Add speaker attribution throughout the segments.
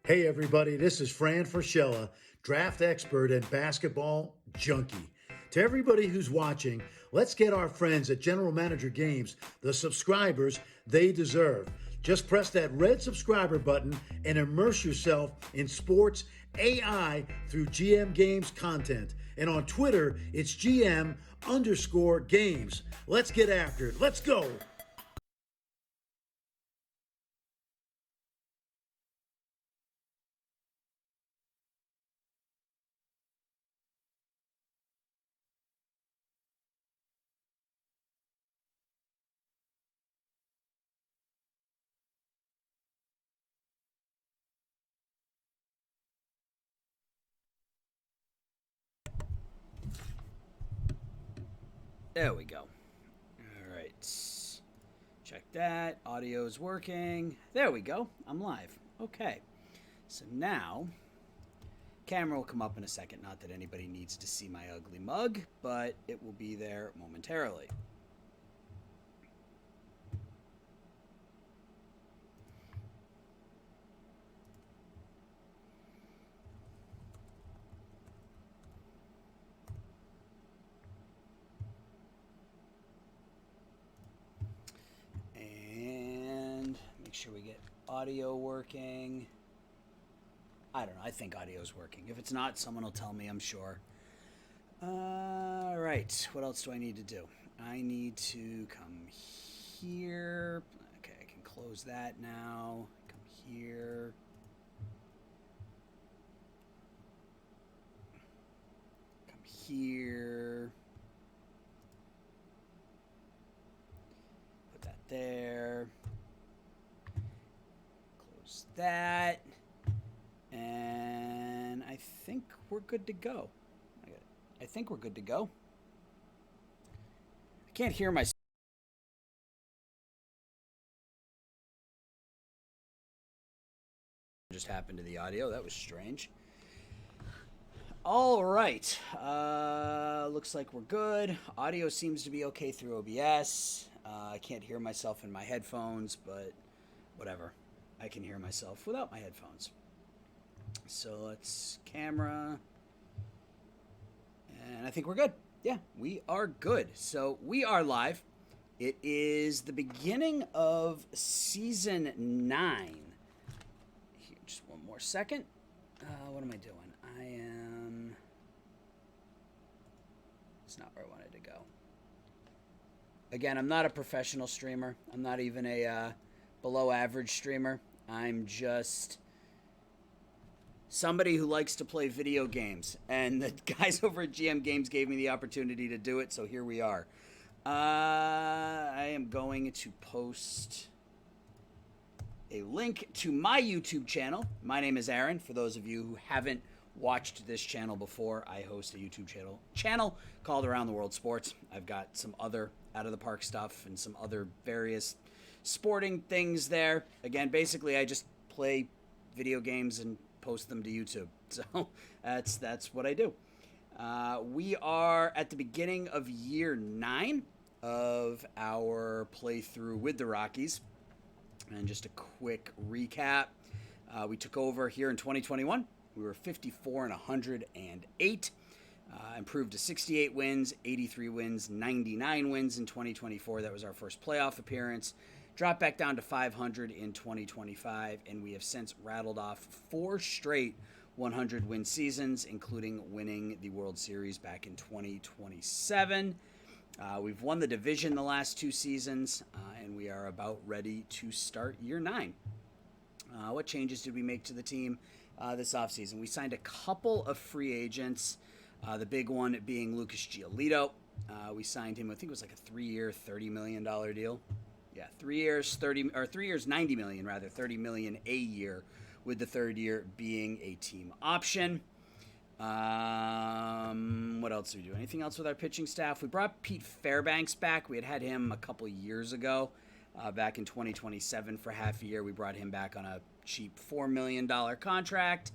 Speaker 1: Hey everybody, this is Fran Fraschella, draft expert and basketball junkie. To everybody who's watching, let's get our friends at General Manager Games the subscribers they deserve. Just press that red subscriber button and immerse yourself in sports AI through GM Games content. And on Twitter, it's GM_games. Let's get after it. Let's go.
Speaker 2: There we go. All right. Check that. Audio's working. There we go. I'm live. Okay. So now, camera will come up in a second. Not that anybody needs to see my ugly mug, but it will be there momentarily. And make sure we get audio working. I don't know. I think audio's working. If it's not, someone will tell me, I'm sure. All right. What else do I need to do? I need to come here. Okay, I can close that now. Come here. Come here. Put that there. Close that. And I think we're good to go. I think we're good to go. I can't hear myself. Just happened to the audio. That was strange. All right. Looks like we're good. Audio seems to be okay through OBS. I can't hear myself in my headphones, but whatever. I can hear myself without my headphones. So let's camera. And I think we're good. Yeah, we are good. So we are live. It is the beginning of season 9. Here, just one more second. What am I doing? I am. It's not where I wanted to go. Again, I'm not a professional streamer. I'm not even a below average streamer. I'm just somebody who likes to play video games. And the guys over at GM Games gave me the opportunity to do it, so here we are. I am going to post a link to my YouTube channel. My name is Aaron. For those of you who haven't watched this channel before, I host a YouTube channel called Around the World Sports. I've got some other out of the park stuff and some other various sporting things there. Again, basically I just play video games and post them to YouTube. So that's what I do. We are at the beginning of year 9 of our playthrough with the Rockies. And just a quick recap. We took over here in 2021. We were 54 and 108. Improved to 68 wins, 83 wins, 99 wins in 2024. That was our first playoff appearance. Dropped back down to 500 in 2025, and we have since rattled off 4 straight 100-win seasons, including winning the World Series back in 2027. We've won the division the last 2 seasons, and we are about ready to start year 9. What changes did we make to the team this offseason? We signed a couple of free agents, the big one being Lucas Giolito. We signed him, I think it was like a 3-year, $30 million deal. Yeah, 3 years, 90 million rather, 30 million a year, with the 3rd year being a team option. What else did we do? Anything else with our pitching staff? We brought Pete Fairbanks back. We had him a couple years ago, back in 2027 for half a year. We brought him back on a cheap $4 million contract.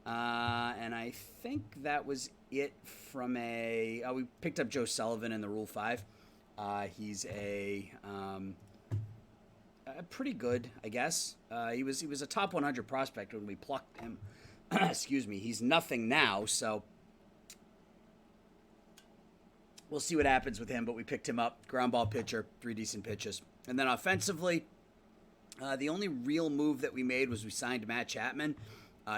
Speaker 2: And I think that was it from we picked up Joe Sullivan in the Rule 5. He's a pretty good, I guess. He was a top 100 prospect when we plucked him. Excuse me. He's nothing now, so we'll see what happens with him. But we picked him up, ground ball pitcher, 3 decent pitches, and then offensively, the only real move that we made was we signed Matt Chapman.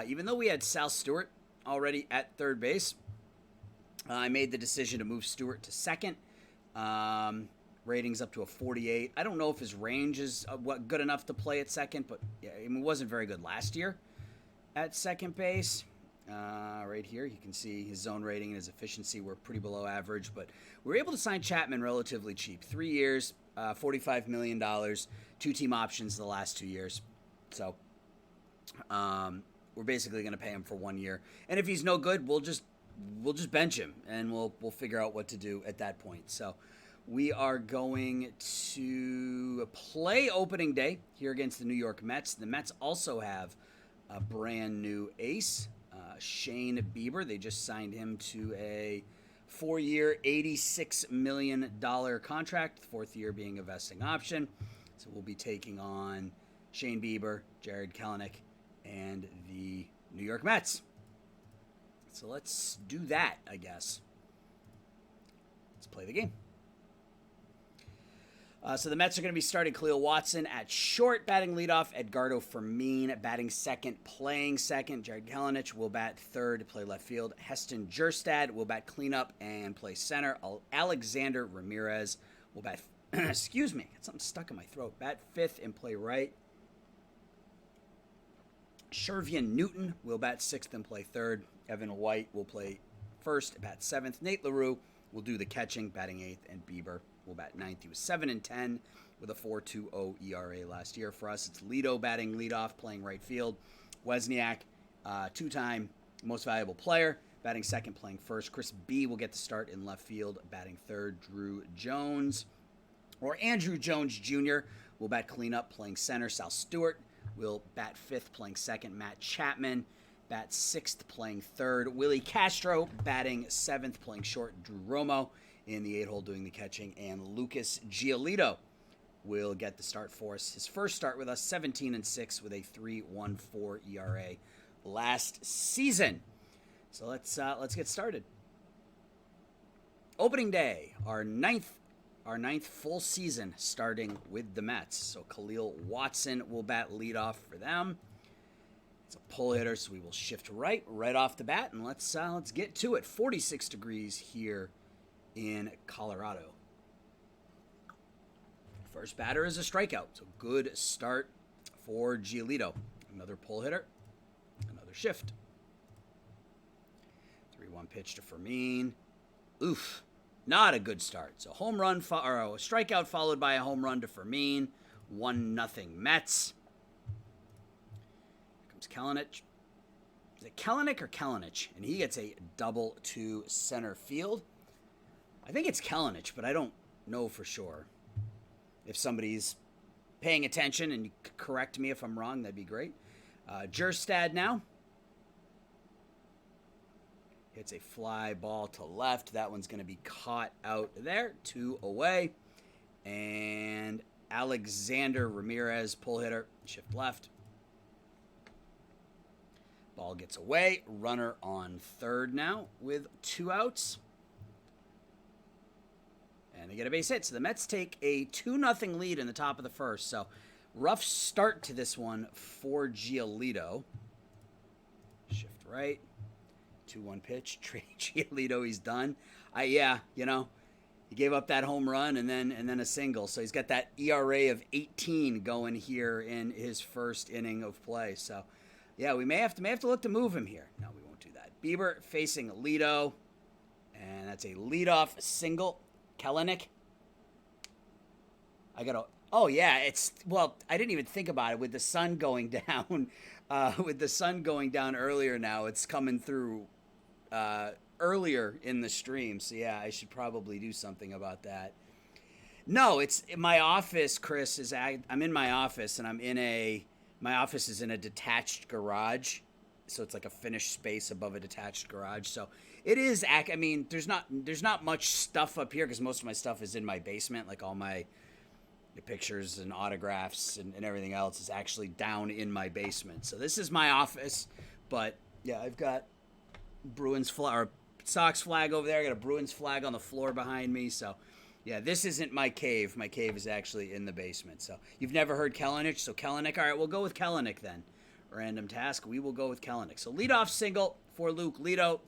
Speaker 2: Even though we had Sal Stewart already at third base, I made the decision to move Stewart to second. Ratings up to a 48. I don't know if his range is good enough to play at second, but yeah, I mean, it wasn't very good last year at second base. Right here, you can see his zone rating and his efficiency were pretty below average, but we were able to sign Chapman relatively cheap. 3 years, $45 million, 2-team options the last 2 years. So we're basically going to pay him for 1 year. And if he's no good, we'll just bench him, and we'll figure out what to do at that point. So we are going to play opening day here against the New York Mets. The Mets also have a brand new ace, Shane Bieber. They just signed him to a 4-year, $86 million contract, the 4th year being a vesting option. So we'll be taking on Shane Bieber, Jared Kelenic, and the New York Mets. So let's do that, I guess. Let's play the game. So the Mets are going to be starting Khalil Watson at short, batting leadoff. Edgardo Fermin batting second, playing second. Jared Kelenic will bat third, play left field. Heston Jerstad will bat cleanup and play center. Alexander Ramirez will bat, excuse me, got something stuck in my throat. Bat fifth and play right. Shervian Newton will bat sixth and play third. Evan White will play first, bat seventh. Nate LaRue will do the catching, batting eighth, and Bieber will bat ninth. He was 7-10 with a 4.20 ERA last year. For us, it's Lito batting leadoff, playing right field. Wozniak, 2-time most valuable player, batting second, playing first. Chris B will get the start in left field, batting third. Andrew Jones Jr. will bat cleanup, playing center. Sal Stewart will bat fifth, playing second. Matt Chapman bat sixth, playing third. Willie Castro batting seventh, playing short. Drew Romo in the 8-hole doing the catching. And Lucas Giolito will get the start for us. His first start with us, 17-6 with a 3.14 ERA last season. So let's get started. Opening day, our ninth full season starting with the Mets. So Khalil Watson will bat leadoff for them. It's a pull hitter, so we will shift right off the bat, and let's get to it. 46 degrees here in Colorado. First batter is a strikeout, so good start for Giolito. Another pull hitter, another shift. 3-1 pitch to Fermin. Oof, not a good start. So home run or a strikeout followed by a home run to Fermin. 1-0 Mets. Here comes Kelenic. Is it Kelenic or Kelenic? And he gets a double to center field. I think it's Kelenic, but I don't know for sure. If somebody's paying attention and you correct me if I'm wrong, that'd be great. Jerstad now. Hits a fly ball to left. That one's going to be caught out there. 2 away. And Alexander Ramirez, pull hitter, shift left. Ball gets away. Runner on third now with 2 outs. And they get a base hit. So the Mets take a 2-0 lead in the top of the first. So rough start to this one for Giolito. Shift right. 2-1 pitch. Trey Giolito, he's done. He gave up that home run and then a single. So he's got that ERA of 18 going here in his first inning of play. So yeah, we may have to look to move him here. No, we won't do that. Bieber facing Lito. And that's a leadoff single. Kelenic. I didn't even think about it with the sun going down. Earlier now, it's coming through earlier in the stream. So yeah, I should probably do something about that. No, it's my office, Chris. I'm in my office, and my office is in a detached garage. So it's like a finished space above a detached garage. So it is, there's not much stuff up here because most of my stuff is in my basement, like all my the pictures and autographs and everything else is actually down in my basement. So this is my office, but yeah, I've got Bruins flag or Sox flag over there. I got a Bruins flag on the floor behind me. So yeah, this isn't my cave. My cave is actually in the basement. So you've never heard Kelenic, so Kelenic. All right, we'll go with Kelenic then. Random task. We will go with Kelenic. So leadoff single for Luke Lito.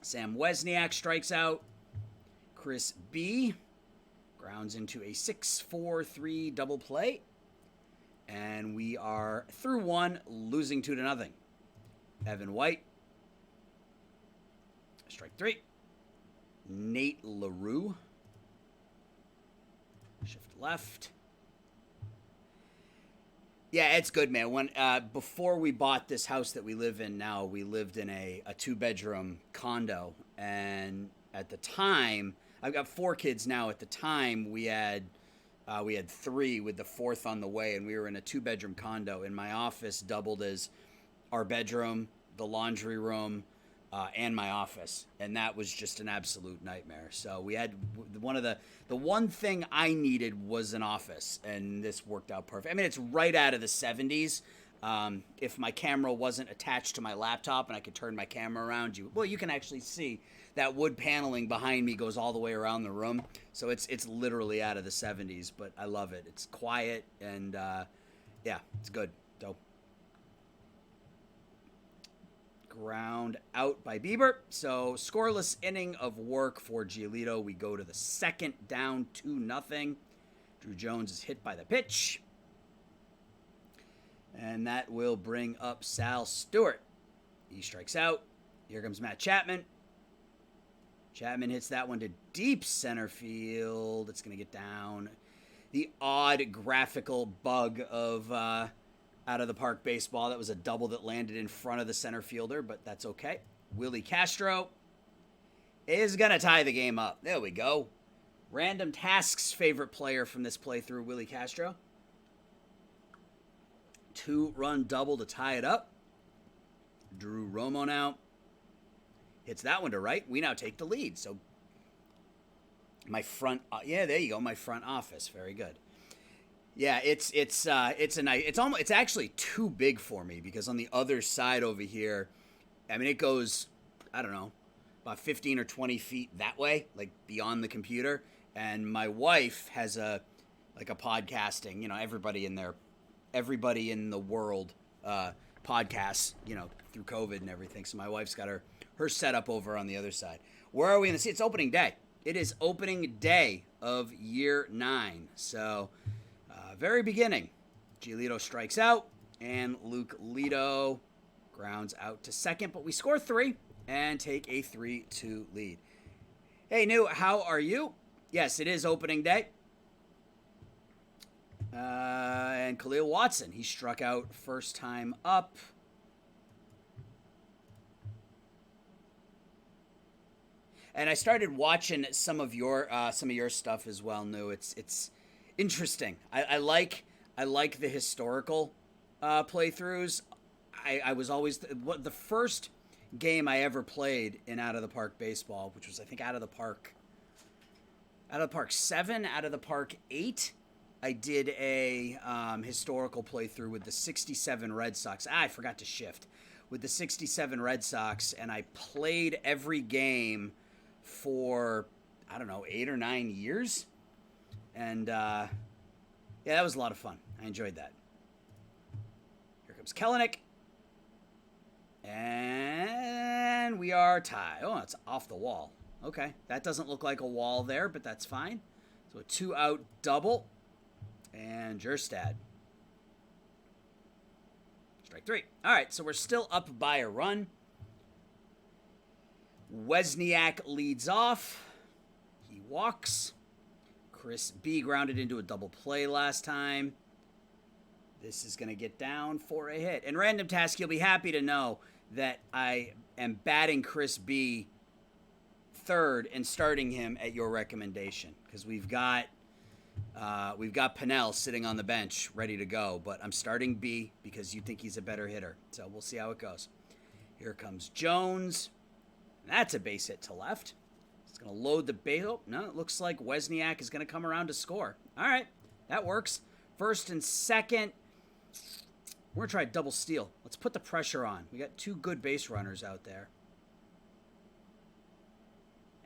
Speaker 2: Sam Wesniak strikes out. Chris B grounds into a 6-4-3 double play. And we are through one, losing 2-0. Evan White. Strike three. Nate LaRue. Shift left. Yeah, it's good, man. When before we bought this house that we live in now, we lived in a 2-bedroom condo. And at the time, I've got 4 kids now. At the time, we had 3 with the 4th on the way, and we were in a 2-bedroom condo. And my office doubled as our bedroom, the laundry room, and my office, and that was just an absolute nightmare. So we had the one thing I needed was an office, and this worked out perfect. I mean, it's right out of the 70s. If my camera wasn't attached to my laptop and I could turn my camera around, you can actually see that wood paneling behind me goes all the way around the room. So it's literally out of the 70s, but I love it. It's quiet, and yeah, it's good. Dope. Ground out by Bieber. So scoreless inning of work for Giolito. We go to the second, down 2-0. Drew Jones is hit by the pitch. And that will bring up Sal Stewart. He strikes out. Here comes Matt Chapman. Chapman hits that one to deep center field. It's going to get down. The odd graphical bug of out of the park baseball. That was a double that landed in front of the center fielder, but that's okay. Willie Castro is going to tie the game up. There we go. Random Task's favorite player from this playthrough, Willie Castro. 2-run double to tie it up. Drew Romo now hits that one to right. We now take the lead. So my front, yeah, there you go. My front office. Very good. Yeah, it's actually too big for me because on the other side over here, I mean, it goes, I don't know, about 15 or 20 feet that way, like beyond the computer. And my wife has a podcasting, everybody in the world podcasts, through COVID and everything. So my wife's got her setup over on the other side. Where are we in the seat? It's opening day. It is opening day of year 9. So very beginning, Giolito strikes out, and Luke Lito grounds out to second, but we score 3 and take a 3-2 lead. Hey, New, how are you? Yes, it is opening day. And Khalil Watson, he struck out first time up. And I started watching some of your stuff as well, New. It's interesting. I like the historical playthroughs. I was always the first game I ever played in Out of the Park Baseball, which was I think Out of the Park 7, Out of the Park 8. I did a historical playthrough with the 67 Red Sox. I forgot to shift with the 67 Red Sox, and I played every game for, I don't know, 8 or 9 years. And, yeah, that was a lot of fun. I enjoyed that. Here comes Kelenic. And we are tied. Oh, it's off the wall. Okay, that doesn't look like a wall there, but that's fine. So a 2-out double. And Jerstad. Strike 3. All right, so we're still up by a run. Wesniak leads off. He walks. Chris B grounded into a double play last time. This is going to get down for a hit. And Random Task, you'll be happy to know that I am batting Chris B third and starting him at your recommendation because we've got Pennell sitting on the bench ready to go, but I'm starting B because you think he's a better hitter. So we'll see how it goes. Here comes Jones. That's a base hit to left. It's going to load the base. Oh, no, it looks like Wesniak is going to come around to score. All right. That works. First and second. We're going to try a double steal. Let's put the pressure on. We got 2 good base runners out there.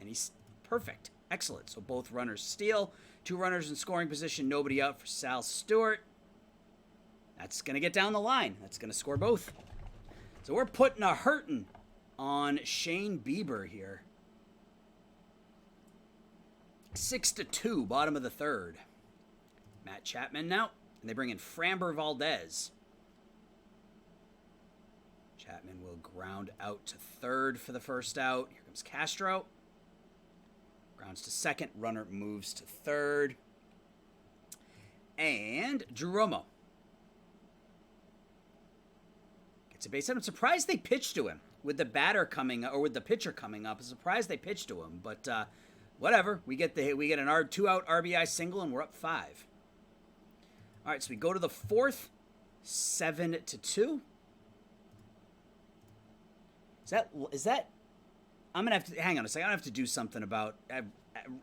Speaker 2: And he's perfect. Excellent. So both runners steal. 2 runners in scoring position. Nobody out for Sal Stewart. That's going to get down the line. That's going to score both. So we're putting a hurtin' on Shane Bieber here. 6-2, bottom of the third. Matt Chapman now. And they bring in Framber Valdez. Chapman will ground out to third for the first out. Here comes Castro. Grounds to second. Runner moves to third. And Drew Romo gets a base hit. I'm surprised they pitched to him with the batter coming, or with the pitcher coming up. I'm surprised they pitched to him, but whatever. We get an 2-out RBI single, and we're up 5. All right, so we go to the fourth, 7-2. Is that? I'm gonna have to hang on a second. I have to do something about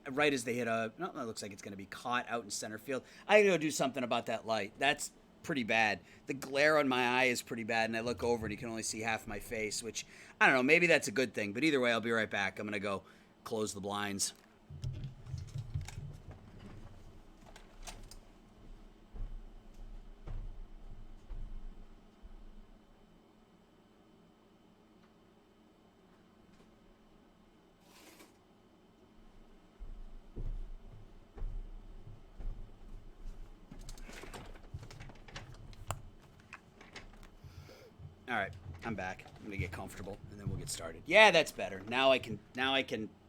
Speaker 2: right as they hit a. No, it looks like it's gonna be caught out in center field. I gotta go do something about that light. That's pretty bad. The glare on my eye is pretty bad, and I look over and you can only see half my face, which I don't know. Maybe that's a good thing, but either way, I'll be right back. I'm gonna go close the blinds. All right, I'm back. I'm gonna get comfortable, and then we'll get started. Yeah, that's better. Now I can.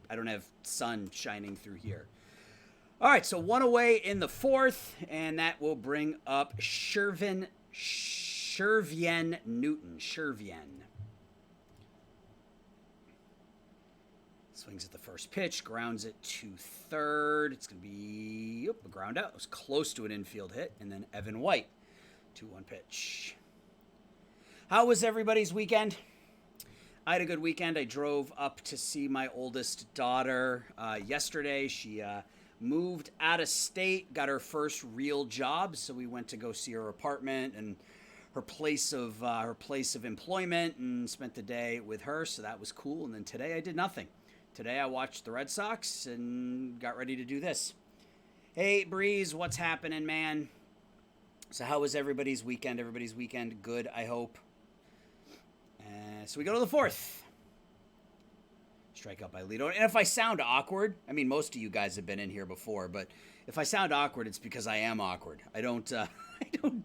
Speaker 2: I don't have sun shining through here. All right, so 1 away in the fourth, and that will bring up Shervyen Newton. Shervyen swings at the first pitch, grounds it to third. It's gonna be a ground out. It was close to an infield hit, and then Evan White, 2-1 pitch. How was everybody's weekend? I had a good weekend. I drove up to see my oldest daughter yesterday. She moved out of state, got her first real job, so we went to go see her apartment and her place of employment and spent the day with her, so that was cool. And then today I did nothing. Today I watched the Red Sox and got ready to do this. Hey, Breeze, what's happening, man? So how was everybody's weekend? Everybody's weekend good, I hope. So we go to the fourth. Strike out by Lito. And if I sound awkward, I mean, most of you guys have been in here before, but if I sound awkward, it's because I am awkward. I don't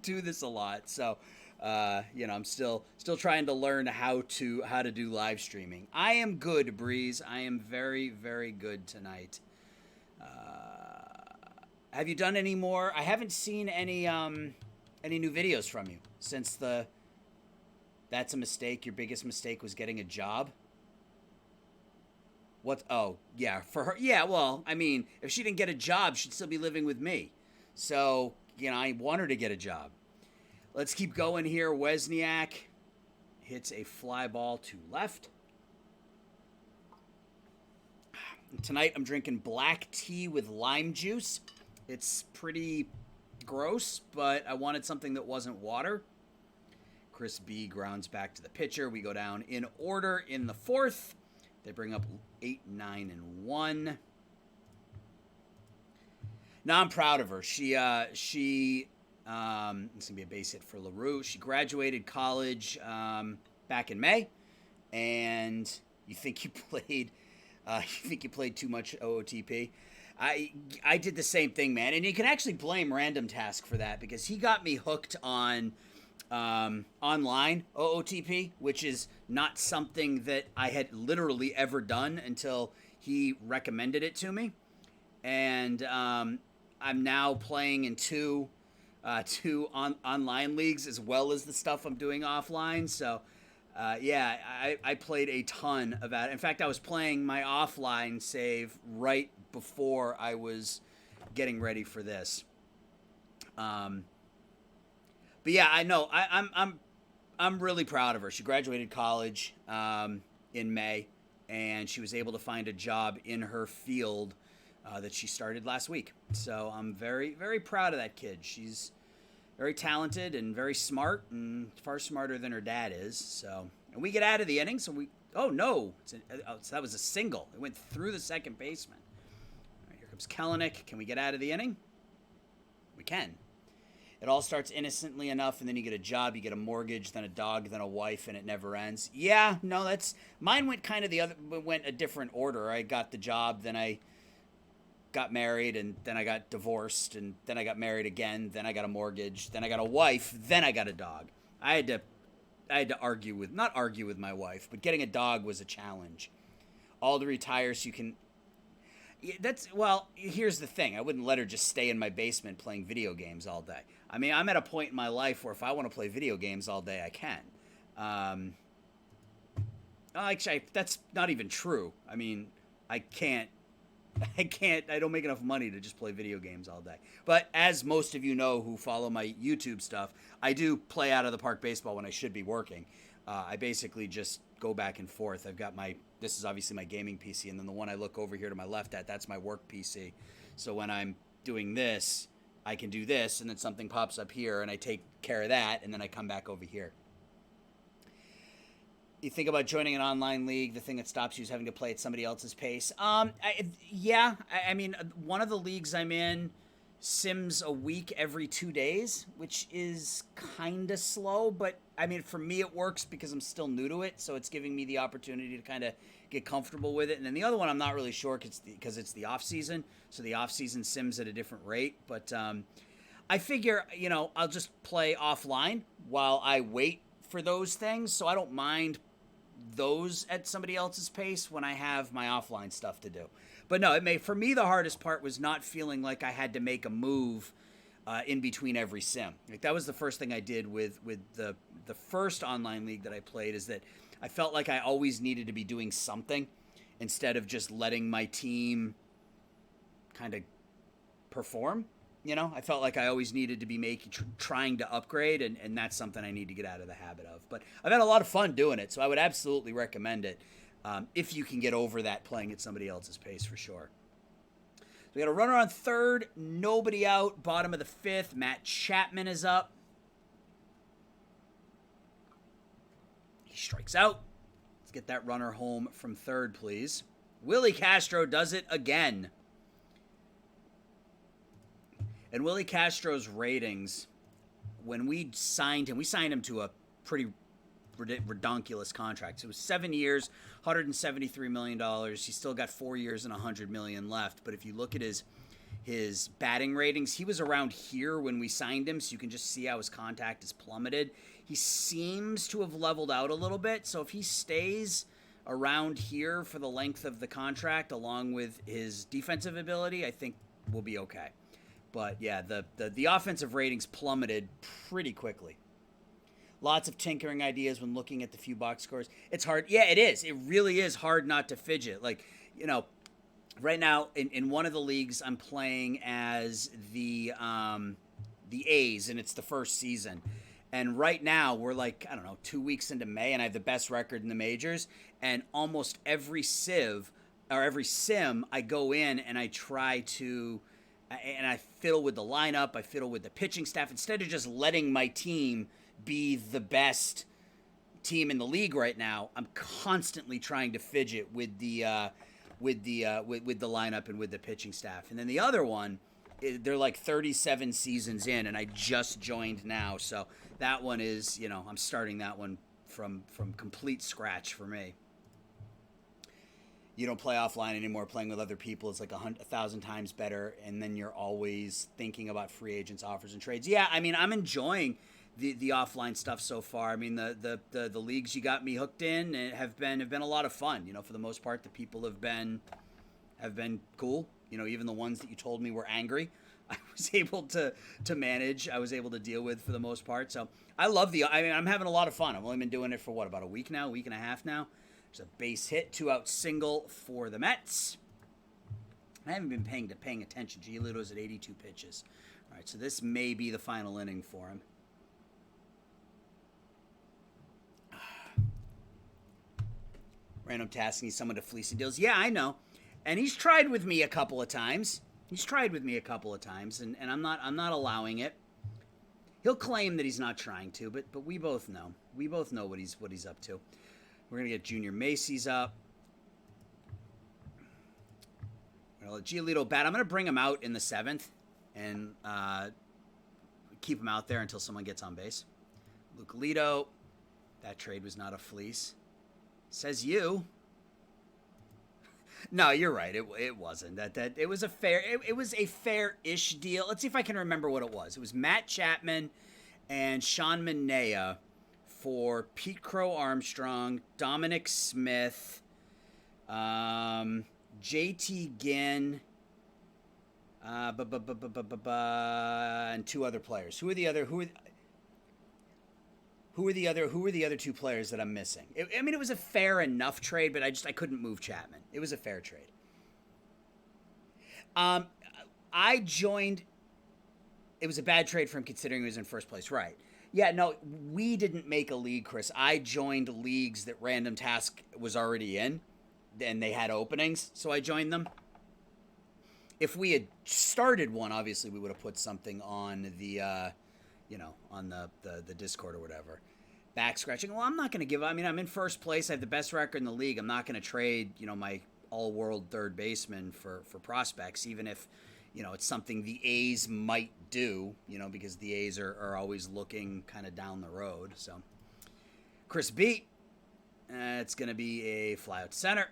Speaker 2: do this a lot. So, I'm still trying to learn how to do live streaming. I am good, Breeze. I am very, very good tonight. Have you done any more? I haven't seen any new videos from you since the That's a mistake. Your biggest mistake was getting a job. What? Oh, yeah, for her. Yeah, well, I mean, if she didn't get a job, she'd still be living with me. So, I want her to get a job. Let's keep going here. Wesniak hits a fly ball to left. Tonight, I'm drinking black tea with lime juice. It's pretty gross, but I wanted something that wasn't water. Chris B grounds back to the pitcher. We go down in order in the fourth. They bring up 8, 9, and 1. Now I'm proud of her. She it's gonna be a base hit for LaRue. She graduated college back in May, and you think you played too much OOTP. I did the same thing, man, and you can actually blame Random Task for that because he got me hooked on online OOTP, which is not something that I had literally ever done until he recommended it to me. And I'm now playing in two online leagues as well as the stuff I'm doing offline. So I played a ton of that. In fact, I was playing my offline save right before I was getting ready for this. But yeah, I know I'm really proud of her. She graduated college in May, and she was able to find a job in her field that she started last week. So I'm very, very proud of that kid. She's very talented and very smart, and far smarter than her dad is. So, and we get out of the inning. So oh no, so that was a single. It went through the second baseman. All right, here comes Kellenic. Can we get out of the inning? We can. It all starts innocently enough, and then you get a job, you get a mortgage, then a dog, then a wife, and it never ends. Yeah, no, mine went kind of went a different order. I got the job, then I got married, and then I got divorced, and then I got married again, then I got a mortgage, then I got a wife, then I got a dog. I had to not argue with my wife, but getting a dog was a challenge. All to retire so you can. Here's the thing. I wouldn't let her just stay in my basement playing video games all day. I mean, I'm at a point in my life where if I want to play video games all day, I can. Actually, that's not even true. I mean, I don't make enough money to just play video games all day. But as most of you know who follow my YouTube stuff, I do play out of the park baseball when I should be working. I basically just go back and forth. This is obviously my gaming PC, and then the one I look over here to my left at, that's my work PC. So when I'm doing this, I can do this, and then something pops up here, and I take care of that, and then I come back over here. You think about joining an online league, the thing that stops you is having to play at somebody else's pace. I mean, one of the leagues I'm in sims a week every 2 days, which is kind of slow, but I mean, for me it works because I'm still new to it, so it's giving me the opportunity to kind of get comfortable with it. And then the other one I'm not really sure because it's the off season, so the off season sims at a different rate. But I figure, I'll just play offline while I wait for those things, so I don't mind those at somebody else's pace when I have my offline stuff to do. But no, for me, the hardest part was not feeling like I had to make a move in between every sim. Like, that was the first thing I did with the first online league that I played, is that I felt like I always needed to be doing something instead of just letting my team kind of perform. I felt like I always needed to be trying to upgrade, and that's something I need to get out of the habit of. But I've had a lot of fun doing it, so I would absolutely recommend it if you can get over that playing at somebody else's pace, for sure. So we got a runner on third, nobody out, bottom of the fifth. Matt Chapman is up. He strikes out. Let's get that runner home from third, please. Willie Castro does it again. And Willie Castro's ratings, when we signed him to a pretty redonkulous contract. So it was 7 years, $173 million. He's still got 4 years and $100 million left. But if you look at his batting ratings, he was around here when we signed him, so you can just see how his contact has plummeted. He seems to have leveled out a little bit. So if he stays around here for the length of the contract, along with his defensive ability, I think we'll be okay. But yeah, the offensive ratings plummeted pretty quickly. Lots of tinkering ideas when looking at the few box scores. It's hard. Yeah, it is. It really is hard not to fidget. Like, right now in one of the leagues I'm playing as the A's, and it's the first season. And right now we're 2 weeks into May, and I have the best record in the majors. And almost every sim I go in and I try to. And I fiddle with the lineup, I fiddle with the pitching staff, instead of just letting my team be the best team in the league right now. I'm constantly trying to fidget with the lineup and with the pitching staff. And then the other one, they're like 37 seasons in, and I just joined now, so that one is, I'm starting that one from complete scratch for me. You don't play offline anymore. Playing with other people is like 1,000 times better, and then you're always thinking about free agents, offers, and trades. Yeah, I mean, I'm enjoying the offline stuff so far. I mean, the leagues you got me hooked in have been a lot of fun. For the most part, the people have been cool. Even the ones that you told me were angry, I was able to manage. I was able to deal with for the most part. So I love I'm having a lot of fun. I've only been doing it for about a week now, week and a half now. There's a base hit, 2-out single for the Mets. I haven't been paying attention. Giolito's at 82 pitches. All right, so this may be the final inning for him. Random tasking someone to fleecing deals. Yeah, I know. And he's tried with me a couple of times. And I'm not allowing it. He'll claim that he's not trying to, but we both know. We both know what he's up to. We're gonna get Junior Macy's up. We're gonna let Giolito bat. I'm gonna bring him out in the 7th and keep him out there until someone gets on base. Luke Lito. That trade was not a fleece. Says you. No, you're right. It wasn't. That it was a fair. It was a fair-ish deal. Let's see if I can remember what it was. It was Matt Chapman and Sean Manaea for Pete Crow Armstrong, Dominic Smith, JT Ginn, and 2 other players. Who are the other 2 players that I'm missing? It was a fair enough trade, but I couldn't move Chapman. It was a fair trade. I joined. It was a bad trade for him considering he was in first place, right? Yeah, no, we didn't make a league, Chris. I joined leagues that Random Task was already in, and they had openings, so I joined them. If we had started one, obviously we would have put something on the, on the Discord or whatever. Back scratching. Well, I'm not going to give up. I mean, I'm in first place. I have the best record in the league. I'm not going to trade, my all-world third baseman for prospects, even if, it's something the A's might do, because the A's are always looking kind of down the road. So, Chris B. It's going to be a fly out center.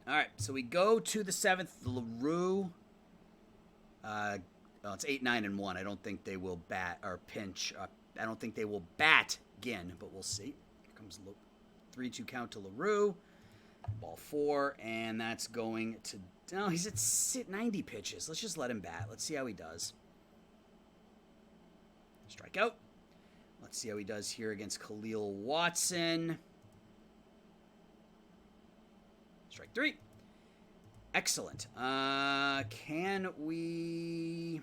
Speaker 2: All right, so we go to the 7th. LaRue. It's 8, 9, and 1. I don't think they will bat or pinch. I don't think they will bat Ginn, but we'll see. Here comes 3-2 count to LaRue. Ball 4, and that's going to. No, he's at 90 pitches. Let's just let him bat. Let's see how he does. Strike out. Let's see how he does here against Khalil Watson. Strike 3. Excellent. Can we...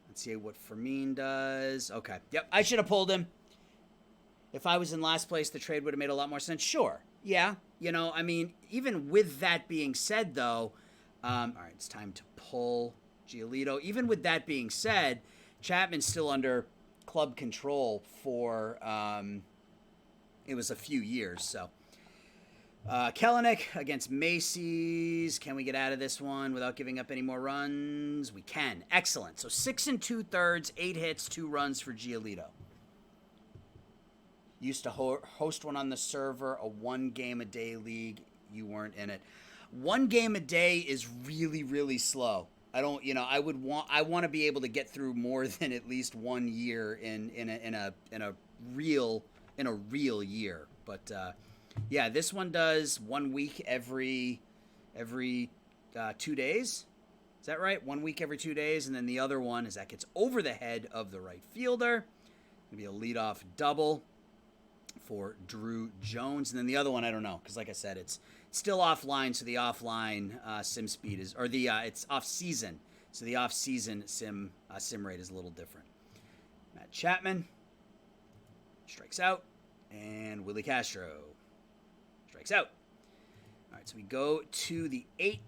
Speaker 2: Let's see what Fermin does. Okay. Yep, I should have pulled him. If I was in last place, the trade would have made a lot more sense. Sure. Yeah. Even with that being said, though, all right, it's time to pull Giolito. Even with that being said, Chapman's still under club control for, it was a few years, so. Kellenic against Macy's. Can we get out of this one without giving up any more runs? We can. Excellent. So 6 2/3, 8 hits, 2 runs for Giolito. Used to host one on the server, a 1-game-a-day league. You weren't in it. 1 game a day is really, really slow. I don't, I want to be able to get through more than at least 1 year in a real year. But yeah, this one does 1 week every 2 days. Is that right? 1 week every 2 days, and then the other one is that gets over the head of the right fielder. Gonna be a leadoff double for Drew Jones, and then the other one I don't know because, like I said, it's still offline. So the offline sim speed is, or the it's off season. So the off season sim rate is a little different. Matt Chapman strikes out, and Willie Castro strikes out. All right, so we go to the 8th.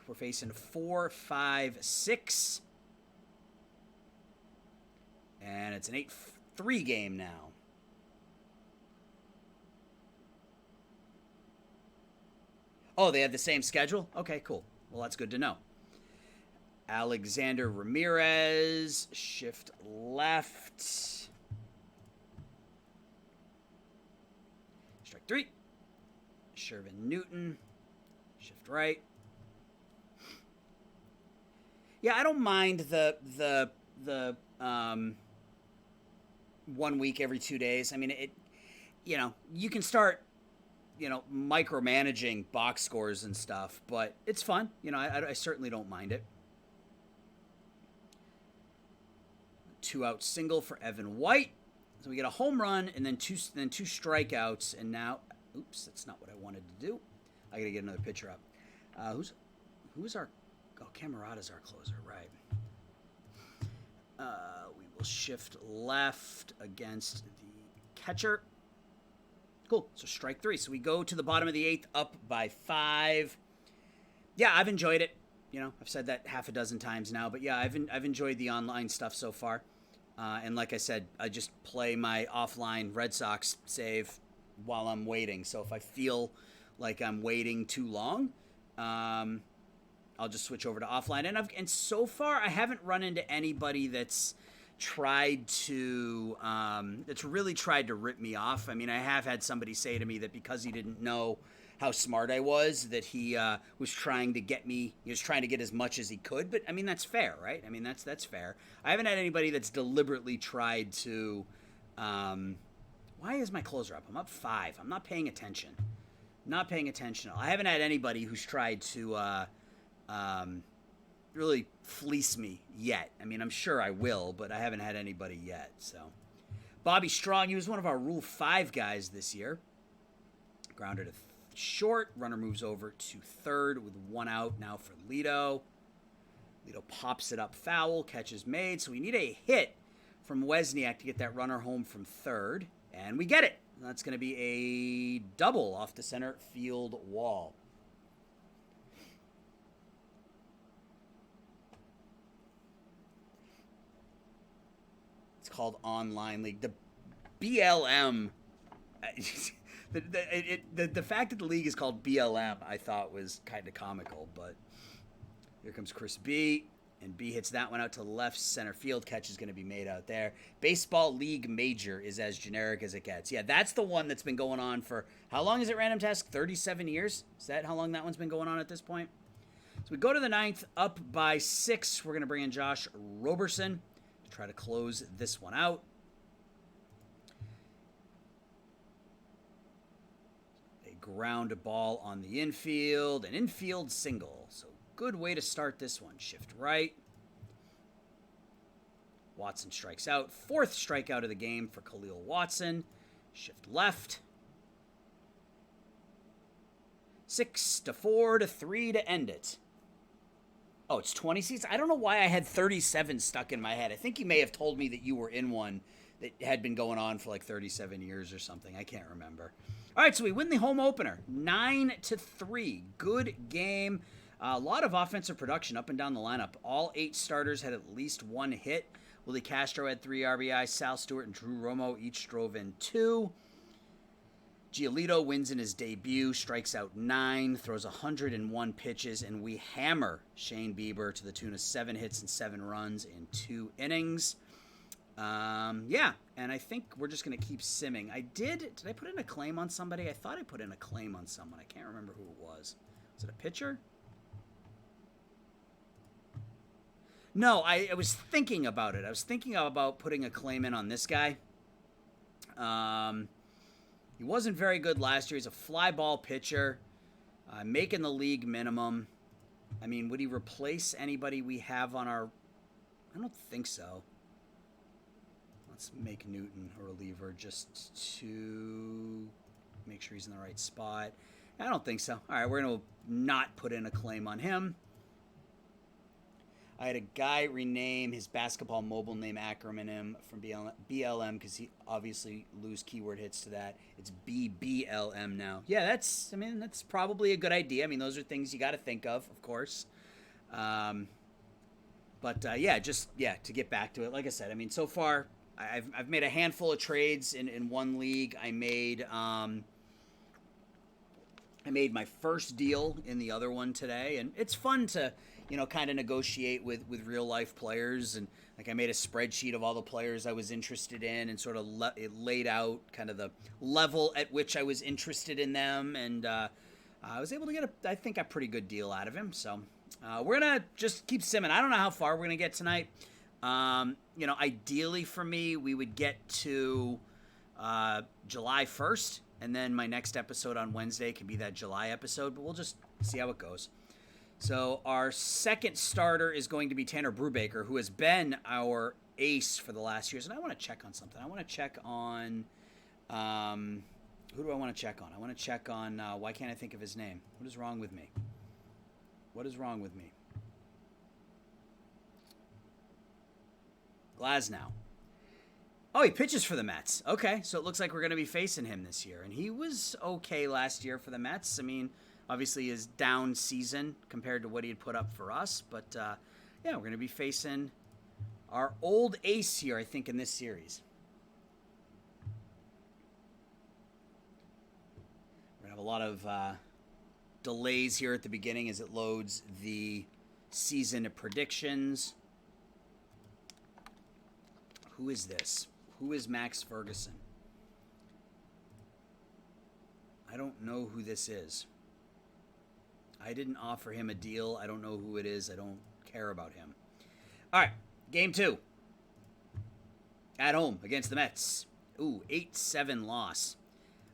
Speaker 2: We're facing 4, 5, 6. And it's an 8-3 game now. Oh, they have the same schedule? Okay, cool. Well, that's good to know. Alexander Ramirez, shift left. Strike 3. Shervin Newton, shift right. Yeah, I don't mind the 1 week every 2 days. I mean, you can start, micromanaging box scores and stuff, but it's fun. I certainly don't mind it. 2-out single for Evan White. So we get a home run and then two strikeouts, and now, oops, that's not what I wanted to do. I got to get another pitcher up. Who's our? Oh, Camerata's our closer, right? We will shift left against the catcher. Cool. So strike 3. So we go to the bottom of the 8th, up by 5. Yeah, I've enjoyed it. I've said that half a dozen times now, but yeah, I've enjoyed the online stuff so far. And like I said, I just play my offline Red Sox save while I'm waiting. So if I feel like I'm waiting too long, I'll just switch over to offline. And so far, I haven't run into anybody that's really tried to rip me off. I mean, I have had somebody say to me that because he didn't know how smart I was, that he was trying to get me. He was trying to get as much as he could. But I mean, that's fair, right? I mean, that's fair. I haven't had anybody that's deliberately tried to. Why is my closer up? I'm up 5. I'm not paying attention. I haven't had anybody who's tried to really fleece me yet. I mean, I'm sure I will, but I haven't had anybody yet. So, Bobby Strong, he was one of our Rule 5 guys this year. Grounded to short. Runner moves over to third with 1 out now for Lito. Lito pops it up foul. Catch is made. So we need a hit from Wesniak to get that runner home from third. And we get it. That's going to be a double off the center field wall. It's called Online League. The BLM... The fact that the league is called BLM, I thought was kind of comical, but here comes Chris B, and B hits that one out to left center field. Catch is going to be made out there. Baseball League Major is as generic as it gets. Yeah, that's the one that's been going on for, how long is it, Random Task? 37 years? Is that how long that one's been going on at this point? So we go to the 9th, up by 6. We're going to bring in Josh Roberson to try to close this one out. Ground a ball on the infield, an infield single. So good way to start this one. Shift right. Watson strikes out. 4th strikeout of the game for Khalil Watson. Shift left. 6-4 to 3 to end it. Oh, it's 20 seats? I don't know why I had 37 stuck in my head. I think you may have told me that you were in one that had been going on for like 37 years or something. I can't remember. All right, so we win the home opener, 9-3. Good game. A lot of offensive production up and down the lineup. All 8 starters had at least 1 hit. Willie Castro had 3 RBI. Sal Stewart and Drew Romo each drove in 2. Giolito wins in his debut, strikes out 9, throws 101 pitches, and we hammer Shane Bieber to the tune of 7 hits and 7 runs in 2 innings. Yeah, and I think we're just going to keep simming. Did I put in a claim on somebody? I thought I put in a claim on someone. I can't remember who it was. Was it a pitcher? No, I was thinking about it. I was thinking about putting a claim in on this guy. He wasn't very good last year. He's a fly ball pitcher, making the league minimum. I mean, would he replace anybody we have on our... I don't think so. Let's make Newton a reliever just to make sure he's in the right spot. I don't think so. All right, we're going to not put in a claim on him. I had a guy rename his basketball mobile name acronym from BLM because he obviously lose keyword hits to that. It's BBLM now. Yeah, that's probably a good idea. I mean, those are things you got to think of course. To get back to it, like I said, I mean, so far I've made a handful of trades in one league. I made my first deal in the other one today, and it's fun to, kind of negotiate with real life players. And like I made a spreadsheet of all the players I was interested in and sort of it laid out kind of the level at which I was interested in them. And I was able to get I think a pretty good deal out of him. So we're going to just keep simming. I don't know how far we're going to get tonight. Ideally for me, we would get to July 1st, and then my next episode on Wednesday can be that July episode, but we'll just see how it goes. So our second starter is going to be Tanner Brubaker, who has been our ace for the last years. And I want to check on something. I want to check on who do I want to check on? I want to check on why can't I think of his name? What is wrong with me? Glasnow. Oh, he pitches for the Mets. Okay, so it looks like we're going to be facing him this year. And he was okay last year for the Mets. I mean, obviously his down season compared to what he had put up for us. But, yeah, we're going to be facing our old ace here, I think, in this series. We're going to have a lot of delays here at the beginning as it loads the season predictions. Who is this? Who is Max Ferguson? I don't know who this is. I didn't offer him a deal. I don't know who it is. I don't care about him. All right, game 2. At home against the Mets. Ooh, 8-7 loss.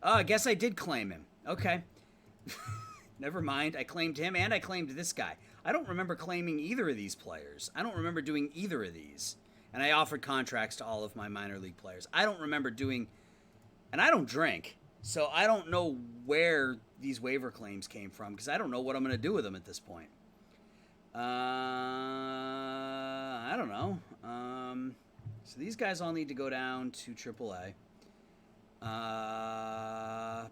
Speaker 2: Oh, I guess I did claim him. Okay. Never mind. I claimed him and I claimed this guy. I don't remember claiming either of these players. I don't remember doing either of these. And I offered contracts to all of my minor league players. I don't remember doing, and I don't drink, so I don't know where these waiver claims came from because I don't know what I'm going to do with them at this point. I don't know. So these guys all need to go down to AAA. I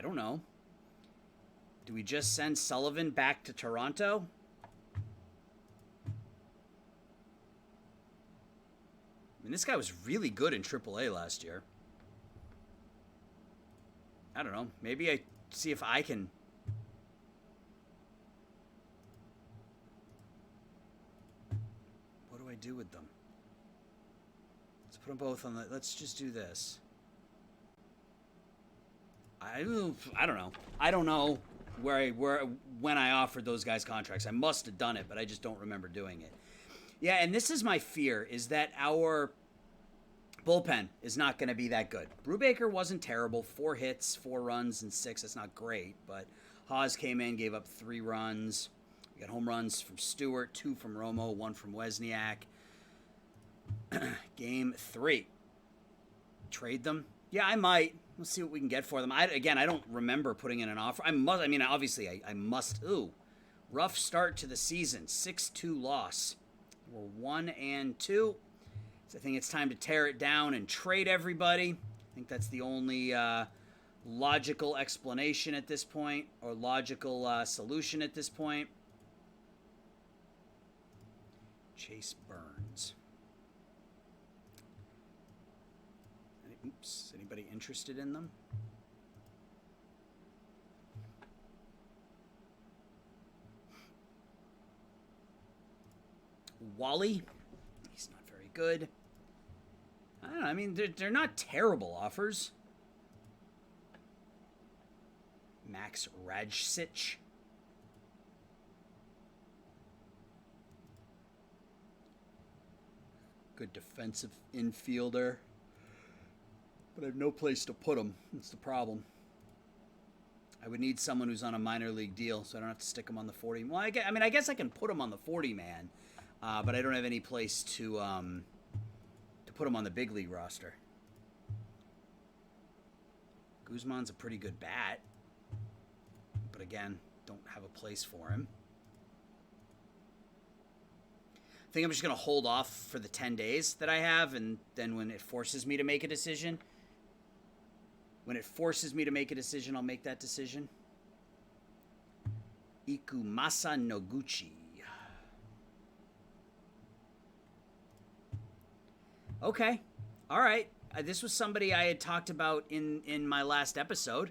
Speaker 2: don't know. Do we just send Sullivan back to Toronto? I mean, this guy was really good in AAA last year. I don't know. Maybe I see if I can. What do I do with them? Let's put them both on the. Let's just do this. I don't know. I don't know when I offered those guys contracts. I must have done it, but I just don't remember doing it. Yeah, and this is my fear, is that our bullpen is not going to be that good. Brubaker wasn't terrible. 4 hits, 4 runs, and 6. That's not great, but Haas came in, gave up 3 runs. We got home runs from Stewart, 2 from Romo, 1 from Wozniak. Game 3. Trade them? Yeah, I might. Let's see what we can get for them. I don't remember putting in an offer. I must. Ooh, rough start to the season. 6-2 loss. We're 1-2. So I think it's time to tear it down and trade everybody. I think that's the only logical explanation at this point, or logical solution at this point. Chase Burns. Oops. Anybody interested in them? Wally. He's not very good. I don't know. I mean, they're not terrible offers. Max Rajcic. Good defensive infielder. But I have no place to put him. That's the problem. I would need someone who's on a minor league deal, so I don't have to stick him on the 40. Well, I guess I can put him on the 40-man, but I don't have any place to put him on the big league roster. Guzman's a pretty good bat, but again, don't have a place for him. I think I'm just going to hold off for the 10 days that I have, and then when it forces me to make a decision, I'll make that decision. Ikumasa Noguchi. Okay. All right. This was somebody I had talked about in my last episode.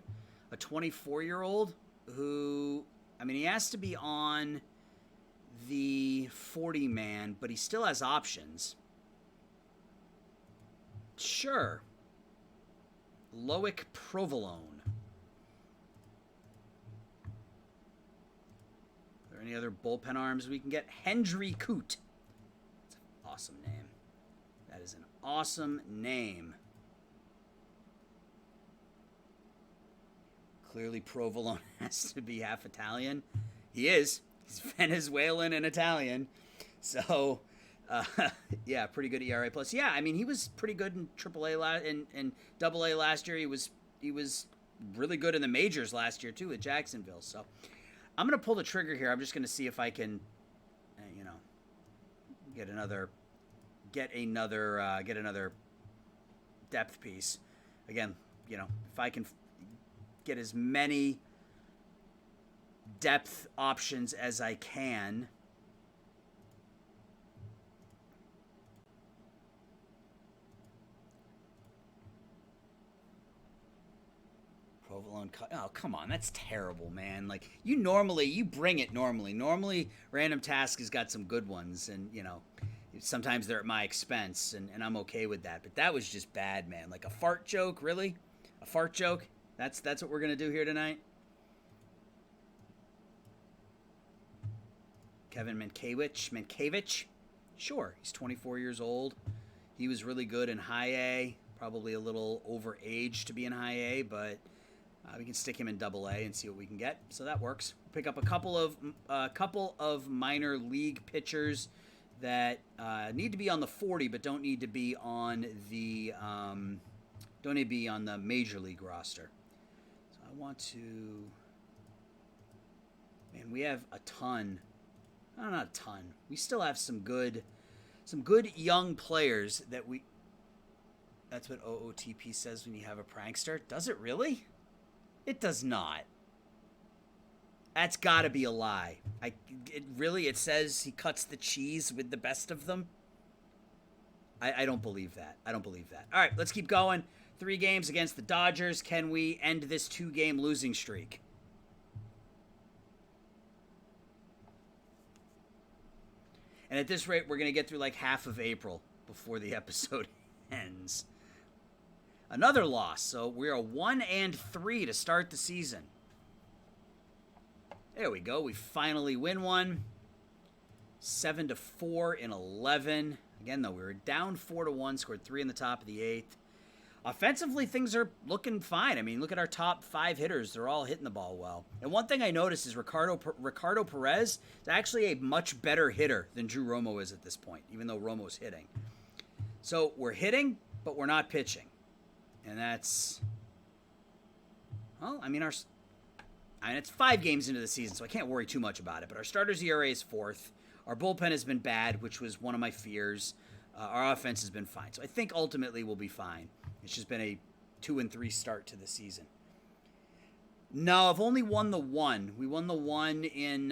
Speaker 2: A 24-year-old who, I mean, he has to be on the 40-man, but he still has options. Sure. Loic Provolone. Are there any other bullpen arms we can get? Hendry Coote. That's an awesome name. That is an awesome name. Clearly Provolone has to be half Italian. He is. He's Venezuelan and Italian. So, yeah, pretty good ERA plus. Yeah, I mean, he was pretty good in AAA and AA last year. He was really good in the majors last year too at Jacksonville. So, I'm gonna pull the trigger here. I'm just gonna see if I can, get another get another depth piece. Again, if I can get as many depth options as I can. Provolone. Oh, come on. That's terrible, man. Like, you bring it normally. Normally, Random Task has got some good ones, and, sometimes they're at my expense, and I'm okay with that. But that was just bad, man. Like, a fart joke, really? A fart joke? That's what we're going to do here tonight? Kevin Mankiewicz? Sure, he's 24 years old. He was really good in high A. Probably a little overage to be in high A, but we can stick him in double A and see what we can get. So that works. Pick up a couple of minor league pitchers that need to be on the 40, but don't need to be on the major league roster. So I want to. Man, we have a ton. Not a ton. We still have some good young players that we. That's what OOTP says when you have a prankster. Does it really? It does not. That's got to be a lie. It says he cuts the cheese with the best of them. I don't believe that. All right, let's keep going. 3 games against the Dodgers. Can we end this 2-game losing streak? And at this rate, we're going to get through like half of April before the episode ends. Another loss. So we're 1-3 to start the season. There we go. We finally win one. 7-4 in 11. Again, though, we were down 4-1, scored 3 in the top of the 8th. Offensively, things are looking fine. I mean, look at our top 5 hitters. They're all hitting the ball well. And one thing I noticed is Ricardo Perez is actually a much better hitter than Drew Romo is at this point, even though Romo's hitting. So we're hitting, but we're not pitching. And that's, well, I mean, it's 5 games into the season, so I can't worry too much about it. But our starters ERA is 4th. Our bullpen has been bad, which was one of my fears. Our offense has been fine. So I think ultimately we'll be fine. It's just been a 2-3 start to the season. No, I've only won the one. We won the one in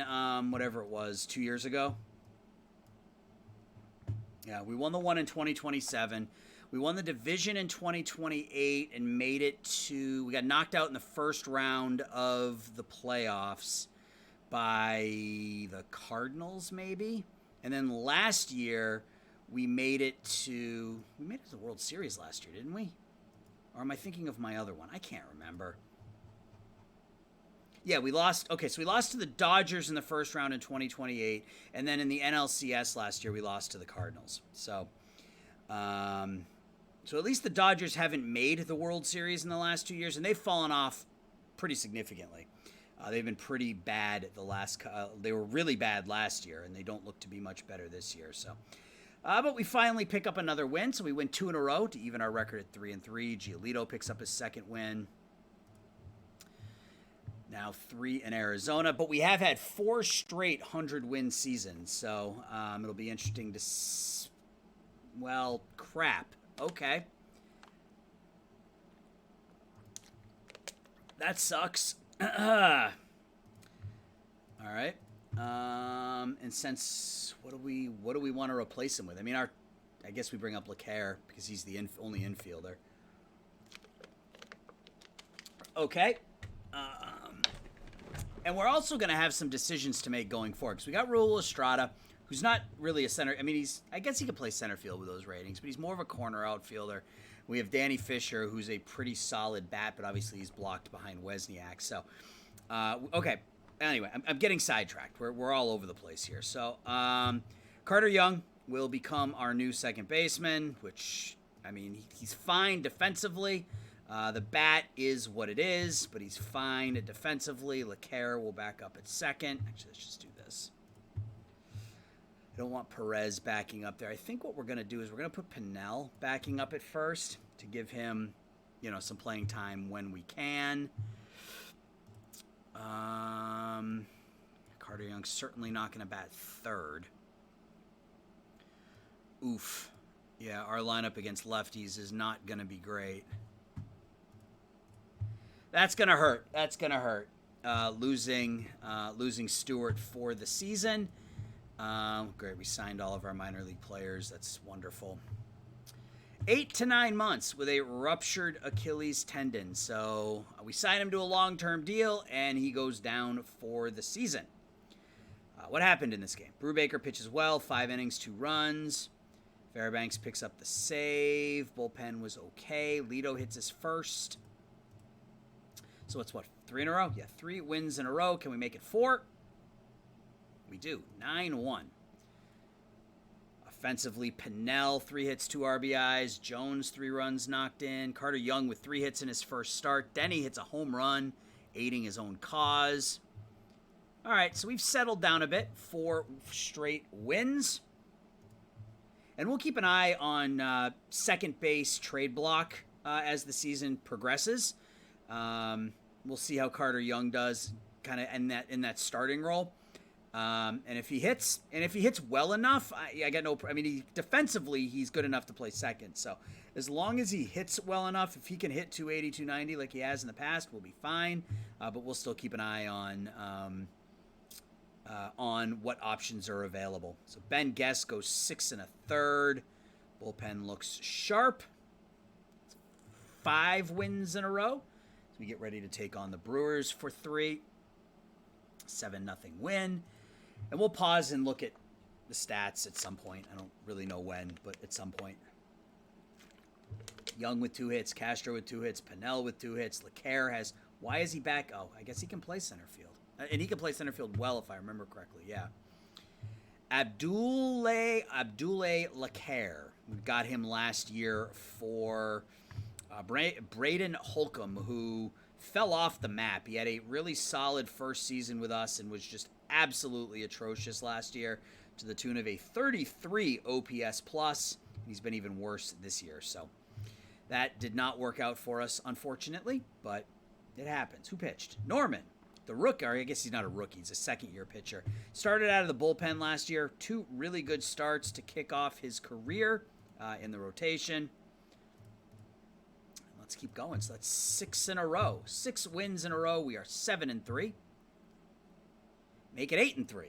Speaker 2: whatever it was, 2 years ago. Yeah, we won the one in 2027. We won the division in 2028 and made it to... We got knocked out in the first round of the playoffs by the Cardinals, maybe? And then last year, we made it to the World Series last year, didn't we? Or am I thinking of my other one? I can't remember. Yeah, we lost. Okay, so we lost to the Dodgers in the first round in 2028, and then in the NLCS last year, we lost to the Cardinals. So at least the Dodgers haven't made the World Series in the last 2 years, and they've fallen off pretty significantly. They've been pretty bad they were really bad last year, and they don't look to be much better this year. So, but we finally pick up another win, so we win 2 in a row to even our record at 3-3. Giolito picks up his second win. Now 3 in Arizona, but we have had 4 straight 100-win seasons, so it'll be interesting to. Well, crap. Okay. That sucks. All right. And since what do we want to replace him with? I mean, I guess we bring up LeCaire because he's the only infielder. Okay. And we're also going to have some decisions to make going forward because we got Raul Estrada, who's not really a center. I mean, I guess he could play center field with those ratings, but he's more of a corner outfielder. We have Danny Fisher, who's a pretty solid bat, but obviously he's blocked behind Wozniak. So, okay. Anyway, I'm getting sidetracked. We're all over the place here. So, Carter Young will become our new second baseman, which, I mean, he's fine defensively. The bat is what it is, but he's fine defensively. LeCaire will back up at second. Actually, let's just do this. I don't want Perez backing up there. I think what we're going to do is we're going to put Pinnell backing up at first to give him, some playing time when we can. Carter Young's certainly not going to bat third. Oof. Yeah, our lineup against lefties is not going to be great. That's going to hurt. That's going to hurt. Losing Stewart for the season. Great, we signed all of our minor league players. That's wonderful. 8 to 9 months with a ruptured Achilles tendon. So we signed him to a long-term deal, and he goes down for the season. What happened in this game? Brubaker pitches well, 5 innings, 2 runs. Fairbanks picks up the save. Bullpen was okay. Lito hits his first. So it's what, 3 in a row? Yeah, 3 wins in a row. Can we make it 4? We do. 9-1. Offensively, Pennell, 3 hits, 2 RBIs. Jones, 3 runs knocked in. Carter Young with 3 hits in his first start. Denny hits a home run, aiding his own cause. All right, so we've settled down a bit. 4 straight wins. And we'll keep an eye on second base trade block as the season progresses. We'll see how Carter Young does kind of in that starting role. And if he hits well enough, I got no. I mean, defensively, he's good enough to play second. So as long as he hits well enough, if he can hit 280, 290 like he has in the past, we'll be fine. But we'll still keep an eye on what options are available. So Ben Guest goes 6 1/3. Bullpen looks sharp. 5 wins in a row. So we get ready to take on the Brewers for 3. 7-0 win. And we'll pause and look at the stats at some point. I don't really know when, but at some point. Young with 2 hits. Castro with 2 hits. Pennell with 2 hits. LeCaire has... Why is he back? Oh, I guess he can play center field. And he can play center field well, if I remember correctly. Yeah. Abdoulaye LeCaire. We got him last year for Braden Holcomb, who fell off the map. He had a really solid first season with us and was just absolutely atrocious last year to the tune of a 33 OPS plus. He's been even worse this year. So that did not work out for us, unfortunately, but it happens. Who pitched? Norman. The rookie, or I guess he's not a rookie, he's a second-year pitcher. Started out of the bullpen last year. 2 really good starts to kick off his career in the rotation. Let's keep going. So that's 6 in a row. 6 wins in a row. We are 7-3. Make it 8-3.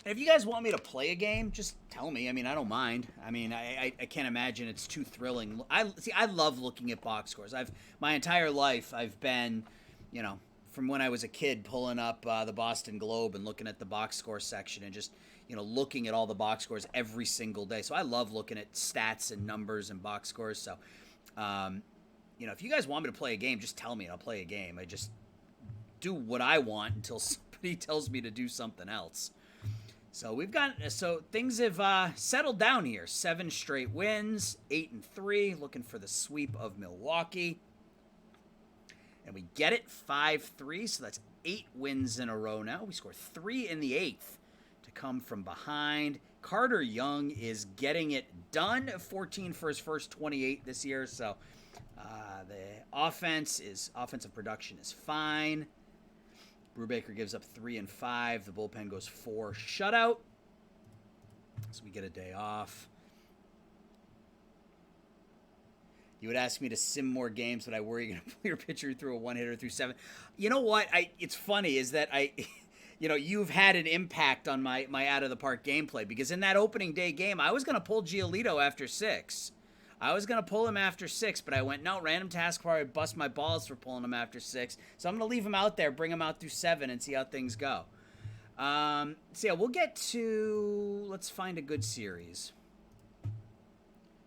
Speaker 2: And if you guys want me to play a game, just tell me. I mean, I don't mind. I mean, I can't imagine it's too thrilling. I love looking at box scores. My entire life I've been, from when I was a kid, pulling up the Boston Globe and looking at the box score section and just, looking at all the box scores every single day. So I love looking at stats and numbers and box scores. So, if you guys want me to play a game, just tell me and I'll play a game. I just do what I want until somebody tells me to do something else. So things have settled down here. 7 straight wins, 8-3, looking for the sweep of Milwaukee. And we get it, 5-3, so that's 8 wins in a row now. We score 3 in the 8th to come from behind. Carter Young is getting it done, 14 for his first 28 this year, so the offensive production is fine. Brubaker gives up 3 and 5. The bullpen goes 4 shutout. So we get a day off. You would ask me to sim more games, but I worry you're going to pull your pitcher through a 1-hitter through 7. You know what? It's funny is that you've had an impact on my out of the park gameplay, because in that opening day game, I was going to pull Giolito after 6. I was going to pull him after 6, but I went, no, random task where I bust my balls for pulling him after 6. So I'm going to leave him out there, bring him out through 7, and see how things go. So yeah, we'll get to, let's find a good series.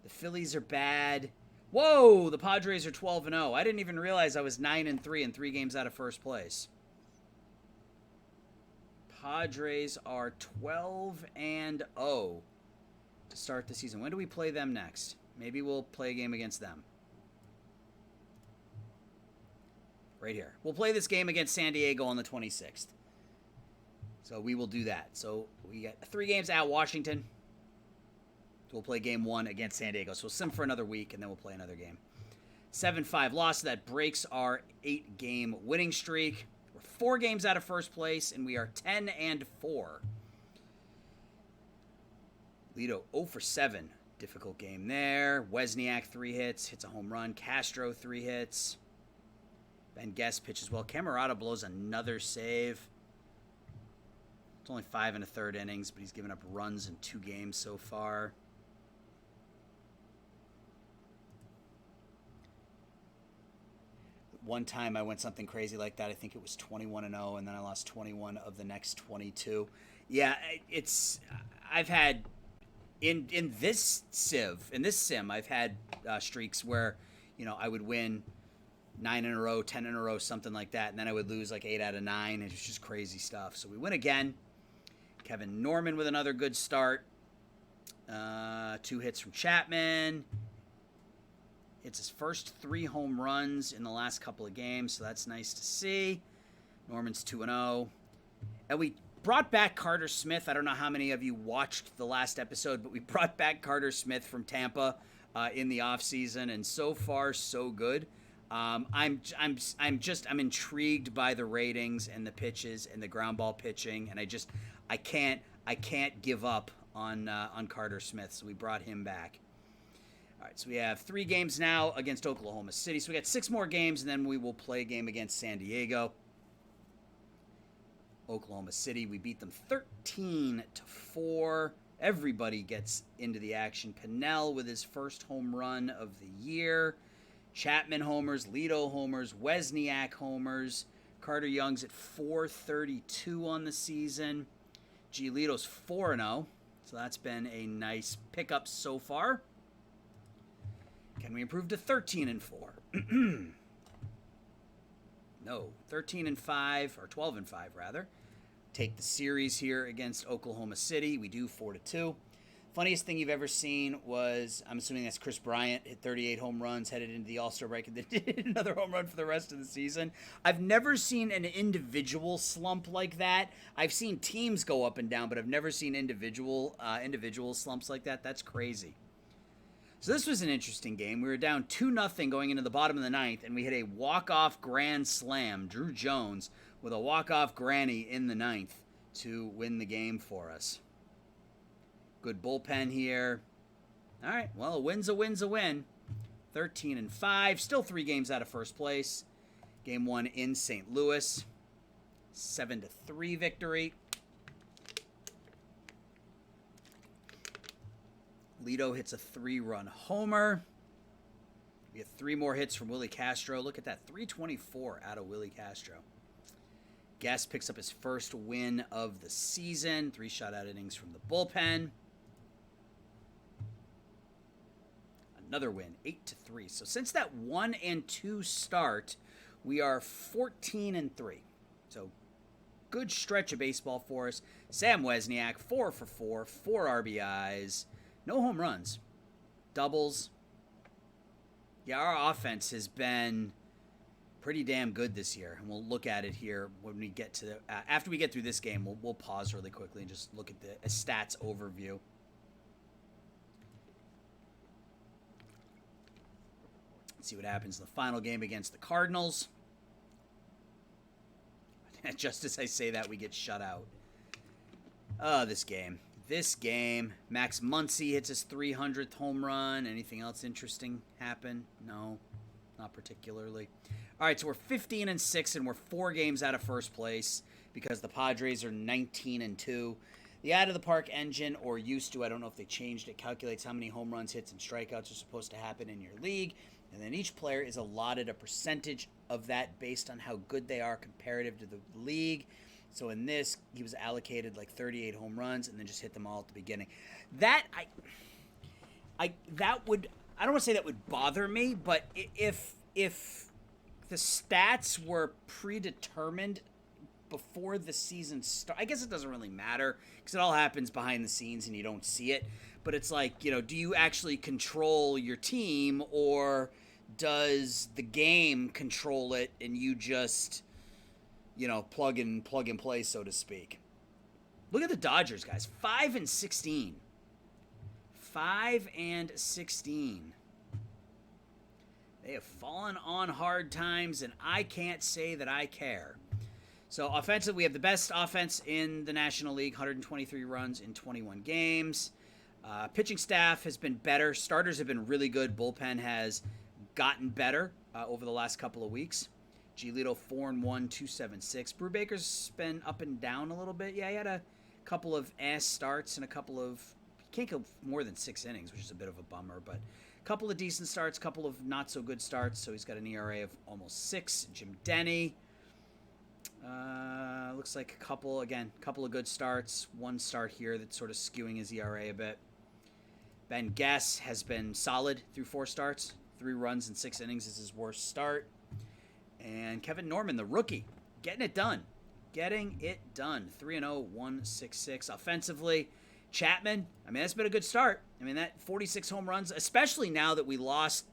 Speaker 2: The Phillies are bad. Whoa, the Padres are 12-0. I didn't even realize I was 9-3 and 3 games out of first place. Padres are 12-0 to start the season. When do we play them next? Maybe we'll play a game against them. Right here. We'll play this game against San Diego on the 26th. So we will do that. So we got 3 games at Washington. We'll play game 1 against San Diego. So we'll sim for another week, and then we'll play another game. 7-5 loss. That breaks our 8-game winning streak. We're 4 games out of first place, and we are 10-4. Lido 0 for 7. Difficult game there. Wozniak 3 hits, hits a home run. Castro 3 hits. Ben Guest pitches well. Camerata blows another save. It's only 5 1/3 innings, but he's given up runs in 2 games so far. One time I went something crazy like that. I think it was 21-0, and then I lost 21 of the next 22. Yeah, I've had in this sim, I've had streaks where, I would win 9 in a row, 10 in a row, something like that, and then I would lose like 8 out of 9. It's just crazy stuff. So we win again. Kevin Norman with another good start. 2 hits from Chapman. It's his first 3 home runs in the last couple of games, so that's nice to see. Norman's 2-0. And we brought back Carter Smith. I don't know how many of you watched the last episode, but we brought back Carter Smith from Tampa in the offseason, and so far, so good. I'm intrigued by the ratings and the pitches and the ground ball pitching, and I can't give up on Carter Smith, so we brought him back. All right, so we have 3 games now against Oklahoma City. So we got 6 more games, and then we will play a game against San Diego. Oklahoma City, we beat them 13-4. Everybody gets into the action. Pennell with his first home run of the year. Chapman homers, Lido homers, Wozniak homers. Carter Young's at 432 on the season. Giolito's 4-0, so that's been a nice pickup so far. Can we improve to 13-4? No, 13-5, or 12-5 rather. Take the series here against Oklahoma City. We do 4-2. Funniest thing you've ever seen was, I'm assuming that's Chris Bryant, hit 38 home runs, headed into the All-Star break, and then did another home run for the rest of the season. I've never seen an individual slump like that. I've seen teams go up and down, but I've never seen individual slumps like that. That's crazy. So this was an interesting game. We were down 2-0 going into the bottom of the 9th, and we hit a walk-off grand slam. Drew Jones with a walk-off granny in the 9th to win the game for us. Good bullpen here. All right, well, a win's a win's a win. 13-5, still 3 games out of first place. Game 1 in St. Louis. 7-3 victory. Lido hits a 3-run homer. We have 3 more hits from Willie Castro. Look at that, 324 out of Willie Castro. Guest picks up his first win of the season. 3 shutout innings from the bullpen. Another win, 8-3. So since that 1-2 start, we are 14-3. So good stretch of baseball for us. Sam Wozniak, 4 for 4, 4 RBIs. No home runs. Doubles. Yeah, our offense has been pretty damn good this year. And we'll look at it here when we get to after we get through this game. We'll pause really quickly and just look at the stats overview. Let's see what happens in the final game against the Cardinals. Just as I say that, we get shut out. This game. Max Muncy hits his 300th home run. Anything else interesting happen? No, not particularly. All right, so we're 15-6, and we're 4 games out of first place because the Padres are 19-2. The Out of the Park engine, or used to, I don't know if they changed it, calculates how many home runs, hits, and strikeouts are supposed to happen in your league, and then each player is allotted a percentage of that based on how good they are comparative to the league. So in this, he was allocated like 38 home runs and then just hit them all at the beginning. That I don't want to say that would bother me, but if the stats were predetermined before the season starts, I guess it doesn't really matter because it all happens behind the scenes and you don't see it. But it's like, do you actually control your team, or does the game control it and you just plug and play, so to speak? Look at the Dodgers, guys. 5-16. 5-16. They have fallen on hard times, and I can't say that I care. So offensively, we have the best offense in the National League, 123 runs in 21 games. Pitching staff has been better. Starters have been really good. Bullpen has gotten better over the last couple of weeks. Giolito 4-1, 2.76. Brubaker's been up and down a little bit. Yeah, he had a couple of ass starts and a couple of... He can't go more than 6 innings, which is a bit of a bummer, but a couple of decent starts, couple of not-so-good starts, so he's got an ERA of almost 6. Jim Denny, looks like a couple of good starts. One start here that's sort of skewing his ERA a bit. Ben Guess has been solid through 4 starts. 3 runs in 6 innings is his worst start. And Kevin Norman, the rookie, getting it done. 3-0, 1.66. Offensively, Chapman, I mean, that's been a good start. I mean, that 46 home runs, especially now that we lost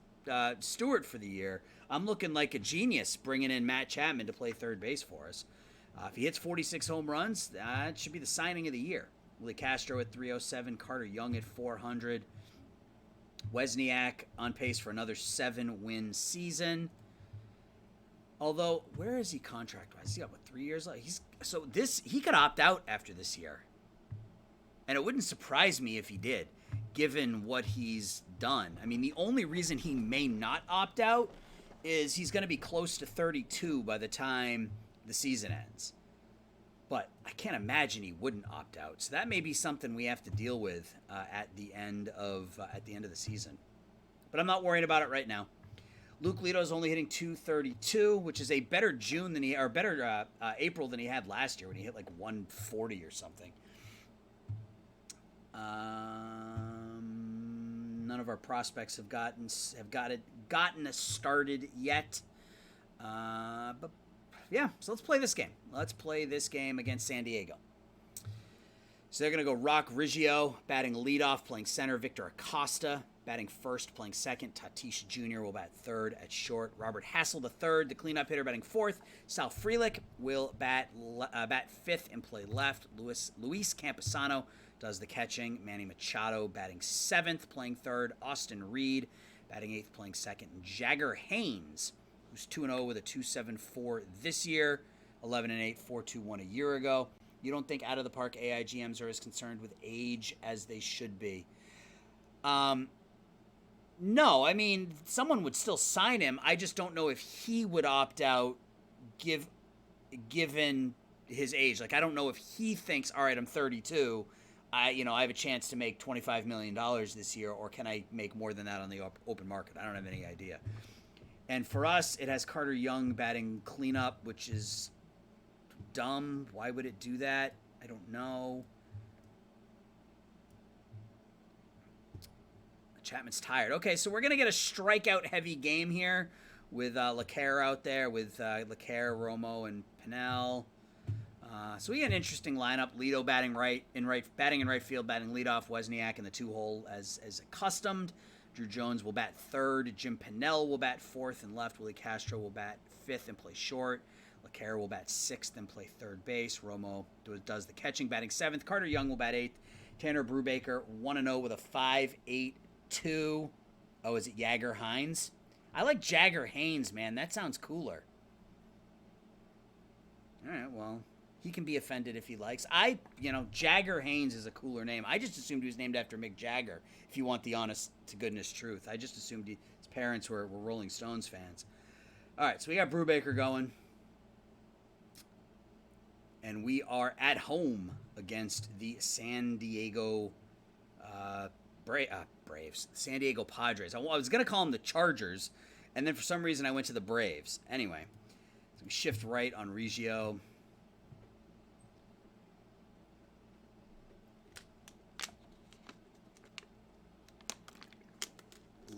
Speaker 2: Stewart for the year, I'm looking like a genius bringing in Matt Chapman to play third base for us. If he hits 46 home runs, that should be the signing of the year. Willie Castro at 307, Carter Young at 400. Wozniak on pace for another 7-win season. Although, where is he contract-wise? He got, 3 years left? He could opt out after this year. And it wouldn't surprise me if he did, given what he's done. I mean, the only reason he may not opt out is he's going to be close to 32 by the time the season ends. But I can't imagine he wouldn't opt out. So that may be something we have to deal with at the end of the season. But I'm not worrying about it right now. Luke Lito's only hitting 232, which is a better April than he had last year when he hit like 140 or something. None of our prospects have gotten us started yet. But yeah, so let's play this game. Let's play this game against San Diego. So they're going to go Rock Riggio, batting leadoff, playing center. Victor Acosta, batting first, playing second. Tatis Jr. will bat third at short. Robert Hassel, the third, the cleanup hitter, batting fourth. Sal Frelick will bat fifth and play left. Luis Camposano does the catching. Manny Machado batting seventh, playing third. Austin Reed batting eighth, playing second. And Jagger Haynes, who's 2-0 with a 2.74 this year, 11-8, 4.21 a year ago. You don't think out of the park AIGMs are as concerned with age as they should be? No, I mean, someone would still sign him. I just don't know if he would opt out given his age. Like, I don't know if he thinks, all right, I'm 32. I have a chance to make $25 million this year, or can I make more than that on the open market? I don't have any idea. And for us, it has Carter Young batting cleanup, which is dumb. Why would it do that? I don't know. Chapman's tired. Okay, so we're going to get a strikeout-heavy game here with LeCaire out there, with LeCaire, Romo, and Pinnell. So we get an interesting lineup. Lito batting in right field, batting leadoff. Wozniak in the 2-hole as accustomed. Drew Jones will bat third. Jim Pinnell will bat fourth and left. Willie Castro will bat fifth and play short. LeCaire will bat sixth and play third base. Romo does the catching, batting seventh. Carter Young will bat eighth. Tanner Brubaker 1-0 with a 5.82. Oh, is it Jagger Hines? I like Jagger Haynes, man. That sounds cooler. All right, well, he can be offended if he likes. Jagger Haynes is a cooler name. I just assumed he was named after Mick Jagger, if you want the honest to goodness truth. I just assumed his parents were Rolling Stones fans. All right, so we got Brubaker going. And we are at home against the San Diego Braves. San Diego Padres. I was going to call them the Chargers, and then for some reason I went to the Braves. Anyway, so we shift right on Riggio.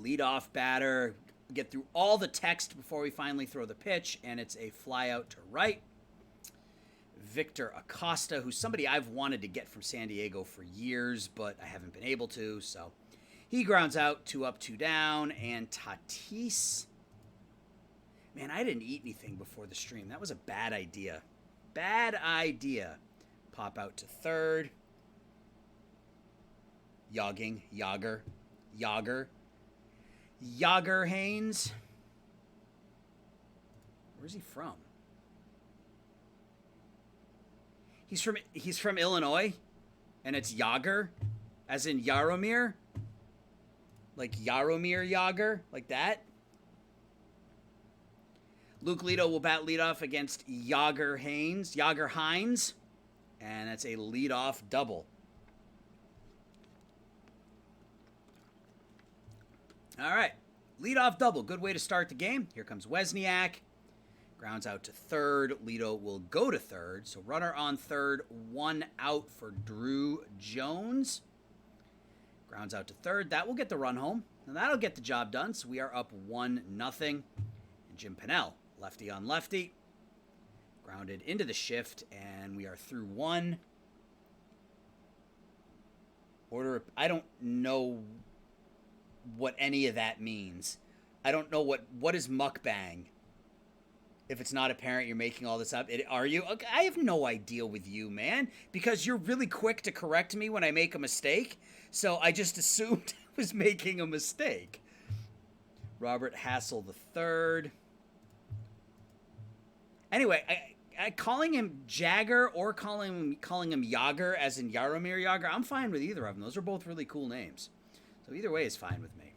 Speaker 2: Leadoff batter. Get through all the text before we finally throw the pitch, and it's a fly out to right. Victor Acosta, who's somebody I've wanted to get from San Diego for years, but I haven't been able to, so he grounds out, 2 up, 2 down, and Tatis. Man, I didn't eat anything before the stream. That was a bad idea. Bad idea. Pop out to third. Jagger Haynes. Where's he from? He's from Illinois, and it's Jagger. As in Jaromir? Like Jaromir Jagr? Like that? Luke Lito will bat leadoff against Jagr Hines. And that's a leadoff double. All right. Leadoff double. Good way to start the game. Here comes Wesniak. Grounds out to third. Lito will go to third. So runner on third. 1 out for Drew Jones. Grounds out to third. That will get the run home. And that'll get the job done. So we are up 1-0. And Jim Pennell, lefty on lefty. Grounded into the shift. And we are through 1. I don't know what any of that means. I don't know what is mukbang. If it's not apparent you're making all this up, are you? Okay, I have no idea with you, man, because you're really quick to correct me when I make a mistake. So I just assumed I was making a mistake. Robert Hassel III. Anyway, I calling him Jagger or calling him Jagr, as in Jaromir Jagr, I'm fine with either of them. Those are both really cool names. So either way is fine with me.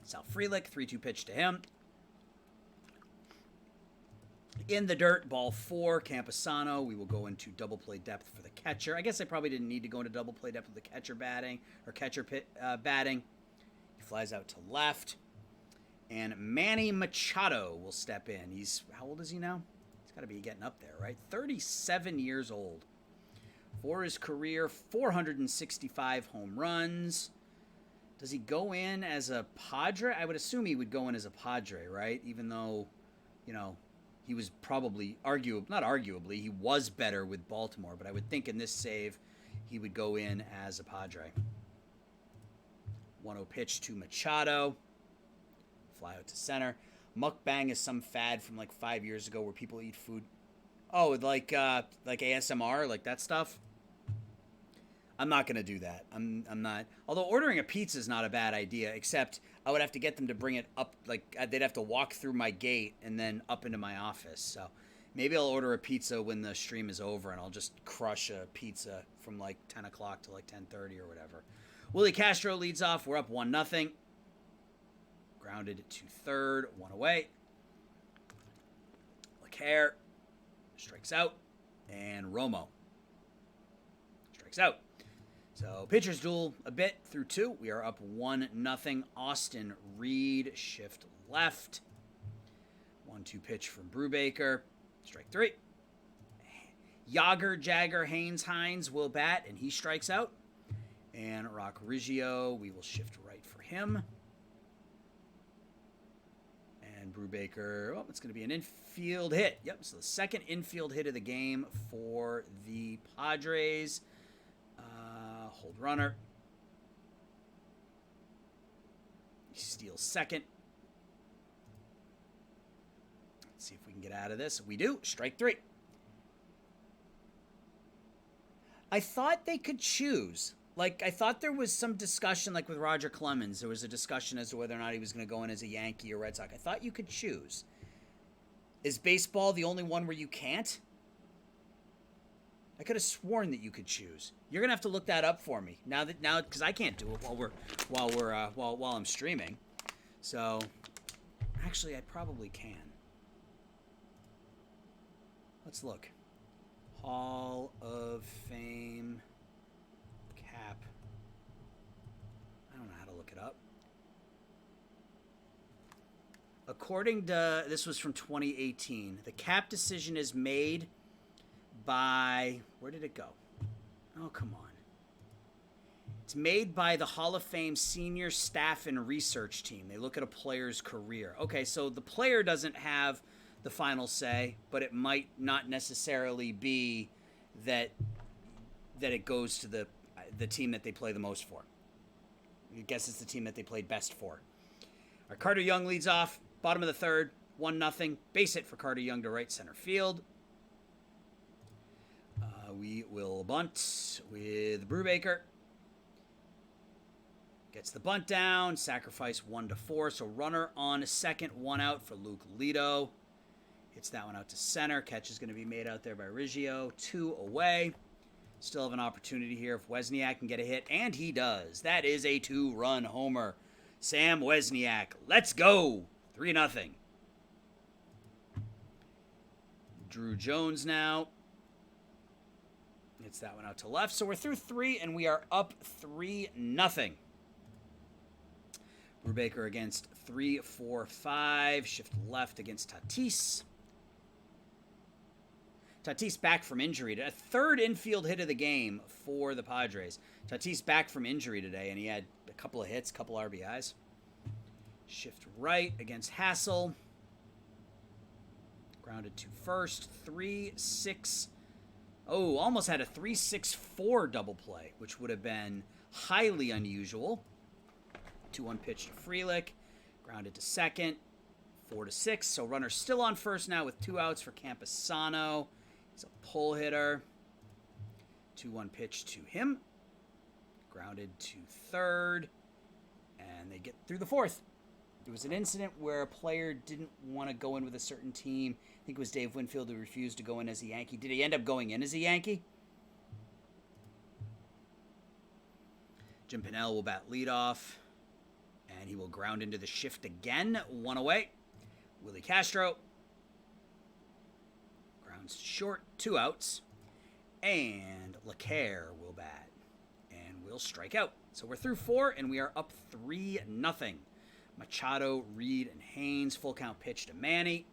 Speaker 2: Sal Frelick, 3-2 pitch to him. In the dirt, ball 4, Camposano. We will go into double play depth for the catcher. I guess I probably didn't need to go into double play depth with the catcher batting. He flies out to left. And Manny Machado will step in. How old is he now? He's got to be getting up there, right? 37 years old. For his career, 465 home runs. Does he go in as a Padre? I would assume he would go in as a Padre, right? Even though, he was probably, he was better with Baltimore. But I would think in this save, he would go in as a Padre. 1-0 pitch to Machado. Fly out to center. Mukbang is some fad from like 5 years ago where people eat food. Oh, like ASMR, like that stuff? I'm not going to do that. I'm not. Although ordering a pizza is not a bad idea, except I would have to get them to bring it up. Like they'd have to walk through my gate and then up into my office. So maybe I'll order a pizza when the stream is over and I'll just crush a pizza from like 10 o'clock to like 10:30 or whatever. Willie Castro leads off. We're up 1-0. Grounded to third. 1 away. LeCaire strikes out. And Romo strikes out. So pitcher's duel a bit through 2. We are up 1-0. Austin Reed, shift left. 1-2 pitch from Brubaker. Strike 3. Jagr Hines will bat, and he strikes out. And Rock Riggio, we will shift right for him. And Brubaker, it's going to be an infield hit. Yep, so the second infield hit of the game for the Padres. Hold runner. He steals second. Let's see if we can get out of this. We do. Strike 3. I thought they could choose. Like, I thought there was some discussion, like with Roger Clemens. There was a discussion as to whether or not he was going to go in as a Yankee or Red Sox. I thought you could choose. Is baseball the only one where you can't? I could have sworn that you could choose. You're gonna have to look that up for me now because I can't do it while I'm streaming. So, actually, I probably can. Let's look. Hall of Fame cap. I don't know how to look it up. According to this was from 2018. The cap decision is made by, where did it go? Oh, come on. It's made by the Hall of Fame senior staff and research team. They look at a player's career. Okay, so the player doesn't have the final say, but it might not necessarily be that it goes to the team that they play the most for. I guess it's the team that they played best for. Our Carter Young leads off, bottom of the third, 1-0. Base hit for Carter Young to right center field. We will bunt with Brubaker. Gets the bunt down. Sacrifice 1-4. So runner on second. 1 out for Luke Lito. Hits that one out to center. Catch is going to be made out there by Riggio. 2 away. Still have an opportunity here if Wozniak can get a hit, and he does. That is a 2-run homer. Sam Wozniak, let's go. 3-0. Drew Jones now. Hits that one out to left. So we're through 3, and we are up 3-0. Brubaker against 3-4-5. Shift left against Tatis. Tatis back from injury. A third infield hit of the game for the Padres. Tatis back from injury today, and he had a couple of hits, couple RBIs. Shift right against Hassel. Grounded to first. 3-6. Oh, almost had a 3-6-4 double play, which would have been highly unusual. 2-1 pitch to Frelick. Grounded to second. 4-6. So runner still on first now with 2 outs for Campusano. He's a pull hitter. 2-1 pitch to him. Grounded to third. And they get through the 4th. There was an incident where a player didn't want to go in with a certain team. I think it was Dave Winfield who refused to go in as a Yankee. Did he end up going in as a Yankee? Jim Pinnell will bat leadoff. And he will ground into the shift again. 1 away. Willie Castro. Grounds short. 2 outs. And LeCaire will bat. And will strike out. So we're through 4, and we are up 3-0. Machado, Reed, and Haynes. Full count pitch to Manny.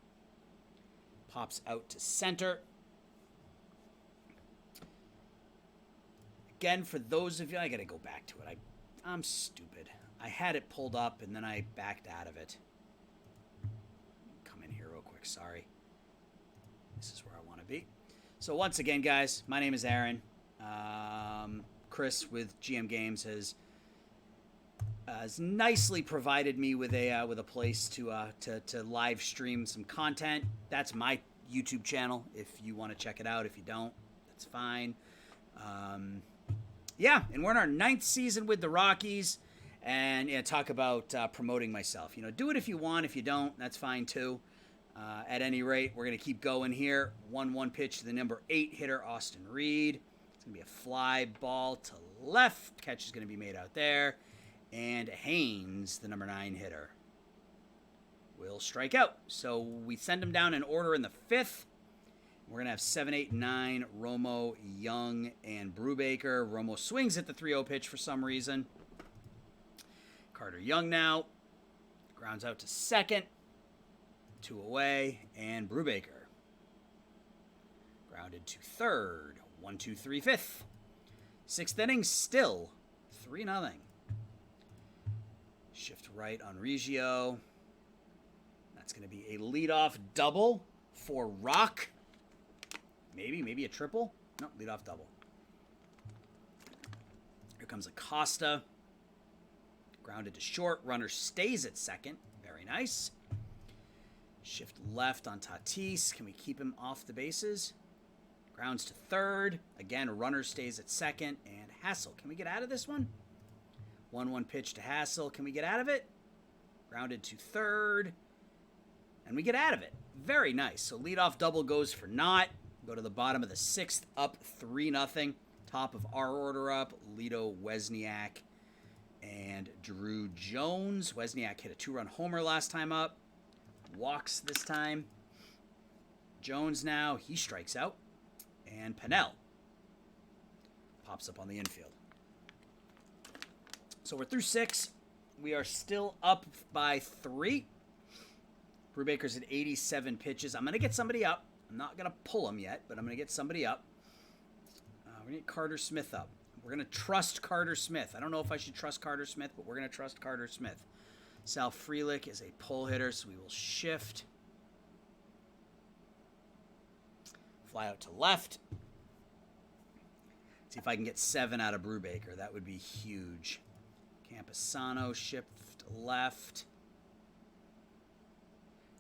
Speaker 2: Pops out to center. Again, for those of you, I got to go back to it. I'm stupid. I had it pulled up, and then I backed out of it. Come in here real quick. Sorry. This is where I want to be. So once again, guys, my name is Aaron. Chris with GM Games has nicely provided me with a place to live stream some content. That's my YouTube channel. If you want to check it out, if you don't, that's fine. Yeah, and we're in our 9th season with the Rockies, and talk about promoting myself. Do it if you want. If you don't, that's fine too. At any rate, we're gonna keep going here. 1-1 pitch to the number 8 hitter, Austin Reed. It's gonna be a fly ball to left. Catch is gonna be made out there. And Haynes, the number 9 hitter, will strike out. So we send him down in order in the 5th. We're going to have 7, 8, 9, Romo, Young, and Brubaker. Romo swings at the 3-0 pitch for some reason. Carter Young now. Grounds out to second. 2 away. And Brubaker. Grounded to third. 1-2-3, 5th. 6th inning, still 3-0. Shift right on Reggio. That's going to be a leadoff double for Rock. Maybe a triple. No, leadoff double. Here comes Acosta. Grounded to short. Runner stays at second. Very nice. Shift left on Tatis. Can we keep him off the bases? Grounds to third. Again, runner stays at second. And Hassel. Can we get out of this one? 1-1 pitch to Hassel. Can we get out of it? Grounded to third. And we get out of it. Very nice. So leadoff double goes for naught. Go to the bottom of the 6th, up 3-0. Top of our order up, Lito, Wozniak, and Drew Jones. Wozniak hit a 2-run homer last time up. Walks this time. Jones now, he strikes out. And Pinnell pops up on the infield. So we're through 6. We are still up by 3. Brubaker's at 87 pitches. I'm going to get somebody up. I'm not going to pull him yet, but I'm going to get somebody up. We're going to get Carter Smith up. We're going to trust Carter Smith. I don't know if I should trust Carter Smith, but we're going to trust Carter Smith. Sal Frelick is a pull hitter, so we will shift. Fly out to left. See if I can get 7 out of Brubaker. That would be huge. Campusano, shift left.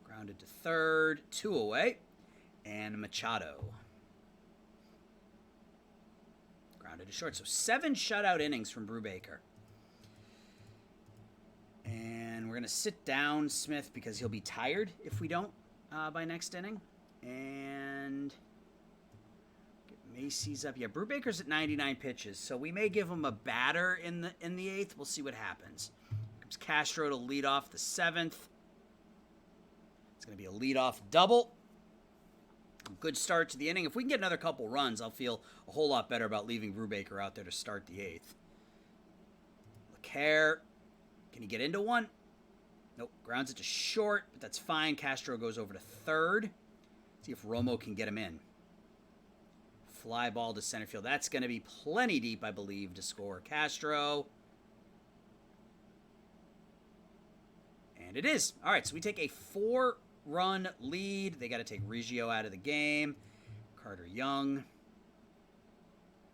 Speaker 2: Grounded to third. 2 away. And Machado. Grounded to short. So 7 shutout innings from Brubaker. And we're going to sit down Smith because he'll be tired if we don't by next inning. And get Macy's up. Yeah, Brubaker's at 99 pitches, so we may give him a batter in the eighth. We'll see what happens. Comes Castro to lead off the seventh. It's going to be a leadoff double. Good start to the inning. If we can get another couple runs, I'll feel a whole lot better about leaving Brubaker out there to start the eighth. LeCaire, can he get into one? Nope, grounds it to short, but that's fine. Castro goes over to third. See if Romo can get him in. Fly ball to center field. That's going to be plenty deep, I believe, to score Castro. And it is. All right, so we take a 4-run lead. They got to take Reggio out of the game. Carter Young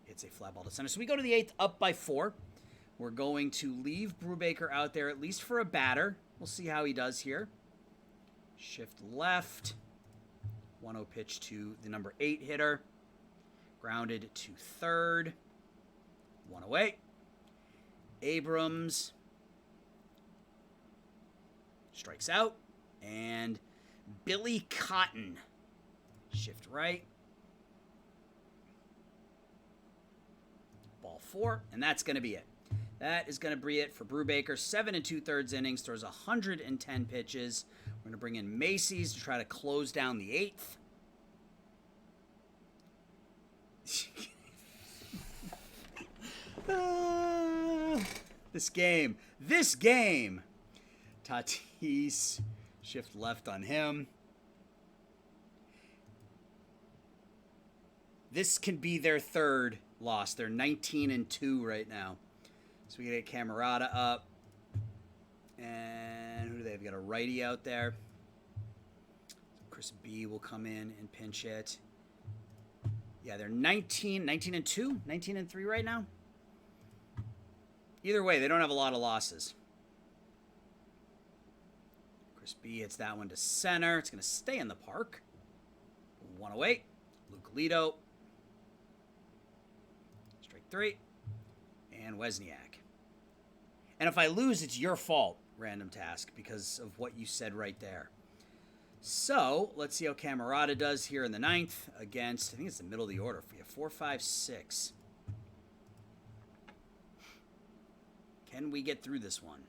Speaker 2: hits a fly ball to center. So we go to the eighth up by 4. We're going to leave Brubaker out there at least for a batter. We'll see how he does here. Shift left. 1-0 pitch to the number 8 hitter. Grounded to third. 1 away. Abrams strikes out. And Billy Cotton. Shift right. Ball 4. And that's going to be it. That is going to be it for Brubaker. 7 2/3 innings. Throws 110 pitches. We're going to bring in Macy's to try to close down the eighth. This game. Tatis, shift left on him. This can be their third loss. They're 19-2 right now. So we get Camerata up. And who do they have? Got a righty out there. So Chris B will come in and pinch hit. Yeah, they're 19-2, 19-3 right now. Either way, they don't have a lot of losses. Chris B hits that one to center. It's going to stay in the park. 1 away. Luke Lito. Strike 3. And Wozniak. And if I lose, it's your fault, random task, because of what you said right there. So, let's see how Camerata does here in the ninth against, I think it's the middle of the order for you, 4, 5, 6. Can we get through this one?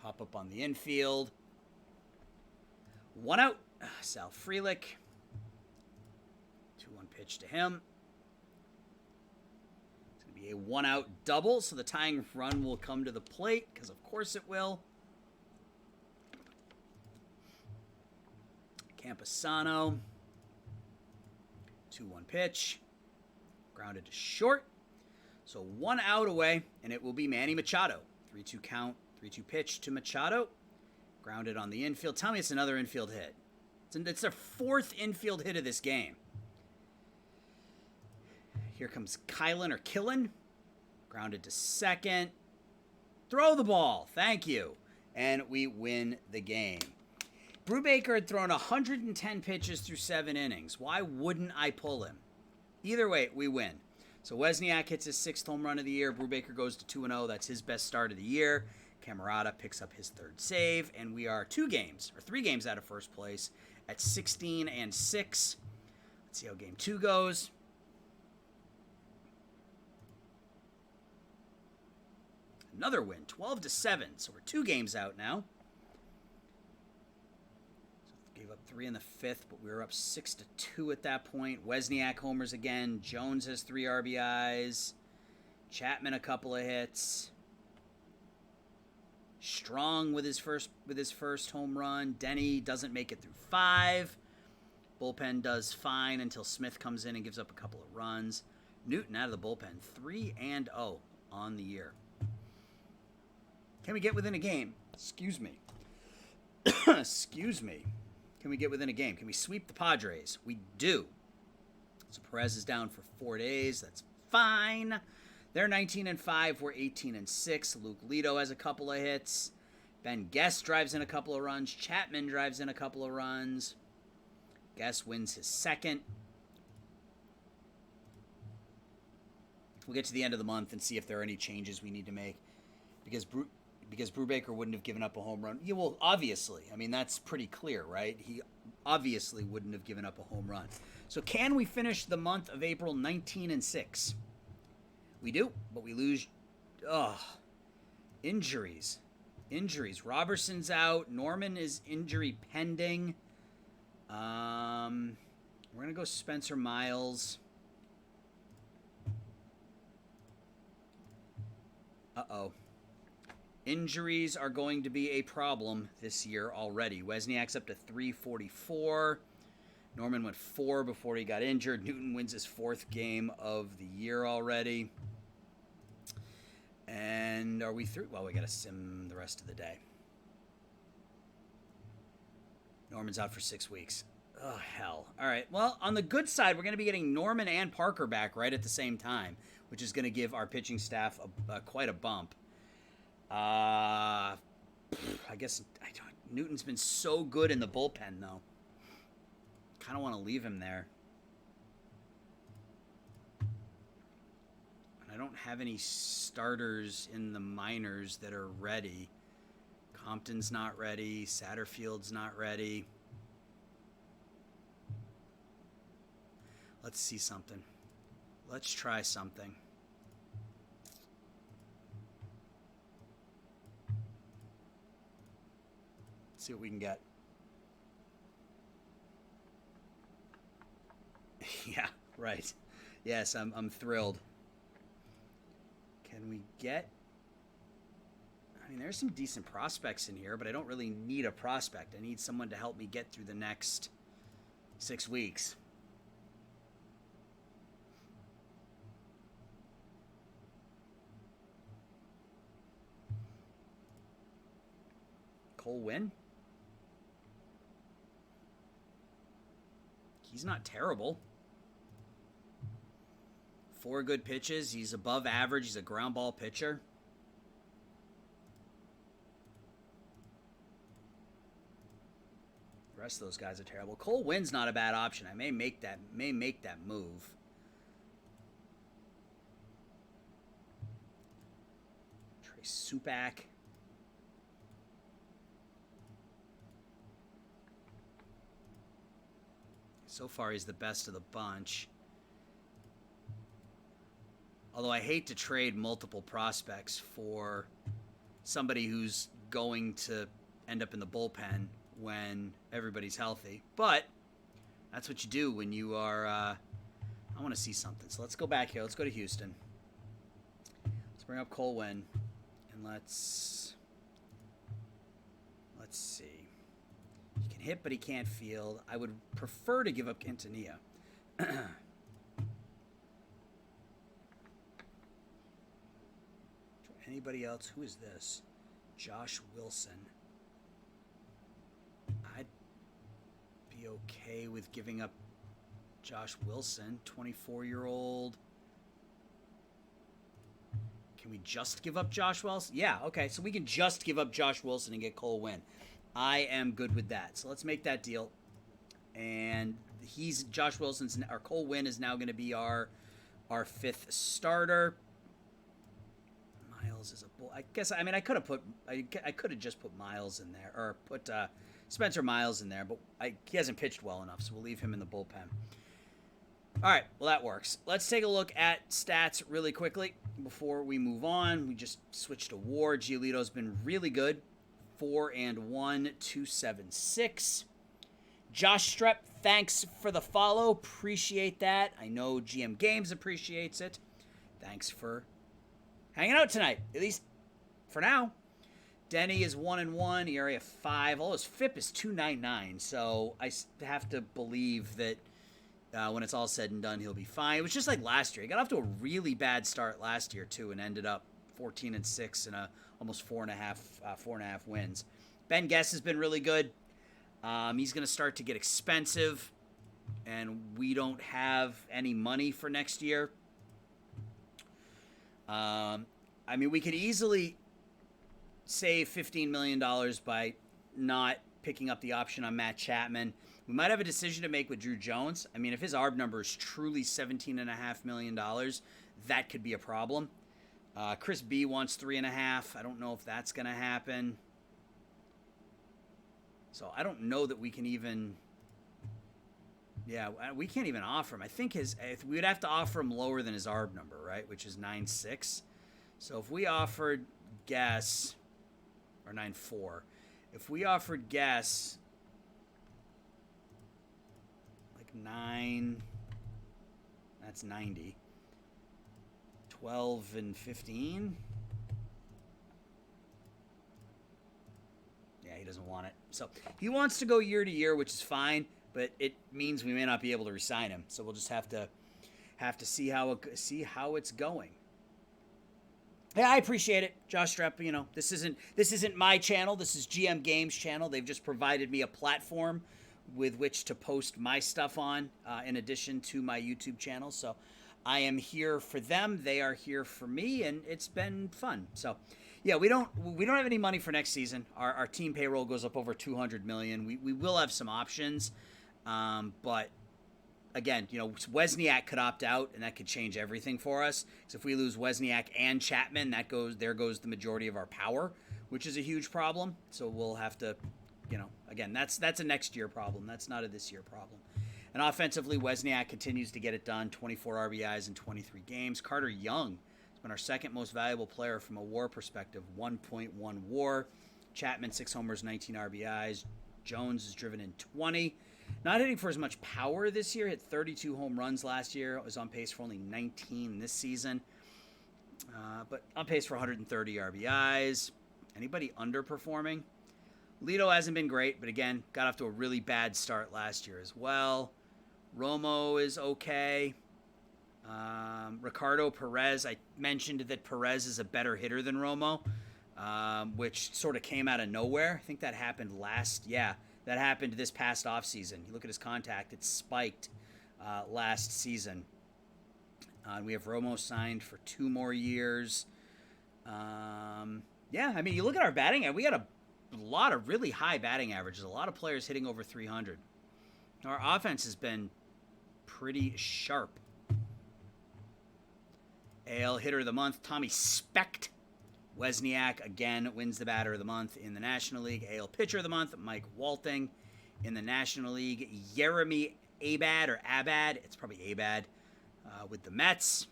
Speaker 2: Pop up on the infield. 1 out. Sal Frelick. 2-1 pitch to him. It's going to be a 1-out double, so the tying run will come to the plate, because of course it will. Campusano. 2-1 pitch. Grounded to short. So 1 out away, and it will be Manny Machado. 3-2 count, 3-2 pitch to Machado. Grounded on the infield. Tell me it's another infield hit. It's their 4th infield hit of this game. Here comes Kylan or Killen. Grounded to second. Throw the ball. Thank you. And we win the game. Brubaker had thrown 110 pitches through 7 innings. Why wouldn't I pull him? Either way, we win. So Wozniak hits his 6th home run of the year. Brubaker goes to 2-0. That's his best start of the year. Camerata picks up his 3rd save. And we are 3 games out of first place at 16-6. Let's see how game 2 goes. Another win, 12-7. So we're 2 games out now. Gave up 3 in the 5th, but we were up 6-2 at that point. Wozniak homers again. Jones has 3 RBIs. Chapman a couple of hits. Strong with his first home run. Denny doesn't make it through 5. Bullpen does fine until Smith comes in and gives up a couple of runs. Newton out of the bullpen, 3-0 on the year. Can we get within a game? Excuse me. Excuse me. Can we get within a game? Can we sweep the Padres? We do. So Perez is down for 4 days. That's fine. They're 19-5. We're 18-6. Luke Lito has a couple of hits. Ben Guest drives in a couple of runs. Chapman drives in a couple of runs. Guest wins his 2nd. We'll get to the end of the month and see if there are any changes we need to make. Because Brubaker wouldn't have given up a home run. Yeah, well, obviously. I mean, that's pretty clear, right? obviously wouldn't have given up a home run. So can we finish the month of April 19-6? We do, but we lose. Injuries. Robertson's out. Norman is injury pending. We're gonna go Spencer Miles. Injuries are going to be a problem this year already. Wozniak's up to 344. Norman went 4 before he got injured. Newton wins his 4th game of the year already. And are we through? Well, we got to sim the rest of the day. Norman's out for 6 weeks. Oh, hell. All right. Well, on the good side, we're going to be getting Norman and Parker back right at the same time, which is going to give our pitching staff quite a bump. I guess Newton's been so good in the bullpen, though. Kind of want to leave him there. I don't have any starters in the minors that are ready. Compton's not ready. Satterfield's not ready. Let's see something. Let's try something. Let's see what we can get. Yeah, right. Yes, I'm thrilled. Can we get... I mean, there's some decent prospects in here, but I don't really need a prospect. I need someone to help me get through the next 6 weeks. Cole Winn? He's not terrible. 4 good pitches. He's above average. He's a ground ball pitcher. The rest of those guys are terrible. Cole Winn's not a bad option. I may make that move. Trey Supak. So far, he's the best of the bunch. Although I hate to trade multiple prospects for somebody who's going to end up in the bullpen when everybody's healthy. But that's what you do when you are... I want to see something. So let's go back here. Let's go to Houston. Let's bring up Cole Winn. And let's see. He can hit, but he can't field. I would prefer to give up Quintanilla. Anybody else? Who is this? Josh Wilson. I'd be okay with giving up Josh Wilson, 24-year-old. Can we just give up Josh Wilson? Yeah, okay. So we can just give up Josh Wilson and get Cole Winn. I am good with that. So let's make that deal. And Cole Winn is now going to be our 5th starter. Miles is a bull. I guess I could have just put Miles in there, or put Spencer Miles in there, but he hasn't pitched well enough, so we'll leave him in the bullpen. All right, well, that works. Let's take a look at stats really quickly before we move on. We just switched to WAR. Giolito's been really good. 4-1, 276. Josh Strepp, thanks for the follow. Appreciate that. I know GM Games appreciates it. Thanks for hanging out tonight, at least for now. Denny is 1-1, ERA of 5. All his FIP is 2.99, so I have to believe that when it's all said and done, he'll be fine. It was just like last year. He got off to a really bad start last year, too, and ended up 14-6 and almost 4.5 wins. Ben Guess has been really good. He's going to start to get expensive, and we don't have any money for next year. We could easily save $15 million by not picking up the option on Matt Chapman. We might have a decision to make with Drew Jones. If his ARB number is truly $17.5 million, that could be a problem. Chris B wants 3.5. I don't know if that's going to happen. So I don't know that we can even Yeah, we can't even offer him. I think we would have to offer him lower than his ARB number, right? Which is 9.6. So if we offered Guess, or 9.4, if we offered Guess like 9, that's 90. 12 and 15. Yeah, he doesn't want it. So he wants to go year to year, which is fine, but it means we may not be able to re-sign him. So we'll just have to see how it's going. Yeah, I appreciate it, Josh Strepp. You know, this isn't my channel. This is GM Games channel. They've just provided me a platform with which to post my stuff on, in addition to my YouTube channel. So I am here for them. They are here for me, and it's been fun. So yeah, we don't have any money for next season. Our team payroll goes up over $200 million. We will have some options, but again, you know, Wozniak could opt out, and that could change everything for us. So if we lose Wozniak and Chapman, there goes the majority of our power, which is a huge problem. So we'll have to, you know, again, that's a next year problem. That's not a this year problem. And offensively, Wozniak continues to get it done. 24 RBIs in 23 games. Carter Young has been our second most valuable player from a WAR perspective. 1.1 WAR. Chapman 6 homers, 19 RBIs. Jones is driven in 20. Not hitting for as much power this year. Hit 32 home runs last year. Was on pace for only 19 this season. But on pace for 130 RBIs. Anybody underperforming? Lito hasn't been great, but again, got off to a really bad start last year as well. Romo is okay. Ricardo Perez, I mentioned that Perez is a better hitter than Romo, which sort of came out of nowhere. I think that happened that happened this past offseason. You look at his contact, it spiked last season. We have Romo signed for 2 more years. Yeah, I mean, you look at our batting, we got a lot of really high batting averages. A lot of players hitting over 300. Our offense has been pretty sharp. AL Hitter of the Month, Tommy Specht. Wozniak, again, wins the Batter of the Month in the National League. AL Pitcher of the Month, Mike Walting in the National League. Yeremy Abad, it's probably Abad, with the Mets.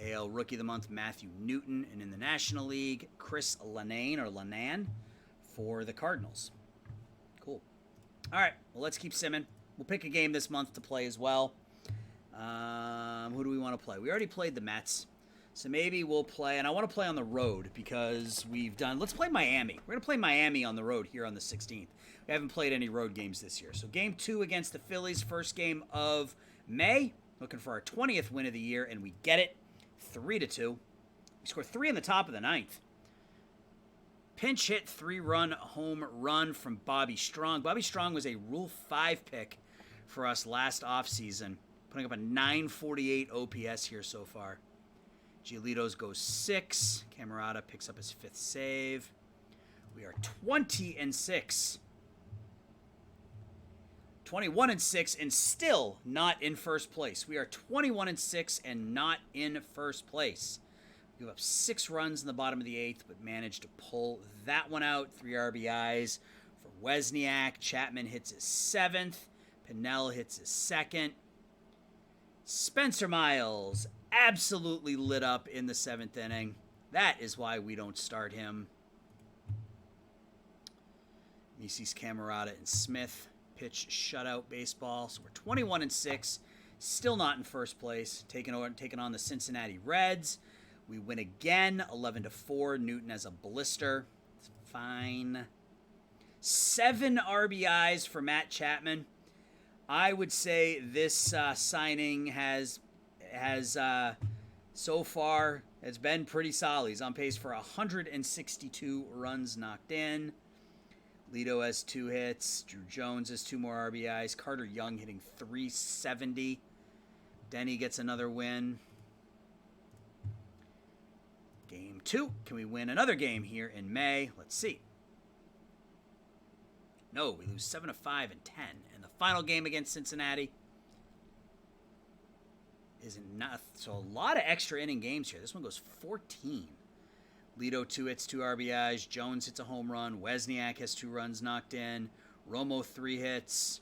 Speaker 2: AL Rookie of the Month, Matthew Newton, and in the National League, Chris Lanane for the Cardinals. Cool. All right, well, let's keep simming. We'll pick a game this month to play as well. Who do we want to play? We already played the Mets. So maybe we'll play, and I want to play on the road because let's play Miami. We're going to play Miami on the road here on the 16th. We haven't played any road games this year. So game 2 against the Phillies, first game of May. Looking for our 20th win of the year, and we get it 3-2. We score 3 in the top of the 9th. Pinch hit 3-run home run from Bobby Strong. Bobby Strong was a Rule 5 pick for us last offseason, putting up a 948 OPS here so far. Giolito's goes 6. Camerata picks up his 5th save. We are 20-6. 21-6 and still not in first place. We are 21-6 and not in first place. We give up 6 runs in the bottom of the 8th, but managed to pull that one out. 3 RBIs for Wozniak. Chapman hits his 7th. Pinnell hits his 2nd. Spencer Miles absolutely lit up in the 7th inning. That is why we don't start him. Mises, Camerata, and Smith pitch shutout baseball. So we're 21-6, still not in first place. Taking on the Cincinnati Reds. We win again, 11-4. Newton has a blister. It's fine. 7 RBIs for Matt Chapman. I would say this signing has so far, it's been pretty solid. He's on pace for 162 runs knocked in. Lito has 2 hits. Drew Jones has 2 more RBIs. Carter Young hitting 370. Denny gets another win. Game 2. Can we win another game here in May? Let's see. No, we lose 7-5 and 10. And the final game against Cincinnati is enough. So a lot of extra inning games here. This one goes 14. Lito 2 hits, 2 RBIs. Jones hits a home run. Wozniak has 2 runs knocked in. Romo 3 hits.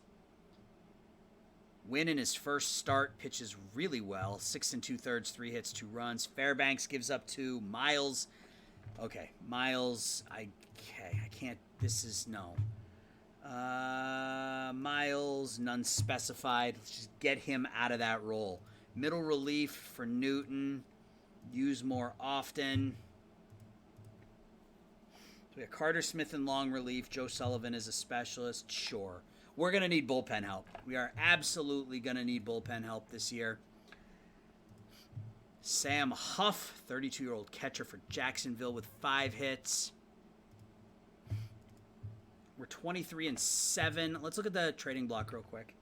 Speaker 2: Win in his first start, pitches really well. 6 2/3, 3 hits, 2 runs. Fairbanks gives up 2. Miles, okay, Miles, I can't, this is, no. Miles, none specified. Let's just get him out of that role. Middle relief for Newton. Use more often. So we got Carter Smith in long relief. Joe Sullivan is a specialist. Sure. We're going to need bullpen help. We are absolutely going to need bullpen help this year. Sam Huff, 32-year-old catcher for Jacksonville with 5 hits. We're 23-7. Let's look at the trading block real quick.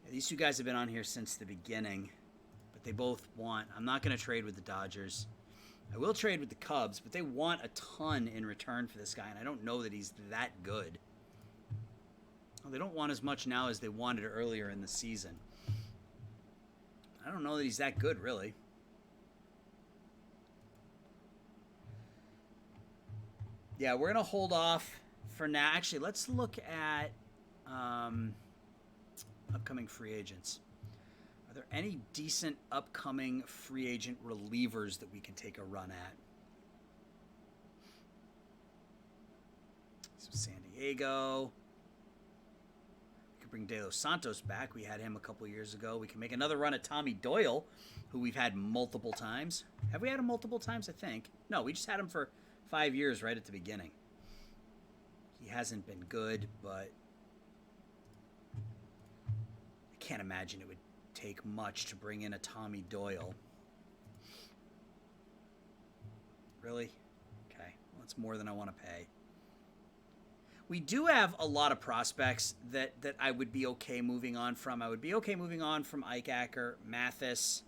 Speaker 2: Yeah, these two guys have been on here since the beginning, but they both want. I'm not going to trade with the Dodgers. I will trade with the Cubs, but they want a ton in return for this guy, and I don't know that he's that good. Well, they don't want as much now as they wanted earlier in the season. I don't know that he's that good, really. Yeah, we're going to hold off for now. Actually, let's look at upcoming free agents. Are there any decent upcoming free agent relievers that we can take a run at? So San Diego. We could bring De Los Santos back. We had him a couple years ago. We can make another run at Tommy Doyle, who we've had multiple times. Have we had him multiple times? I think. No, we just had him for 5 years right at the beginning. He hasn't been good, but I can't imagine it would take much to bring in a Tommy Doyle. Really? Okay. Well, that's more than I want to pay. We do have a lot of prospects that I would be okay moving on from. I would be okay moving on from Eichaker, Mathis.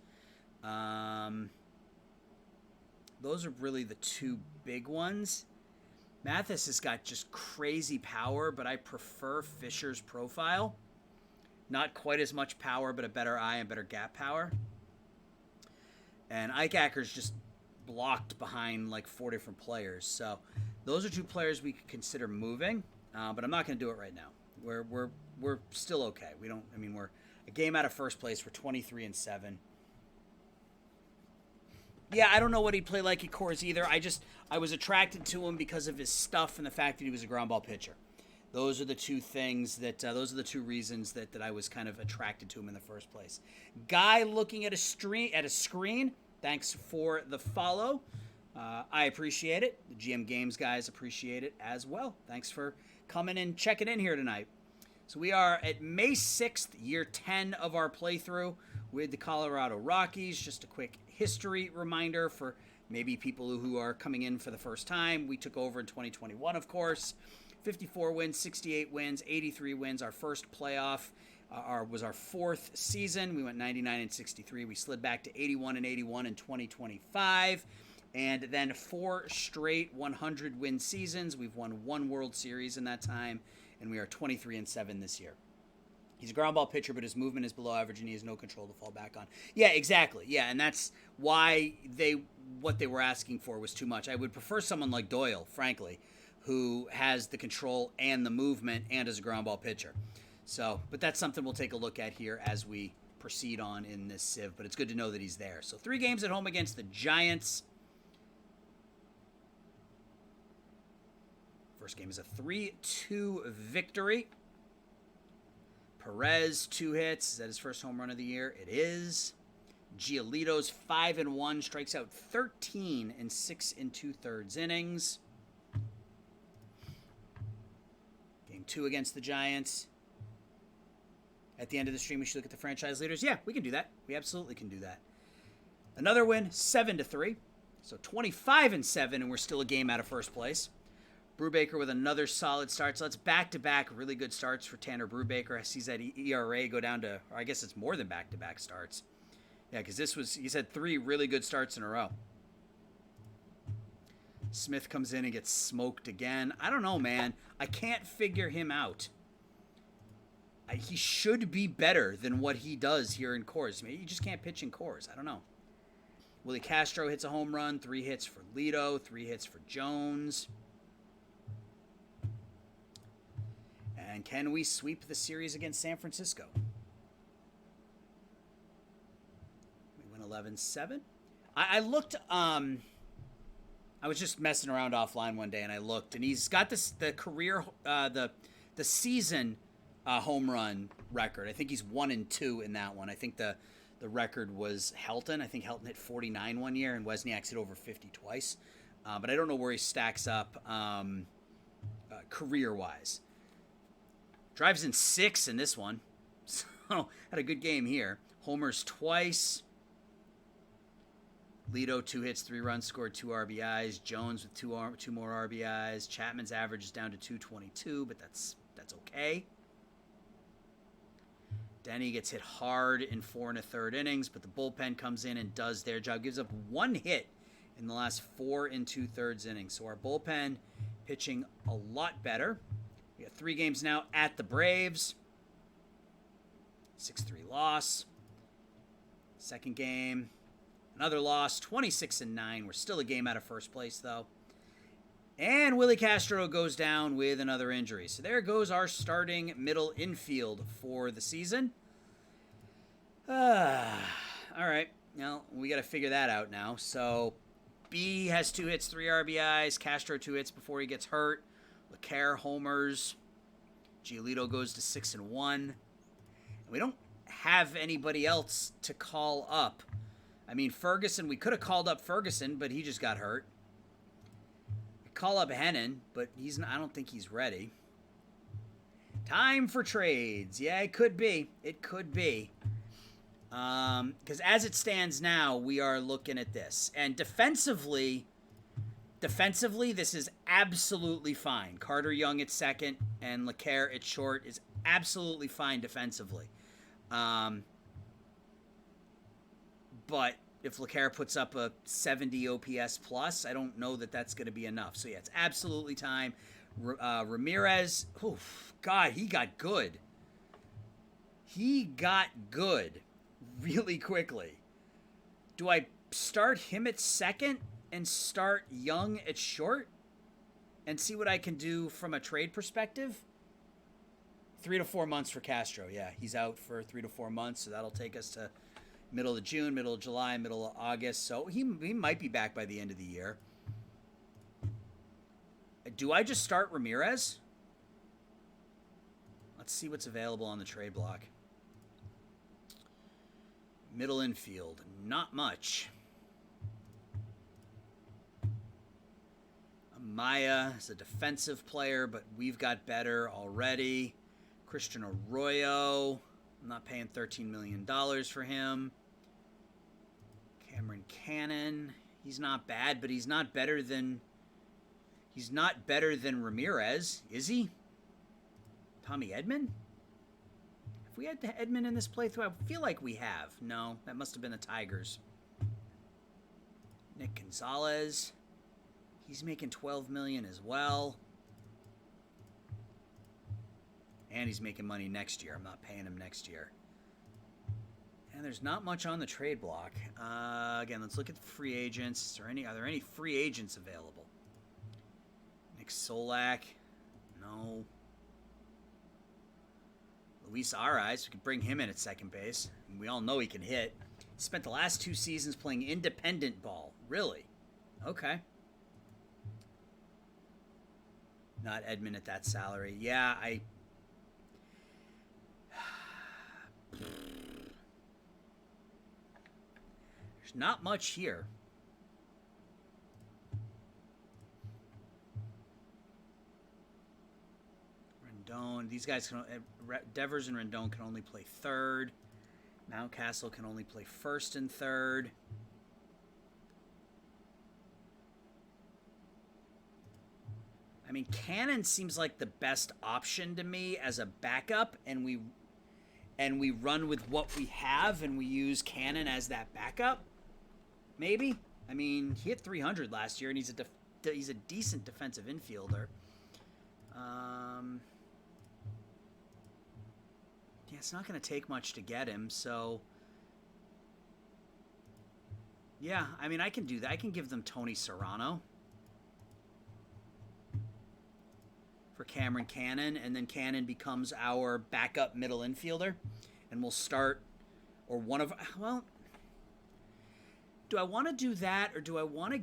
Speaker 2: Those are really the two big ones. Mathis has got just crazy power, but I prefer Fisher's profile. Not quite as much power, but a better eye and better gap power. And Eichaker's just blocked behind like 4 different players. So those are 2 players we could consider moving, but I'm not going to do it right now. We're still okay. We're a game out of first place. We're 23-7. Yeah, I don't know what he'd play like at Coors either. I was attracted to him because of his stuff and the fact that he was a ground ball pitcher. Those are the 2 things those are the 2 reasons that I was kind of attracted to him in the first place. Guy looking at a screen. Thanks for the follow. I appreciate it. The GM Games guys appreciate it as well. Thanks for coming and checking in here tonight. So we are at May 6th, year 10 of our playthrough with the Colorado Rockies. Just a quick history reminder for maybe people who are coming in for the first time. We took over in 2021, of course. 54 wins, 68 wins, 83 wins. Our first playoff was our 4th season. We went 99-63. We slid back to 81-81 in 2025. And then 4 straight 100-win seasons. We've won 1 World Series in that time, and we are 23-7 this year. He's a ground ball pitcher, but his movement is below average, and he has no control to fall back on. Yeah, exactly. Yeah, and that's why what they were asking for was too much. I would prefer someone like Doyle, frankly, who has the control and the movement and is a ground ball pitcher. So, but that's something we'll take a look at here as we proceed on in this Civ, but it's good to know that he's there. So 3 games at home against the Giants. First game is a 3-2 victory. Perez, 2 hits. Is that his first home run of the year? It is. Giolito's 5-1, strikes out 13 in 6 2/3 innings. Game 2 against the Giants. At the end of the stream, we should look at the franchise leaders. Yeah, we can do that. We absolutely can do that. Another win, 7-3. So 25-7, and we're still a game out of first place. Brubaker with another solid start. So that's back-to-back really good starts for Tanner Brubaker. I see that ERA go down to, or I guess it's more than back-to-back starts. Yeah, because he's had 3 really good starts in a row. Smith comes in and gets smoked again. I don't know, man. I can't figure him out. He should be better than what he does here in Coors. Maybe he just can't pitch in Coors. I don't know. Willie Castro hits a home run. 3 hits for Lito. 3 hits for Jones. And can we sweep the series against San Francisco? We win 11-7. I looked, I was just messing around offline one day, and I looked, and he's got the career, the season home run record. I think he's 1-2 in that one. I think the record was Helton. I think Helton hit 49 one year, and Wozniak's hit over 50 twice. But I don't know where he stacks up career-wise. Drives in 6 in this one. So, had a good game here. Homers twice. Lito, 2 hits, 3 runs, scored 2 RBIs. Jones with 2 more RBIs. Chapman's average is down to 222, but that's okay. Denny gets hit hard in 4 1/3 innings, but the bullpen comes in and does their job. Gives up 1 hit in the last 4 2/3 innings. So our bullpen pitching a lot better. We got 3 games now at the Braves. 6-3 loss. Second game, another loss, 26-9. We're still a game out of first place, though. And Willie Castro goes down with another injury. So there goes our starting middle infield for the season. All right. Now, we got to figure that out now. So B has 2 hits, 3 RBIs. Castro 2 hits before he gets hurt. LeCaire homers. Giolito goes to 6-1. And we don't have anybody else to call up. I mean, Ferguson, we could have called up Ferguson, but he just got hurt. We call up Hennon, but I don't think he's ready. Time for trades. Yeah, it could be. It could be. Because as it stands now, we are looking at this. And defensively, this is absolutely fine. Carter Young at second and LeCaire at short is absolutely fine defensively. But if LeCaire puts up a 70 OPS plus, I don't know that that's going to be enough. So, yeah, it's absolutely time. Ramirez, God, he got good. He got good really quickly. Do I start him at second and start Young at short and see what I can do from a trade perspective? 3 to 4 months for Castro. Yeah, he's out for 3 to 4 months, so that'll take us to middle of June, middle of July, middle of August. So he might be back by the end of the year. Do I just start Ramirez? Let's see what's available on the trade block. Middle infield, not much. Amaya is a defensive player, but we've got better already. Christian Arroyo, I'm not paying $13 million for him. Cameron Cannon, he's not bad, but he's not better than Ramirez, is he? Tommy Edman? Have we had Edman in this playthrough? I feel like we have. No, that must have been the Tigers. Nick Gonzalez, he's making $12 million as well. And he's making money next year. I'm not paying him next year. And there's not much on the trade block. Again, let's look at the free agents. Are there any free agents available? Nick Solak. No. Luis Arias. We could bring him in at second base. We all know he can hit. He spent the last 2 seasons playing independent ball. Really? Okay. Not Edman at that salary. Yeah, There's not much here. Rendon. These guys can. Devers and Rendon can only play third. Mountcastle can only play first and third. I mean, Cannon seems like the best option to me as a backup, and we run with what we have, and we use Cannon as that backup. Maybe. I mean, he hit 300 last year, and he's a decent defensive infielder. Yeah, it's not going to take much to get him, so yeah, I mean, I can do that. I can give them Tony Serrano for Cameron Cannon, and then Cannon becomes our backup middle infielder, and we'll start, or one of, well, do I want to do that, or do I want to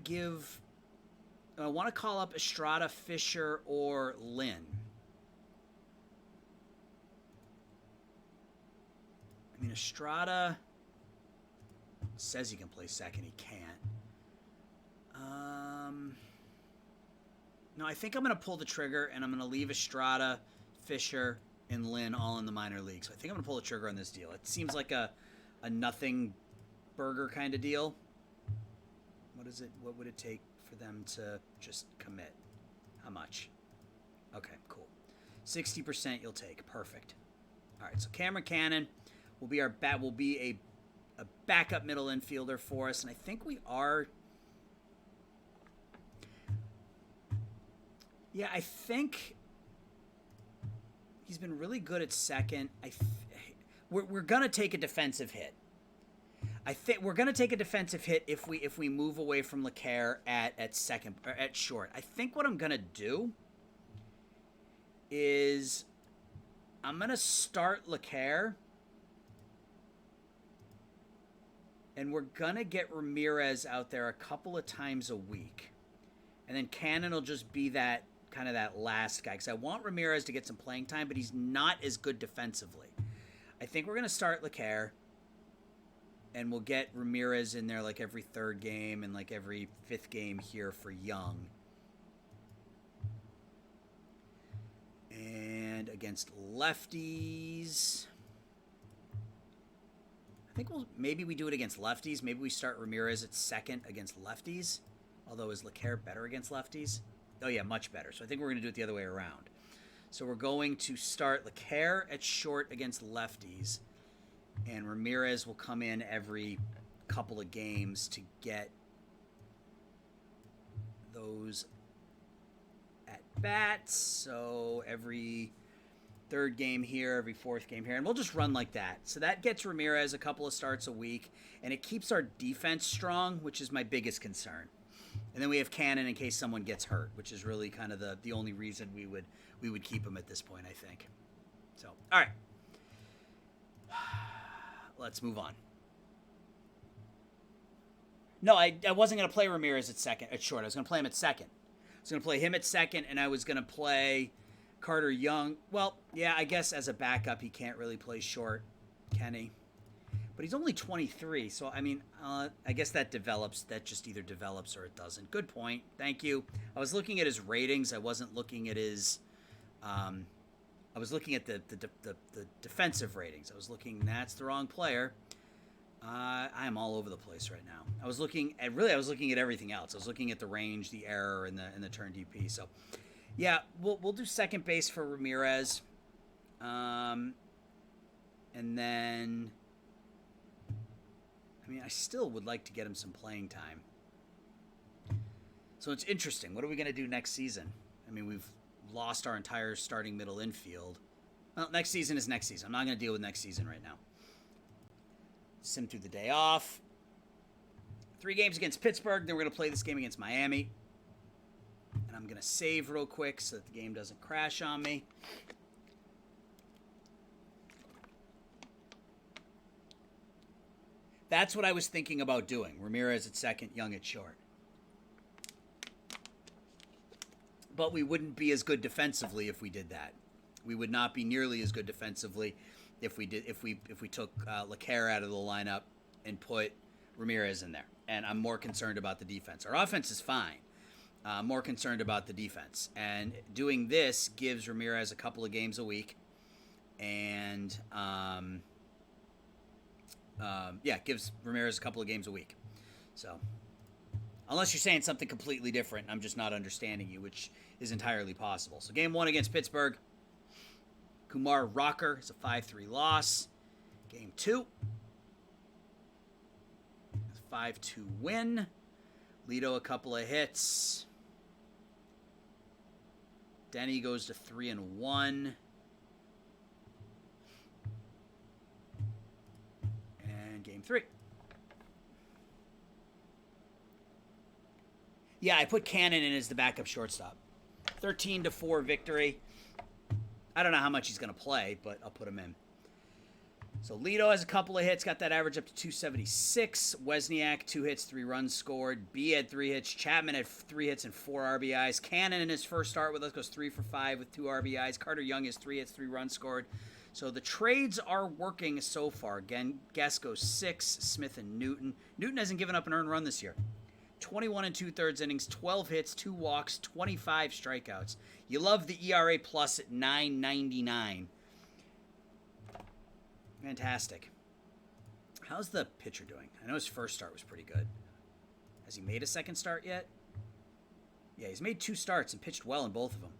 Speaker 2: call up Estrada, Fisher, or Lynn? I mean, Estrada says he can play second. He can't. No, I think I'm going to pull the trigger, and I'm going to leave Estrada, Fisher, and Lynn all in the minor leagues. So I think I'm going to pull the trigger on this deal. It seems like a nothing burger kind of deal. What is it? What would it take for them to just commit? How much? Okay, cool. 60% you'll take. Perfect. All right, so Cameron Cannon will be a backup middle infielder for us, and I think we are. Yeah, I think he's been really good at second. We're gonna take a defensive hit. I think we're gonna take a defensive hit if we move away from LeClaire at second or at short. I think what I'm gonna do is I'm gonna start LeClaire, and we're gonna get Ramirez out there a couple of times a week, and then Cannon will just be that kind of that last guy, because I want Ramirez to get some playing time, but he's not as good defensively. I think we're going to start LeClaire, and we'll get Ramirez in there like every third game and like every fifth game here for Young. And against lefties, I think maybe we do it against lefties. Maybe we start Ramirez at second against lefties, although is LeClaire better against lefties? Oh, yeah, much better. So I think we're going to do it the other way around. So we're going to start LeClaire at short against lefties, and Ramirez will come in every couple of games to get those at-bats. So every third game here, every fourth game here, and we'll just run like that. So that gets Ramirez a couple of starts a week, and it keeps our defense strong, which is my biggest concern. And then we have Cannon in case someone gets hurt, which is really kind of the only reason we would keep him at this point, I think. So, all right. Let's move on. No, I wasn't going to play Ramirez at short. I was going to play him at second. I was going to play him at second, and I was going to play Carter Young. Well, yeah, I guess as a backup, he can't really play short, can he? But he's only 23, so, I mean, I guess that just either develops or it doesn't. Good point. Thank you. I was looking at his ratings. I wasn't looking at his, I was looking at the defensive ratings. I was looking, that's the wrong player. I am all over the place right now. I was looking at everything else. I was looking at the range, the error, and the turn DP. So, yeah, we'll do second base for Ramirez. And then, I mean, I still would like to get him some playing time. So it's interesting. What are we going to do next season? I mean, we've lost our entire starting middle infield. Well, next season is next season. I'm not going to deal with next season right now. Sim through the day off. 3 games against Pittsburgh. Then we're going to play this game against Miami. And I'm going to save real quick so that the game doesn't crash on me. That's what I was thinking about doing. Ramirez at second, Young at short. But we wouldn't be as good defensively if we did that. We would not be nearly as good defensively if we took LeClaire out of the lineup and put Ramirez in there. And I'm more concerned about the defense. Our offense is fine. I'm more concerned about the defense. And doing this gives Ramirez a couple of games a week. And gives Ramirez a couple of games a week. So, unless you're saying something completely different, I'm just not understanding you, which is entirely possible. So, game 1 against Pittsburgh, Kumar Rocker is a 5-3 loss. Game 2, 5-2 win. Lito a couple of hits. Denny goes to 3-1. Game 3. Yeah, I put Cannon in as the backup shortstop. 13-4 victory. I don't know how much he's going to play, but I'll put him in. So Lito has a couple of hits, got that average up to 276. Wozniak, 2 hits, 3 runs scored. B had 3 hits. Chapman had 3 hits and 4 RBIs. Cannon in his first start with us goes 3 for 5 with 2 RBIs. Carter Young has 3 hits, 3 runs scored. So the trades are working so far. Again, Guest goes 6, Smith and Newton. Newton hasn't given up an earned run this year. 21 2/3 innings, 12 hits, 2 walks, 25 strikeouts. You love the ERA plus at 9.99. Fantastic. How's the pitcher doing? I know his first start was pretty good. Has he made a second start yet? Yeah, he's made 2 starts and pitched well in both of them.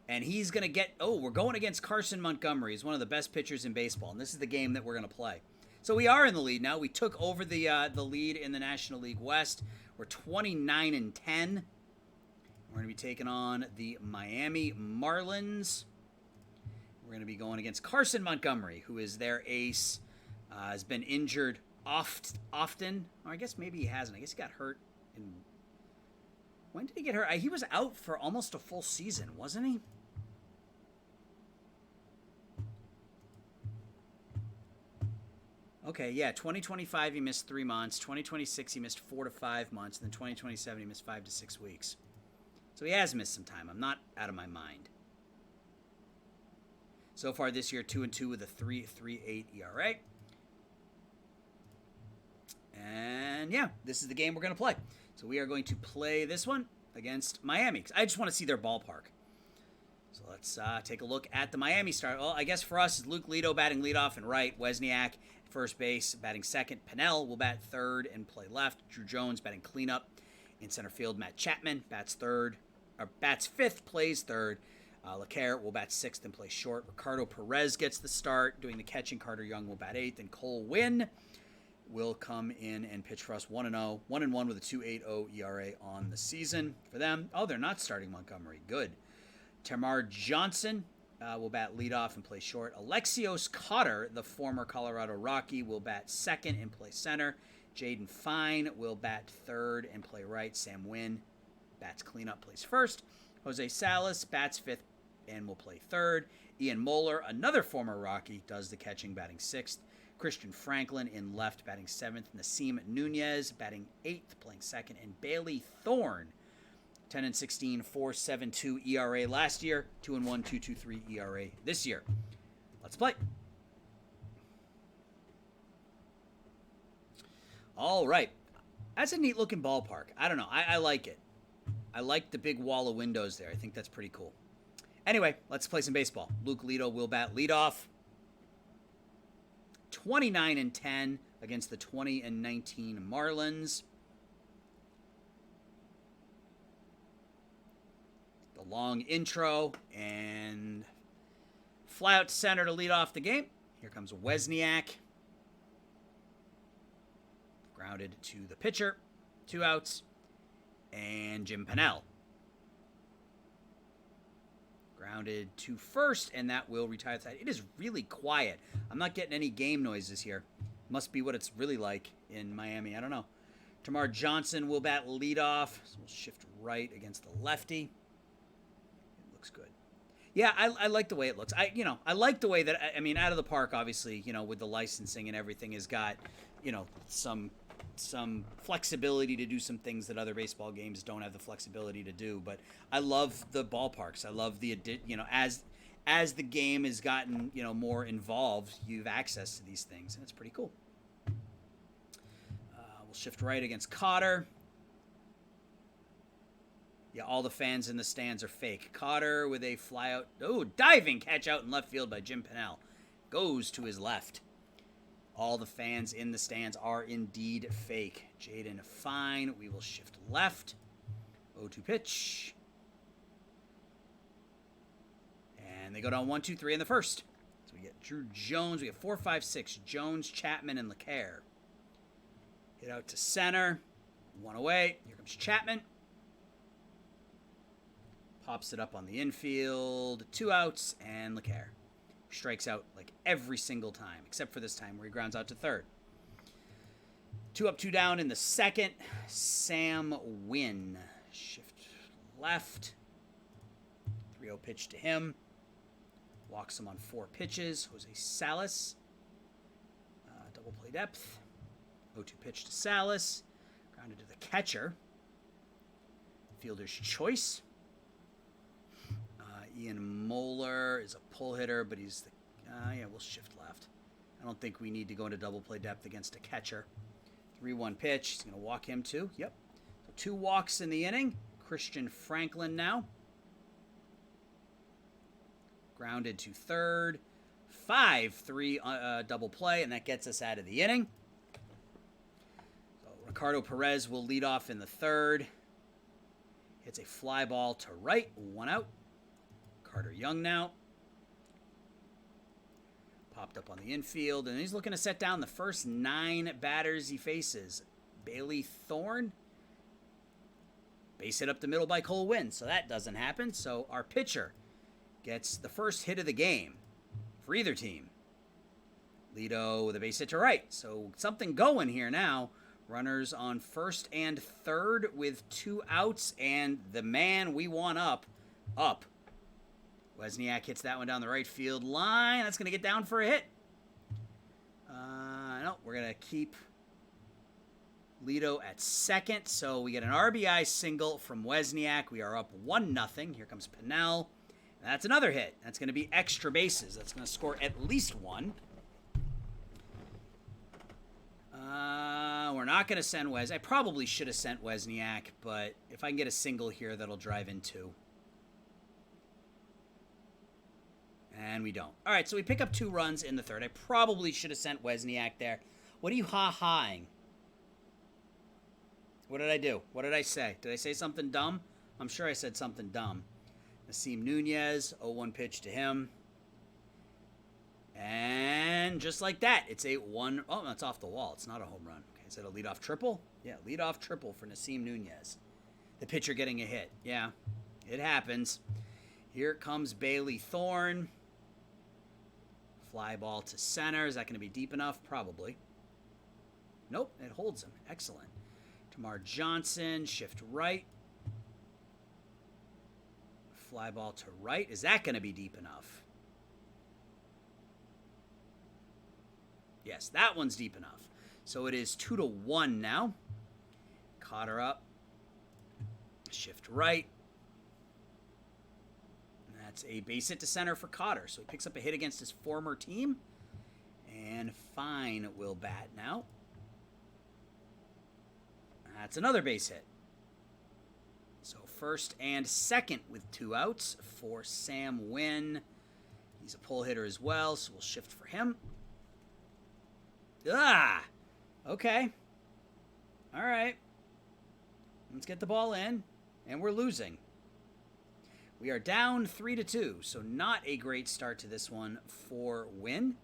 Speaker 2: And he's going to get... Oh, we're going against Carson Montgomery. He's one of the best pitchers in baseball, and this is the game that we're going to play. So we are in the lead now. We took over the lead in the National League West. We're 29-10. We're going to be taking on the Miami Marlins. We're going to be going against Carson Montgomery, who is their ace. Has been injured often. Or I guess maybe he hasn't. I guess he got hurt in... When did he get hurt? He was out for almost a full season, wasn't he? Okay, yeah, 2025 he missed 3 months. 2026 he missed 4 to 5 months. And then 2027 he missed 5 to 6 weeks. So he has missed some time. I'm not out of my mind. So far this year, 2-2 with a 3.38 ERA. And yeah, this is the game we're going to play. So we are going to play this one against Miami. I just want to see their ballpark. So let's take a look at the Miami start. Well, I guess for us, it's Luke Lito batting leadoff and right. Wozniak first base, batting second. Pennell will bat third and play left. Drew Jones batting cleanup in center field. Matt Chapman bats fifth, plays third. LeCaire will bat sixth and play short. Ricardo Perez gets the start doing the catching. Carter Young will bat eighth, and Cole Winn will come in and pitch for us 1-0, 1-1 with a 2.80 ERA on the season for them. Oh, they're not starting Montgomery. Good. Tamar Johnson will bat leadoff and play short. Alexios Cotter, the former Colorado Rocky, will bat second and play center. Jaden Fine will bat third and play right. Sam Wynn bats cleanup, plays first. Jose Salas bats fifth and will play third. Ian Moeller, another former Rocky, does the catching, batting sixth. Christian Franklin in left, batting seventh. Nasim Nunez batting eighth, playing second. And Bailey Thorne, 10-16, 4.72 ERA last year, 2-1, 2.23 ERA this year. Let's play. All right. That's a neat looking ballpark. I don't know. I like it. I like the big wall of windows there. I think that's pretty cool. Anyway, let's play some baseball. Luke Lito will bat leadoff. 29-10 against the 20-19 Marlins. The long intro and fly out to center to lead off the game. Here comes Wozniak. Grounded to the pitcher. 2 outs. And Jim Pennell. Grounded to first, and that will retire the side. It is really quiet. I'm not getting any game noises here. Must be what it's really like in Miami. I don't know. Tamar Johnson will bat leadoff. So we'll shift right against the lefty. It looks good. Yeah, I like the way it looks. I like the way that, out of the park, obviously, with the licensing and everything, has got, some flexibility to do some things that other baseball games don't have the flexibility to do. But I love the ballparks. I love the, as the game has gotten, more involved, you have access to these things, and it's pretty cool. We'll shift right against Cotter. Yeah, all the fans in the stands are fake. Cotter with a fly out. Oh, diving catch out in left field by Jim Pennell. Goes to his left. All the fans in the stands are indeed fake. Jaden Fine. We will shift left. 0-2 pitch. And they go down 1-2-3 in the first. So we get Drew Jones. We have 4, 5, 6. Jones, Chapman, and LeCaire. Hit out to center. 1 away. Here comes Chapman. Pops it up on the infield. 2 outs, and LeCaire strikes out like every single time, except for this time where he grounds out to third. 2 up, 2 down in the second. Sam Wynn. Shift left. 3-0 pitch to him. Walks him on 4 pitches. Jose Salas. Double play depth. 0-2 pitch to Salas. Grounded to the catcher. Fielder's choice. Ian Moeller is a pull hitter, but he's the... we'll shift left. I don't think we need to go into double play depth against a catcher. 3-1 pitch. He's going to walk him too. Yep. So 2 walks in the inning. Christian Franklin now. Grounded to third. 5-3 double play, and that gets us out of the inning. So Ricardo Perez will lead off in the third. Hits a fly ball to right. 1 out. Carter Young now. Popped up on the infield, and he's looking to set down the first 9 batters he faces. Bailey Thorne. Base hit up the middle by Cole Winn, so that doesn't happen. So our pitcher gets the first hit of the game for either team. Lito with a base hit to right. So something going here now. Runners on first and third with 2 outs, and the man we want up. Wozniak hits that one down the right field line. That's going to get down for a hit. No, we're going to keep Lito at second. So we get an RBI single from Wozniak. We are up 1-0. Here comes Pinnell. That's another hit. That's going to be extra bases. That's going to score at least 1. We're not going to send Wes. I probably should have sent Wozniak, but if I can get a single here, that'll drive in 2. And we don't. All right, so we pick up 2 runs in the third. I probably should have sent Wozniak there. What are you ha-haing? What did I do? What did I say? Did I say something dumb? I'm sure I said something dumb. Nasim Nunez, 0-1 pitch to him. And just like that, it's a 1... Oh, no, it's off the wall. It's not a home run. Okay, is that a leadoff triple? Yeah, leadoff triple for Nasim Nunez. The pitcher getting a hit. Yeah, it happens. Here comes Bailey Thorne. Fly ball to center. Is that going to be deep enough? Probably. Nope, it holds him. Excellent. Tamar Johnson, shift right. Fly ball to right. Is that going to be deep enough? Yes, that one's deep enough. So it is 2-1 now. Cotter up. Shift right. That's a base hit to center for Cotter. So he picks up a hit against his former team. And Fine will bat now. That's another base hit. So first and second with 2 outs for Sam Wynn. He's a pull hitter as well, so we'll shift for him. Okay. All right. Let's get the ball in, and we're losing. We are down 3-2, so not a great start to this one for Wynn.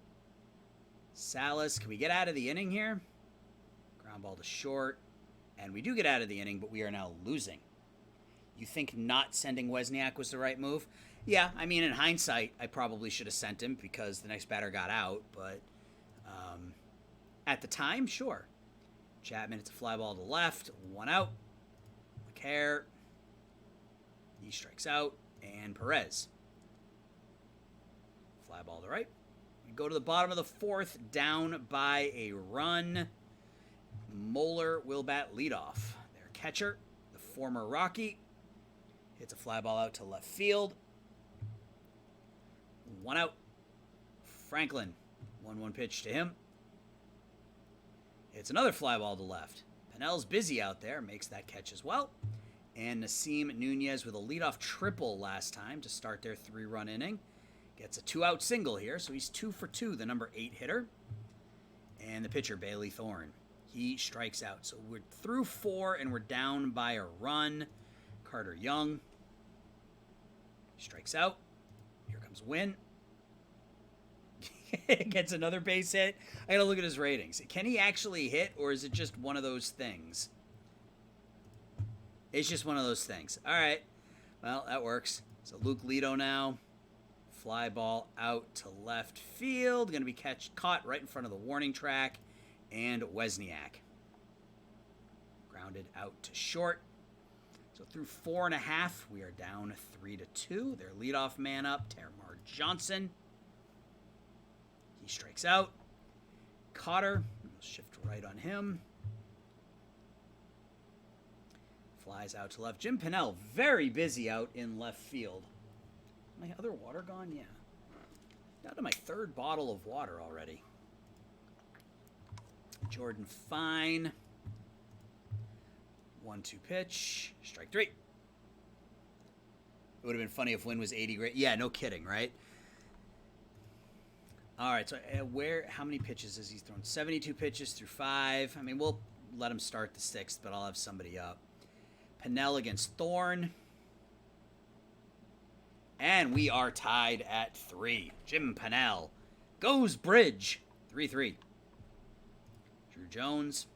Speaker 2: Salas, can we get out of the inning here? Ground ball to short, and we do get out of the inning, but we are now losing. You think not sending Wozniak was the right move? Yeah, I mean, in hindsight, I probably should have sent him because the next batter got out, but at the time, sure. Chapman, it's a fly ball to left, 1 out. McCare, he strikes out, and Perez. Fly ball to right. We go to the bottom of the 4th, down by a run. Moeller will bat leadoff. Their catcher, the former Rocky, hits a fly ball out to left field. 1 out. Franklin, 1-1 pitch to him. It's another fly ball to left. Pinnell's busy out there, makes that catch as well. And Nasim Nunez with a leadoff triple last time to start their 3-run inning. Gets a 2-out single here, so he's 2 for 2, the number 8 hitter. And the pitcher, Bailey Thorne, he strikes out. So we're through 4, and we're down by a run. Carter Young strikes out. Here comes Wynn. Gets another base hit. I gotta look at his ratings. Can he actually hit, or is it just one of those things? It's just one of those things. All right. Well, that works. So Luke Lito now. Fly ball out to left field. Going to be caught right in front of the warning track. And Wozniak. Grounded out to short. So through 4.5, we are down 3-2. Their leadoff man up, Terramar Johnson. He strikes out. Cotter, we'll shift right on him. Flies out to left. Jim Pinnell, very busy out in left field. My other water gone? Yeah. Down to my third bottle of water already. Jordan Fine. 1-2 pitch. Strike 3. It would have been funny if Wynn was 80 great. Yeah, no kidding, right? All right, so how many pitches has he thrown? 72 pitches through 5. I mean, we'll let him start the 6th, but I'll have somebody up. Pinnell against Thorne. And we are tied at 3. Jim Pinnell goes bridge. 3-3. Drew Jones.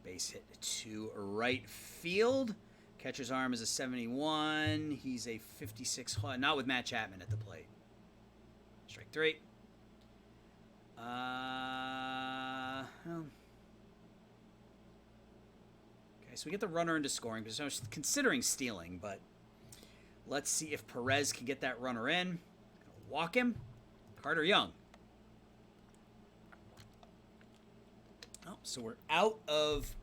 Speaker 2: Base hit to right field. Catcher's arm is a 71. He's a 56. Not with Matt Chapman at the plate. Strike 3. Well. Okay, so we get the runner into scoring because I was considering stealing, but let's see if Perez can get that runner in. Walk him. Carter Young. Oh, so we're out of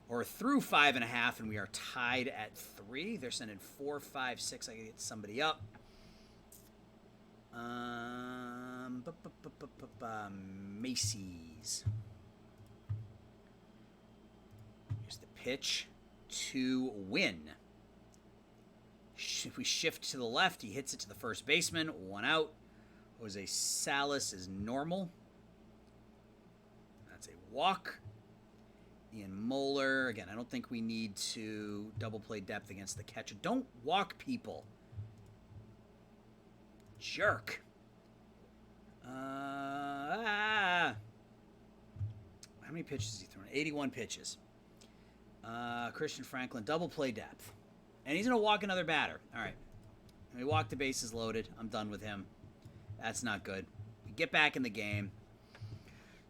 Speaker 2: or through 5.5, and we are tied at 3. They're sending 4, 5, 6. I can get somebody up. Macy's. Here's the pitch to Win. If we shift to the left, he hits it to the first baseman. 1 out. Jose Salas is normal. That's a walk. Ian Moeller. Again, I don't think we need to double play depth against the catcher. Don't walk people. Jerk. How many pitches has he thrown? 81 pitches. Christian Franklin, double play depth. And he's going to walk another batter. All right. We walk the bases loaded. I'm done with him. That's not good. We get back in the game.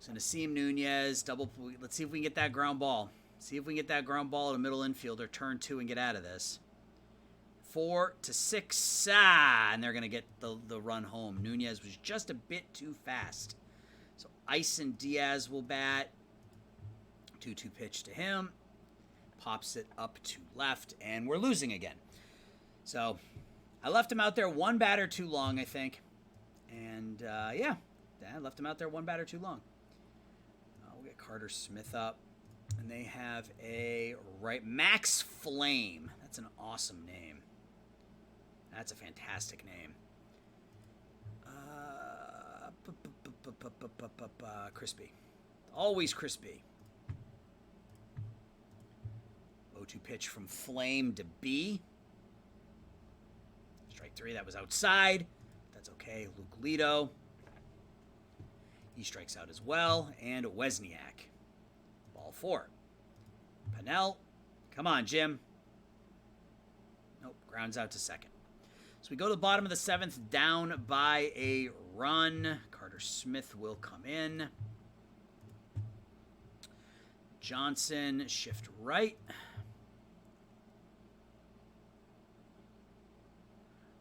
Speaker 2: So Nasim Nunez, let's see if we can get that ground ball. See if we can get that ground ball to middle infielder, turn 2 and get out of this. 4-6, and they're going to get the run home. Nunez was just a bit too fast. So Ison Diaz will bat. 2-2 pitch to him. Pops it up to left, and we're losing again. So I left him out there 1 batter too long, I think. And, yeah, I left him out there 1 batter too long. We'll get Carter Smith up. And they have a Max Flame. That's an awesome name. That's a fantastic name. Crispy. Always crispy. 0-2 pitch from Flame to B. Strike 3, that was outside. That's okay. Luke Lito. He strikes out as well. And Wesniak. Ball 4. Pinnell. Come on, Jim. Nope, grounds out to second. So we go to the bottom of the 7th, down by a run. Carter Smith will come in. Johnson, shift right.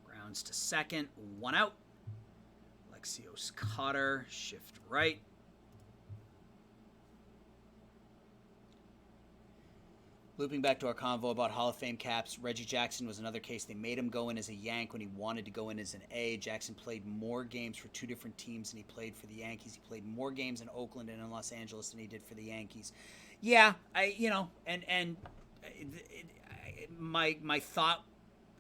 Speaker 2: Grounds to second, 1 out. Alexios Cotter, shift right. Looping back to our convo about Hall of Fame caps, Reggie Jackson was another case. They made him go in as a Yank when he wanted to go in as an A. Jackson played more games for 2 different teams than he played for the Yankees. He played more games in Oakland and in Los Angeles than he did for the Yankees. Yeah, my thought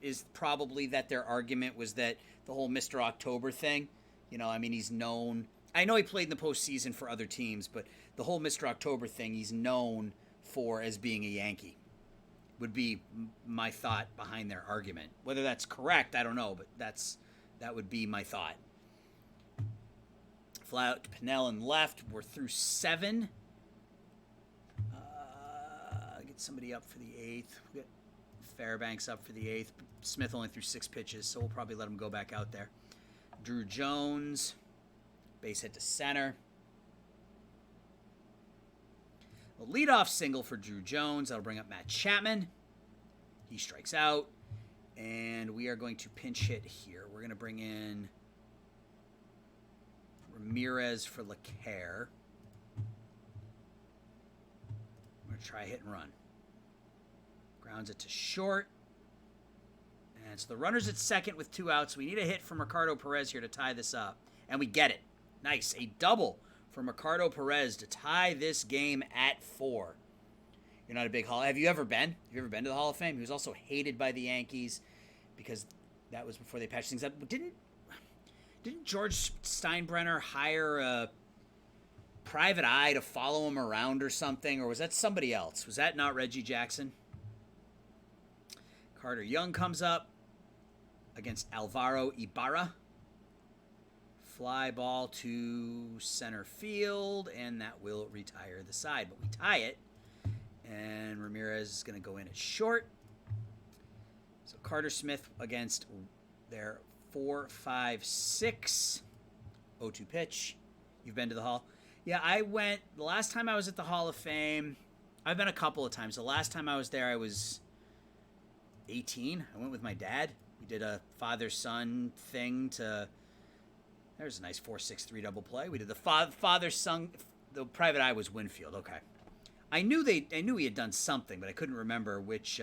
Speaker 2: is probably that their argument was that the whole Mr. October thing, he's known. I know he played in the postseason for other teams, but the whole Mr. October thing, he's known for as being a Yankee, would be my thought behind their argument. Whether that's correct, I don't know, but that would be my thought. Fly out to Pinnell and left. We're through 7. Get somebody up for the 8th. We'll get Fairbanks up for the 8th. Smith only threw 6 pitches, so we'll probably let him go back out there. Drew Jones, base hit to center. A leadoff single for Drew Jones. That'll bring up Matt Chapman. He strikes out. And we are going to pinch hit here. We're going to bring in Ramirez for LeCaire. I'm going to try hit and run. Grounds it to short. And so the runner's at second with 2 outs. We need a hit from Ricardo Perez here to tie this up. And we get it. Nice. A double from Ricardo Perez to tie this game at 4. You're not a big Hall. Have you ever been? Have you ever been to the Hall of Fame? He was also hated by the Yankees because that was before they patched things up. Didn't George Steinbrenner hire a private eye to follow him around or something? Or was that somebody else? Was that not Reggie Jackson? Carter Young comes up against Alvaro Ibarra. Fly ball to center field, and that will retire the side. But we tie it, and Ramirez is going to go in at short. So Carter Smith against their 4-5-6. 0-2 pitch. You've been to the Hall? Yeah, I went. The last time I was at the Hall of Fame, I've been a couple of times. The last time I was there, I was 18. I went with my dad. We did a father-son thing to... There's a nice 4-6-3 double play. We did the father-son... The private eye was Winfield. Okay. I knew he had done something, but I couldn't remember which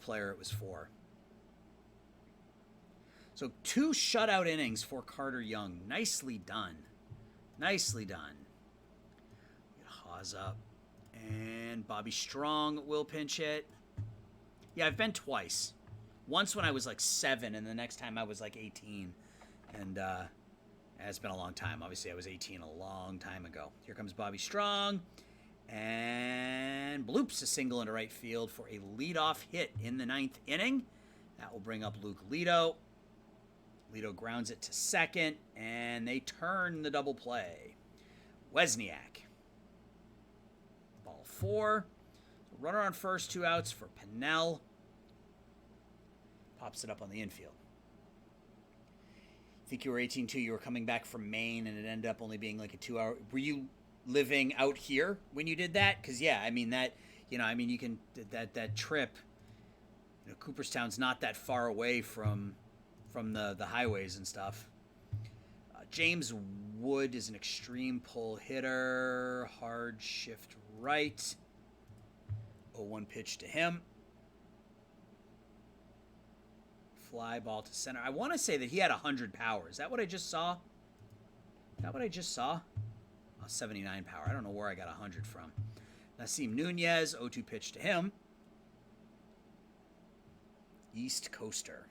Speaker 2: player it was for. So 2 shutout innings for Carter Young. Nicely done. Nicely done. Get Haas up. And Bobby Strong will pinch hit. Yeah, I've been twice. Once when I was like 7, and the next time I was like 18. And it's been a long time. Obviously, I was 18 a long time ago. Here comes Bobby Strong. And bloops a single into right field for a leadoff hit in the 9th inning. That will bring up Luke Lito. Lito grounds it to second, and they turn the double play. Wesniak. Ball 4. Runner on first, 2 outs for Pennell. Pops it up on the infield. I think you were 18 too. You were coming back from Maine, and it ended up only being like a 2-hour. Were you living out here when you did that? Because yeah, I mean that. You can that trip. Cooperstown's not that far away from the highways and stuff. James Wood is an extreme pull hitter. Hard shift right. 0-1 pitch to him. Fly ball to center. I want to say that he had 100 power. Is that what I just saw? Is that what I just saw? Oh, 79 power. I don't know where I got 100 from. Nasim Nunez, 0-2 pitch to him. East Coaster.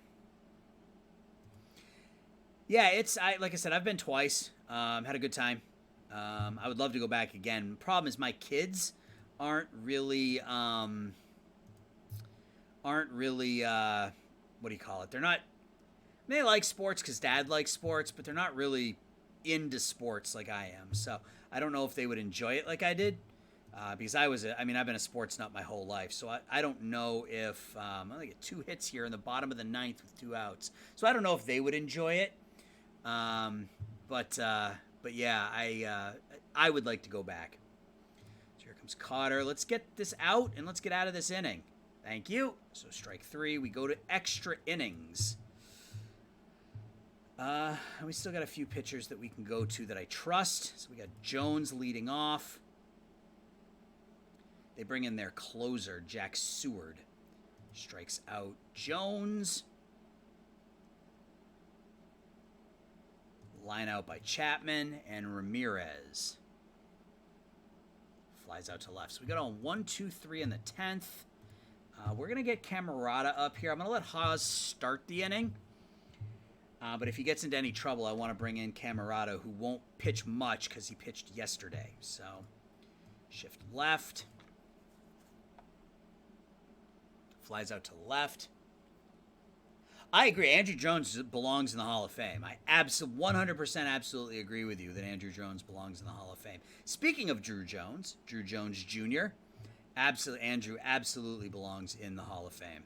Speaker 2: Yeah, like I said, I've been twice. Had a good time. I would love to go back again. Problem is my kids aren't really what do you call it? They're not. They like sports because Dad likes sports, but they're not really into sports like I am. So I don't know if they would enjoy it like I did, because I've been a sports nut my whole life. So I don't know if I get 2 hits here in the bottom of the 9th with 2 outs. So I don't know if they would enjoy it. But yeah, I would like to go back. So here comes Cotter. Let's get this out and let's get out of this inning. Thank you. So strike 3. We go to extra innings. We still got a few pitchers that we can go to that I trust. So we got Jones leading off. They bring in their closer, Jack Seward. Strikes out Jones. Line out by Chapman and Ramirez. Flies out to left. So we got on 1, 2, 3 in the 10th. We're going to get Camerata up here. I'm going to let Haas start the inning. But if he gets into any trouble, I want to bring in Camerata, who won't pitch much because he pitched yesterday. So, shift left. Flies out to left. I agree. Andrew Jones belongs in the Hall of Fame. I 100% absolutely agree with you that Andrew Jones belongs in the Hall of Fame. Speaking of Drew Jones Jr., Andrew absolutely belongs in the Hall of Fame.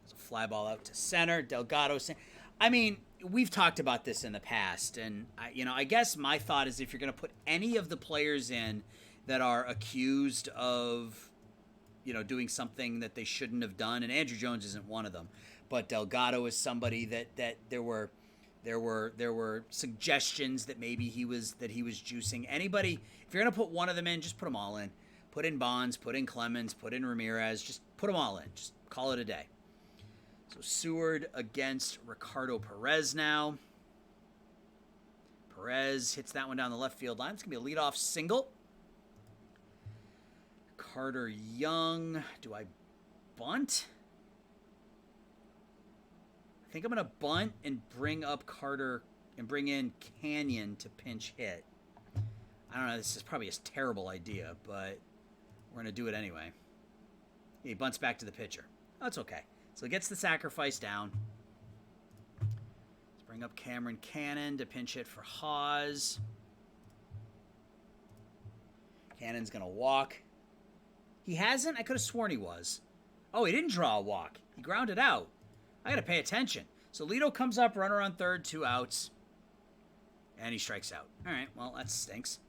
Speaker 2: There's a fly ball out to center. Delgado. I mean, we've talked about this in the past, and I guess my thought is if you're going to put any of the players in that are accused of, doing something that they shouldn't have done, and Andrew Jones isn't one of them, but Delgado is somebody that there were suggestions that maybe he was juicing. Anybody, if you're going to put one of them in, just put them all in. Put in Bonds, put in Clemens, put in Ramirez, just put them all in. Just call it a day. So Seward against Ricardo Perez now. Perez hits that one down the left field line. It's going to be a leadoff single. Carter Young. Do I bunt? I think I'm going to bunt and bring up Carter and bring in Canyon to pinch hit. I don't know. This is probably a terrible idea, but we're going to do it anyway. He bunts back to the pitcher. Oh, that's okay. So he gets the sacrifice down. Let's bring up Cameron Cannon to pinch hit for Haas. Cannon's going to walk. He hasn't? I could have sworn he was. Oh, he didn't draw a walk. He grounded out. I got to pay attention. So Lito comes up, runner on third, 2 outs. And he strikes out. All right, well, that stinks.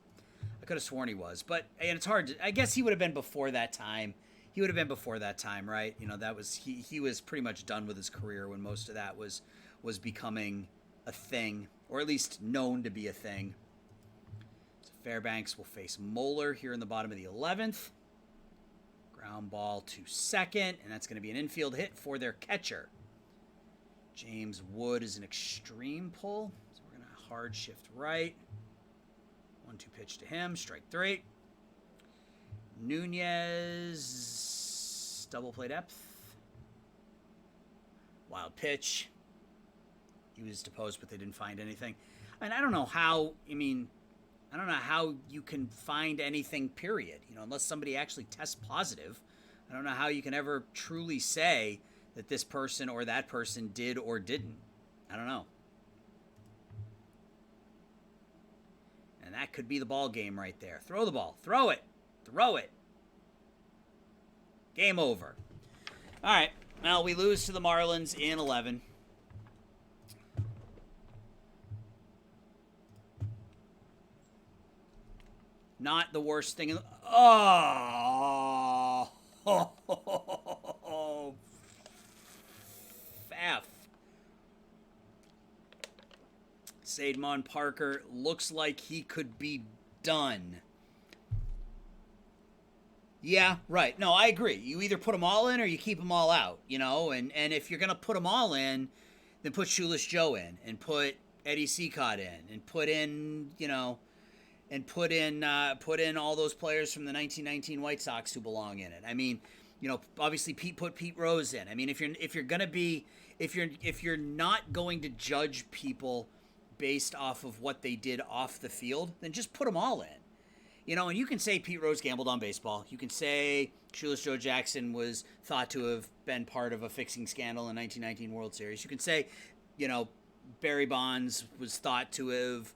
Speaker 2: I could have sworn he was. And it's hard to... I guess he would have been before that time. He would have been before that time, right? That was he was pretty much done with his career when most of that was becoming a thing, or at least known to be a thing. So Fairbanks will face Moeller here in the bottom of the 11th. Ground ball to second, and that's going to be an infield hit for their catcher. James Wood is an extreme pull, so we're going to hard shift right. 1-2 pitch to him, strike 3. Nunez, double play depth. Wild pitch. He was deposed, but they didn't find anything. And I don't know how you can find anything, period. Unless somebody actually tests positive. I don't know how you can ever truly say that this person or that person did or didn't. I don't know. And that could be the ball game right there. Throw the ball. Throw it. Throw it. Game over. All right. Well, we lose to the Marlins in 11. Not the worst thing in the... Oh! F. Sademon Parker looks like he could be done. Yeah, right. No, I agree. You either put them all in or you keep them all out, and if you're going to put them all in, then put Shoeless Joe in and put Eddie Seacott in and put in, put in all those players from the 1919 White Sox who belong in it. I mean, obviously put Pete Rose in. I mean, if you're not going to judge people based off of what they did off the field, then just put them all in. And you can say Pete Rose gambled on baseball. You can say Shoeless Joe Jackson was thought to have been part of a fixing scandal in 1919 World Series. You can say, Barry Bonds was thought to have,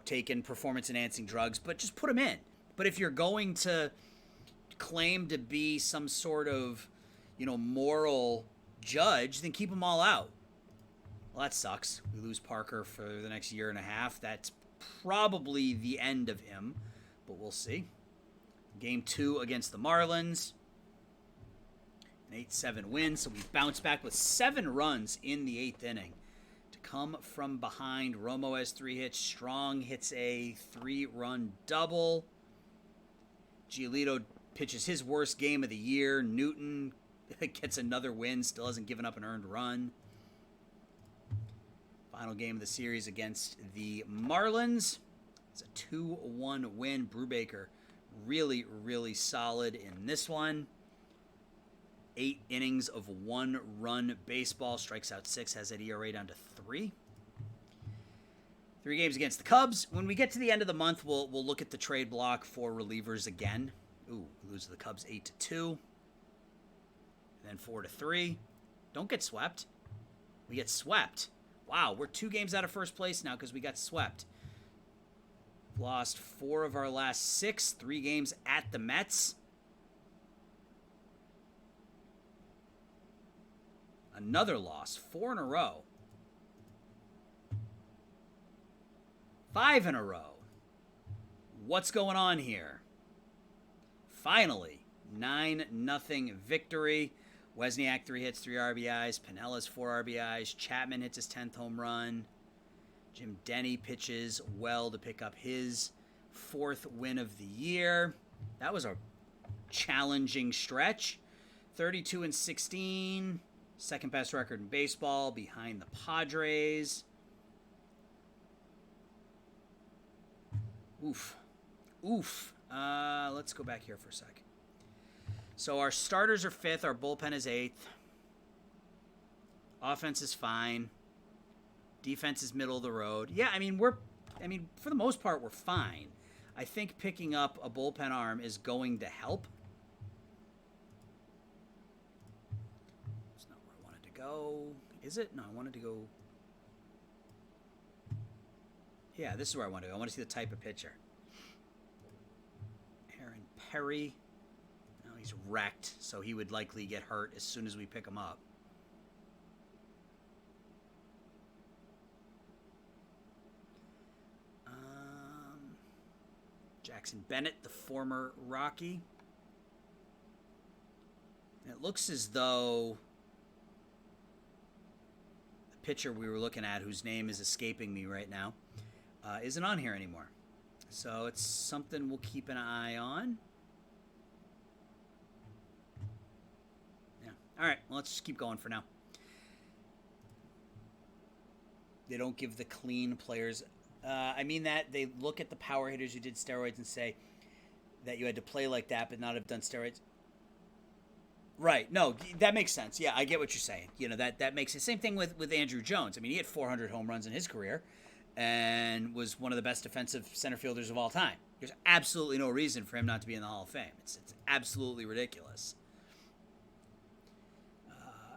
Speaker 2: taken performance-enhancing drugs, but just put them in. But if you're going to claim to be some sort of, moral judge, then keep them all out. Well, that sucks. We lose Parker for the next year and a half. That's probably the end of him. But we'll see. Game 2 against the Marlins. An 8-7 win. So we bounce back with 7 runs in the 8th inning. To come from behind, Romo has 3 hits. Strong hits a 3-run double. Giolito pitches his worst game of the year. Newton gets another win. Still hasn't given up an earned run. Final game of the series against the Marlins. It's a 2-1 win. Brubaker really, really solid in this one. 8 innings of 1-run baseball. Strikes out 6. Has that ERA down to 3. 3 games against the Cubs. When we get to the end of the month, we'll look at the trade block for relievers again. Ooh, we lose to the Cubs 8-2. And then 4-3. Don't get swept. We get swept. Wow, we're 2 games out of first place now because we got swept. Lost 4 of our last 6. 3 games at the Mets. Another loss. 4 in a row. 5 in a row. What's going on here? Finally, 9-0 victory. Wozniak 3 hits, 3 RBIs. Pinella's 4 RBIs. Chapman hits his 10th home run. Jim Denny pitches well to pick up his 4th win of the year. That was a challenging stretch. 32-16. Second best record in baseball, behind the Padres. Oof. Let's go back here for a sec. So our starters are 5th. Our bullpen is 8th. Offense is fine. Defense is middle of the road. Yeah, I mean, for the most part, we're fine. I think picking up a bullpen arm is going to help. That's not where I wanted to go. Is it? No, I wanted to go. Yeah, this is where I want to go. I want to see the type of pitcher. Aaron Perry. No, he's wrecked, so he would likely get hurt as soon as we pick him up. Jackson Bennett, the former Rocky. It looks as though the pitcher we were looking at, whose name is escaping me right now, isn't on here anymore. So it's something we'll keep an eye on. Yeah. All right. Well, let's just keep going for now. They don't give the clean players. I mean that they look at the power hitters who did steroids and say that you had to play like that but not have done steroids. Right. No, that makes sense. Yeah, I get what you're saying. You know, that makes it. Same thing with Andrew Jones. I mean, he had 400 home runs in his career and was one of the best defensive center fielders of all time. There's absolutely no reason for him not to be in the Hall of Fame. It's absolutely ridiculous.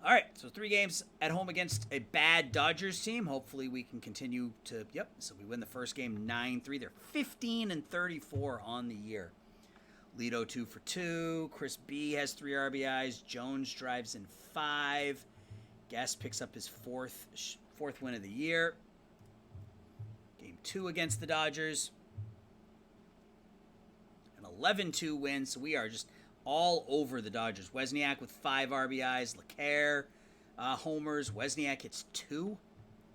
Speaker 2: All right, so 3 games at home against a bad Dodgers team. Hopefully we can continue to, so we win the first game 9-3. They're 15-34 on the year. Lito 2 for 2. Chris B has 3 RBIs. Jones drives in 5. Guest picks up his fourth win of the year. Game 2 against the Dodgers. An 11-2 win, so we are just all over the Dodgers. Wozniak with 5 RBIs. LeCaire homers. Wozniak hits 2.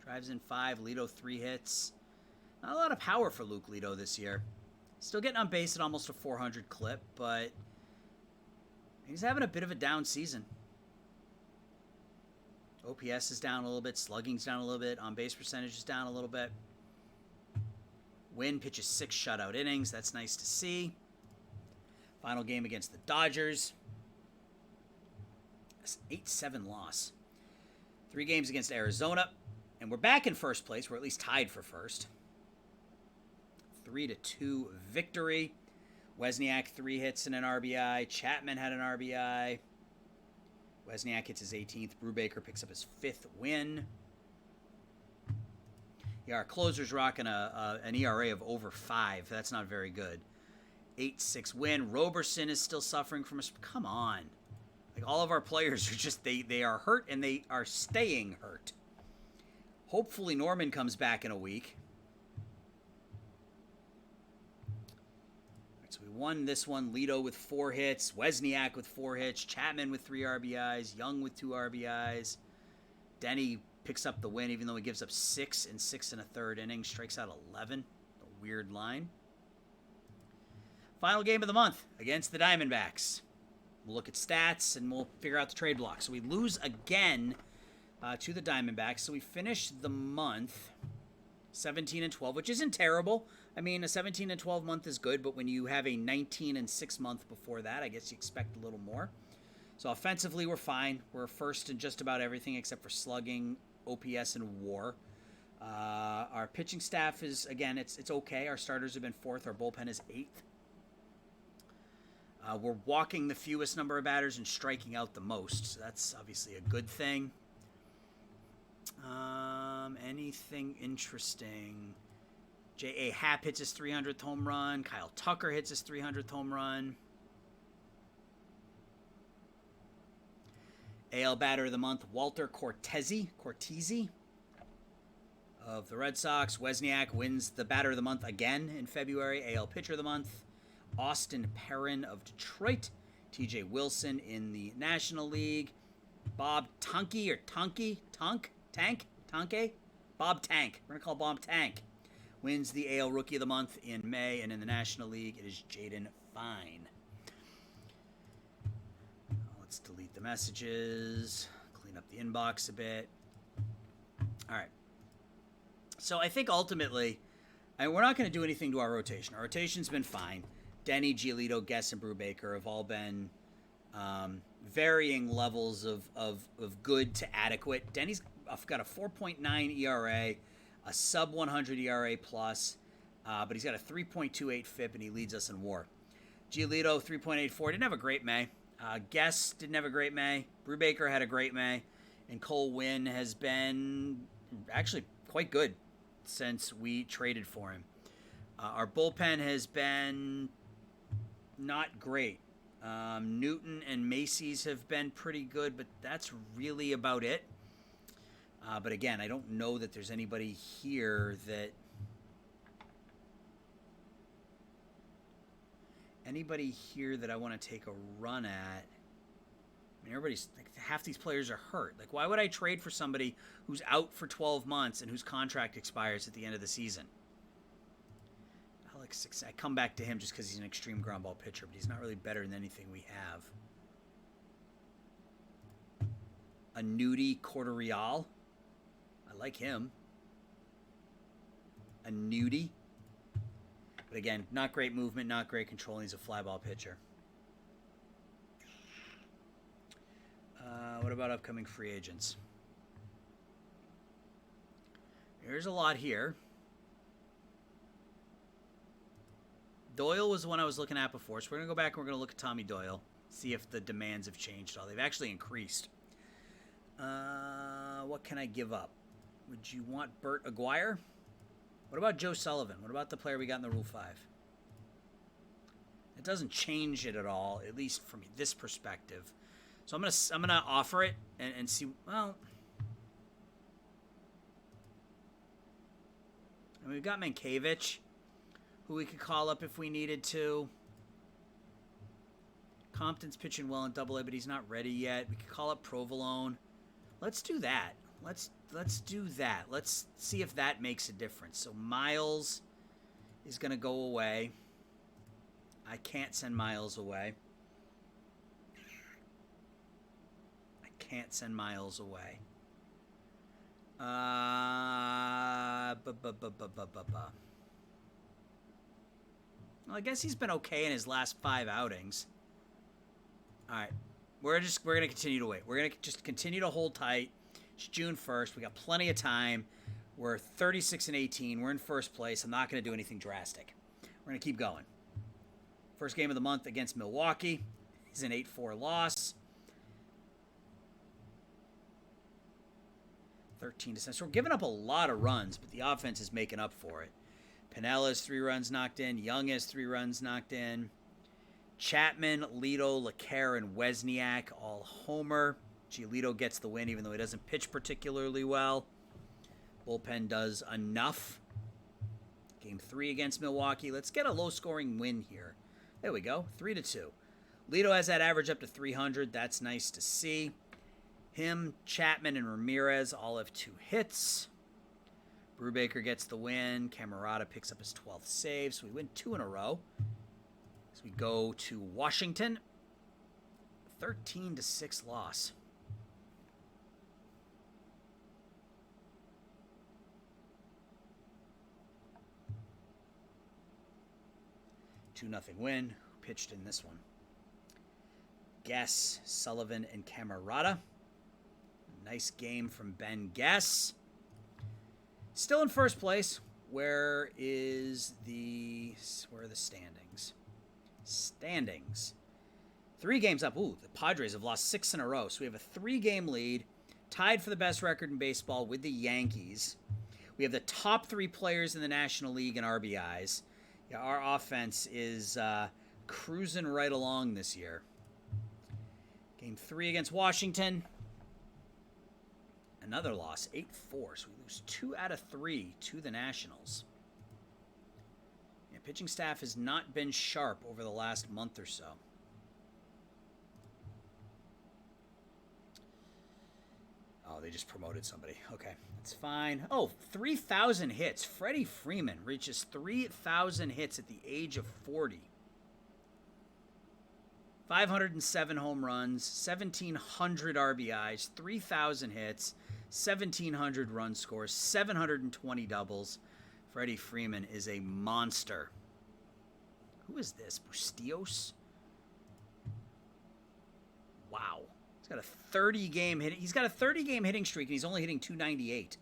Speaker 2: Drives in 5. Lito 3 hits. Not a lot of power for Luke Lito this year. Still getting on base at almost a 400 clip, but he's having a bit of a down season. OPS is down a little bit. Slugging's down a little bit. On-base percentage is down a little bit. Wynn pitches 6 shutout innings. That's nice to see. Final game against the Dodgers. That's an 8-7 loss. 3 games against Arizona. And we're back in first place. We're at least tied for first. 3-2 victory. Wozniak 3 hits and an RBI. Chapman had an RBI. Wozniak hits his 18th. Brubaker picks up his 5th win. Yeah, our closer's rocking an ERA of over 5. That's not very good. 8-6 win. Roberson is still suffering from us. Come on. Like, all of our players are just, they are hurt and they are staying hurt. Hopefully Norman comes back in a week. All right, so we won this one. Lito with 4 hits. Wozniak with 4 hits. Chapman with 3 RBIs. Young with 2 RBIs. Denny picks up the win even though he gives up 6 and 6 1/3 innings. Strikes out 11. A weird line. Final game of the month against the Diamondbacks. We'll look at stats and we'll figure out the trade block. So we lose again to the Diamondbacks. So we finish the month 17-12, which isn't terrible. I mean, a 17-12 month is good, but when you have a 19-6 month before that, I guess you expect a little more. So offensively, we're fine. We're first in just about everything except for slugging, OPS, and WAR. Our pitching staff is, again, it's okay. Our starters have been 4th. Our bullpen is 8th. We're walking the fewest number of batters and striking out the most. So that's obviously a good thing. Anything interesting? J.A. Happ hits his 300th home run. Kyle Tucker hits his 300th home run. AL Batter of the Month, Walter Cortese of the Red Sox. Wozniak wins the Batter of the Month again in February. AL Pitcher of the Month. Austin Perrin of Detroit. TJ Wilson in the National League. Bob Tanke or Tanke? Tanke? Bob Tank. We're going to call Bob Tank. Wins the AL Rookie of the Month in May. And in the National League, it is Jaden Fine. Let's delete the messages. Clean up the inbox a bit. All right. So I think ultimately, we're not going to do anything to our rotation. Our rotation's been fine. Denny, Giolito, Guess, and Brubaker have all been varying levels of good to adequate. Denny's got a 4.9 ERA, a sub 100 ERA plus, but he's got a 3.28 FIP, and he leads us in WAR. Giolito, 3.84, didn't have a great May. Guess didn't have a great May. Brubaker had a great May. And Cole Winn has been actually quite good since we traded for him. Our bullpen has been not great. Newton and Macy's have been pretty good, but that's really about it. But again, I don't know that there's anybody here that... I want to take a run at. I mean, everybody's like, half these players are hurt. Like, why would I trade for somebody who's out for 12 months and whose contract expires at the end of the season? Alex, I come back to him just because he's an extreme ground ball pitcher, but he's not really better than anything we have. A Nudie Cordereal. I like him. A Nudie. But again, not great movement, not great control, and he's a fly ball pitcher. What about upcoming free agents? There's a lot here. Doyle was the one I was looking at before, so we're going to go back and we're going to look at Tommy Doyle, see if the demands have changed at all. They've actually increased. What can I give up? Would you want Bert Aguirre? What about Joe Sullivan? What about the player we got in the Rule 5? It doesn't change it at all, at least from this perspective. So I'm gonna offer it and see. Well, and we've got Mankiewicz, who we could call up if we needed to. Compton's pitching well in Double-A, but he's not ready yet. We could call up Provolone. Let's do that. Let's do that. Let's see if that makes a difference. So Miles is going to go away. I can't send Miles away. Well, I guess he's been okay in his last 5 outings. All right. We're going to continue to wait. We're going to just continue to hold tight. It's June 1st. We got plenty of time. We're 36-18. We're in first place. I'm not going to do anything drastic. We're going to keep going. First game of the month against Milwaukee is an 8-4 loss. 13-7. So we're giving up a lot of runs, but the offense is making up for it. Pinella's 3 runs knocked in. Young has 3 runs knocked in. Chapman, Lito, LeCaire, and Wozniak all homer. Giolito gets the win even though he doesn't pitch particularly well. Bullpen does enough. Game 3 against Milwaukee. Let's get a low-scoring win here. There we go, 3-2. Lito has that average up to 300. That's nice to see. Him, Chapman, and Ramirez all have 2 hits. Brubaker gets the win. Camerata picks up his 12th save, so we win 2 in a row. So we go to Washington. 13-6 loss. Two nothing win. Who pitched in this one? Guess, Sullivan, and Camerata. Nice game from Ben Guess. Still in first place. Where are the standings? Standings. 3 games up. Ooh, the Padres have lost 6 in a row. So we have a 3-game lead. Tied for the best record in baseball with the Yankees. We have the top 3 players in the National League in RBIs. Yeah, our offense is cruising right along this year. Game 3 against Washington. A another loss, 8-4. So we lose 2 out of 3 to the Nationals. Yeah, pitching staff has not been sharp over the last month or so. Oh, they just promoted somebody. Okay, that's fine. Oh, 3,000 hits. Freddie Freeman reaches 3,000 hits at the age of 40. 507 home runs, 1,700 RBIs, 3,000 hits, 1,700 run scores, 720 doubles. Freddie Freeman is a monster. Who is this? Bustillos? Wow. He's got a 30-game hitting. He's got a 30-game hitting streak, and he's only hitting 298.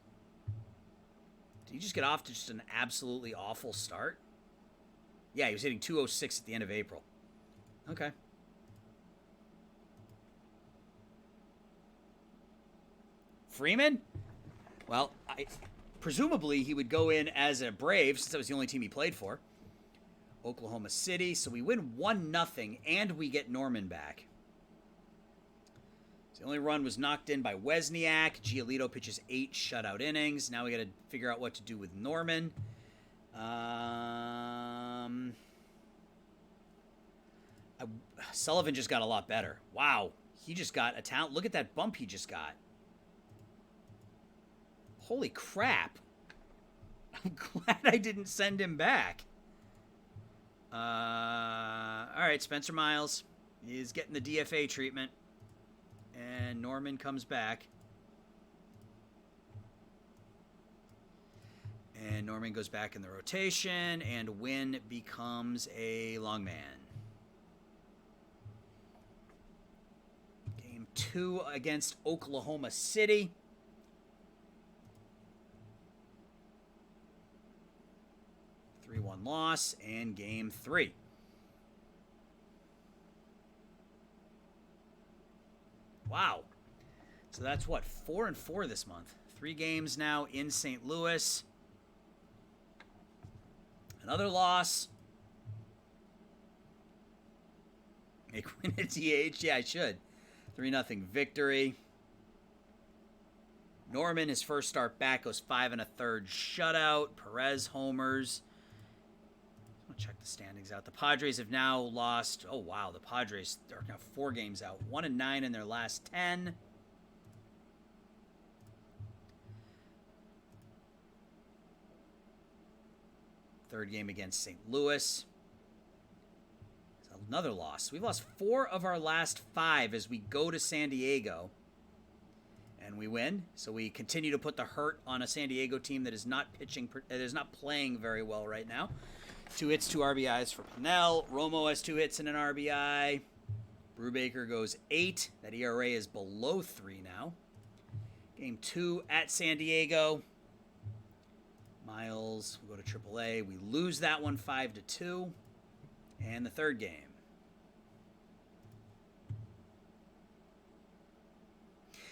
Speaker 2: Did he just get off to just an absolutely awful start? Yeah, he was hitting 206 at the end of April. Okay. Freeman? Well, presumably he would go in as a Brave, since that was the only team he played for. Oklahoma City. So we win 1-0, and we get Norman back. The only run was knocked in by Wesniak. Giolito pitches 8 shutout innings. Now we got to figure out what to do with Norman. Sullivan just got a lot better. Wow. He just got a talent. Look at that bump he just got. Holy crap. I'm glad I didn't send him back. All right, Spencer Miles is getting the DFA treatment. And Norman comes back. And Norman goes back in the rotation. And Wynn becomes a long man. Game 2 against Oklahoma City. 3-1 loss. And game 3. Wow. So that's what, 4-4 this month. 3 games now in St. Louis. Another loss. Make Win a DH. Yeah, I should. 3-0 victory. Norman, his first start back, goes 5 1/3 shutout. Perez homers. I'm going to check the standings out. The Padres have now lost. Oh, wow. The Padres are now 4 games out. 1-9 in their last 10. Third game against St. Louis. Another loss. We've lost 4 of our last 5 as we go to San Diego. And we win. So we continue to put the hurt on a San Diego team that is not pitching, that is not playing very well right now. 2 hits, 2 RBIs for Pennell. Romo has 2 hits and an RBI. Brubaker goes 8. That ERA is below 3 now. Game 2 at San Diego. Miles, we go to AAA. We lose that one 5-2. And the third game.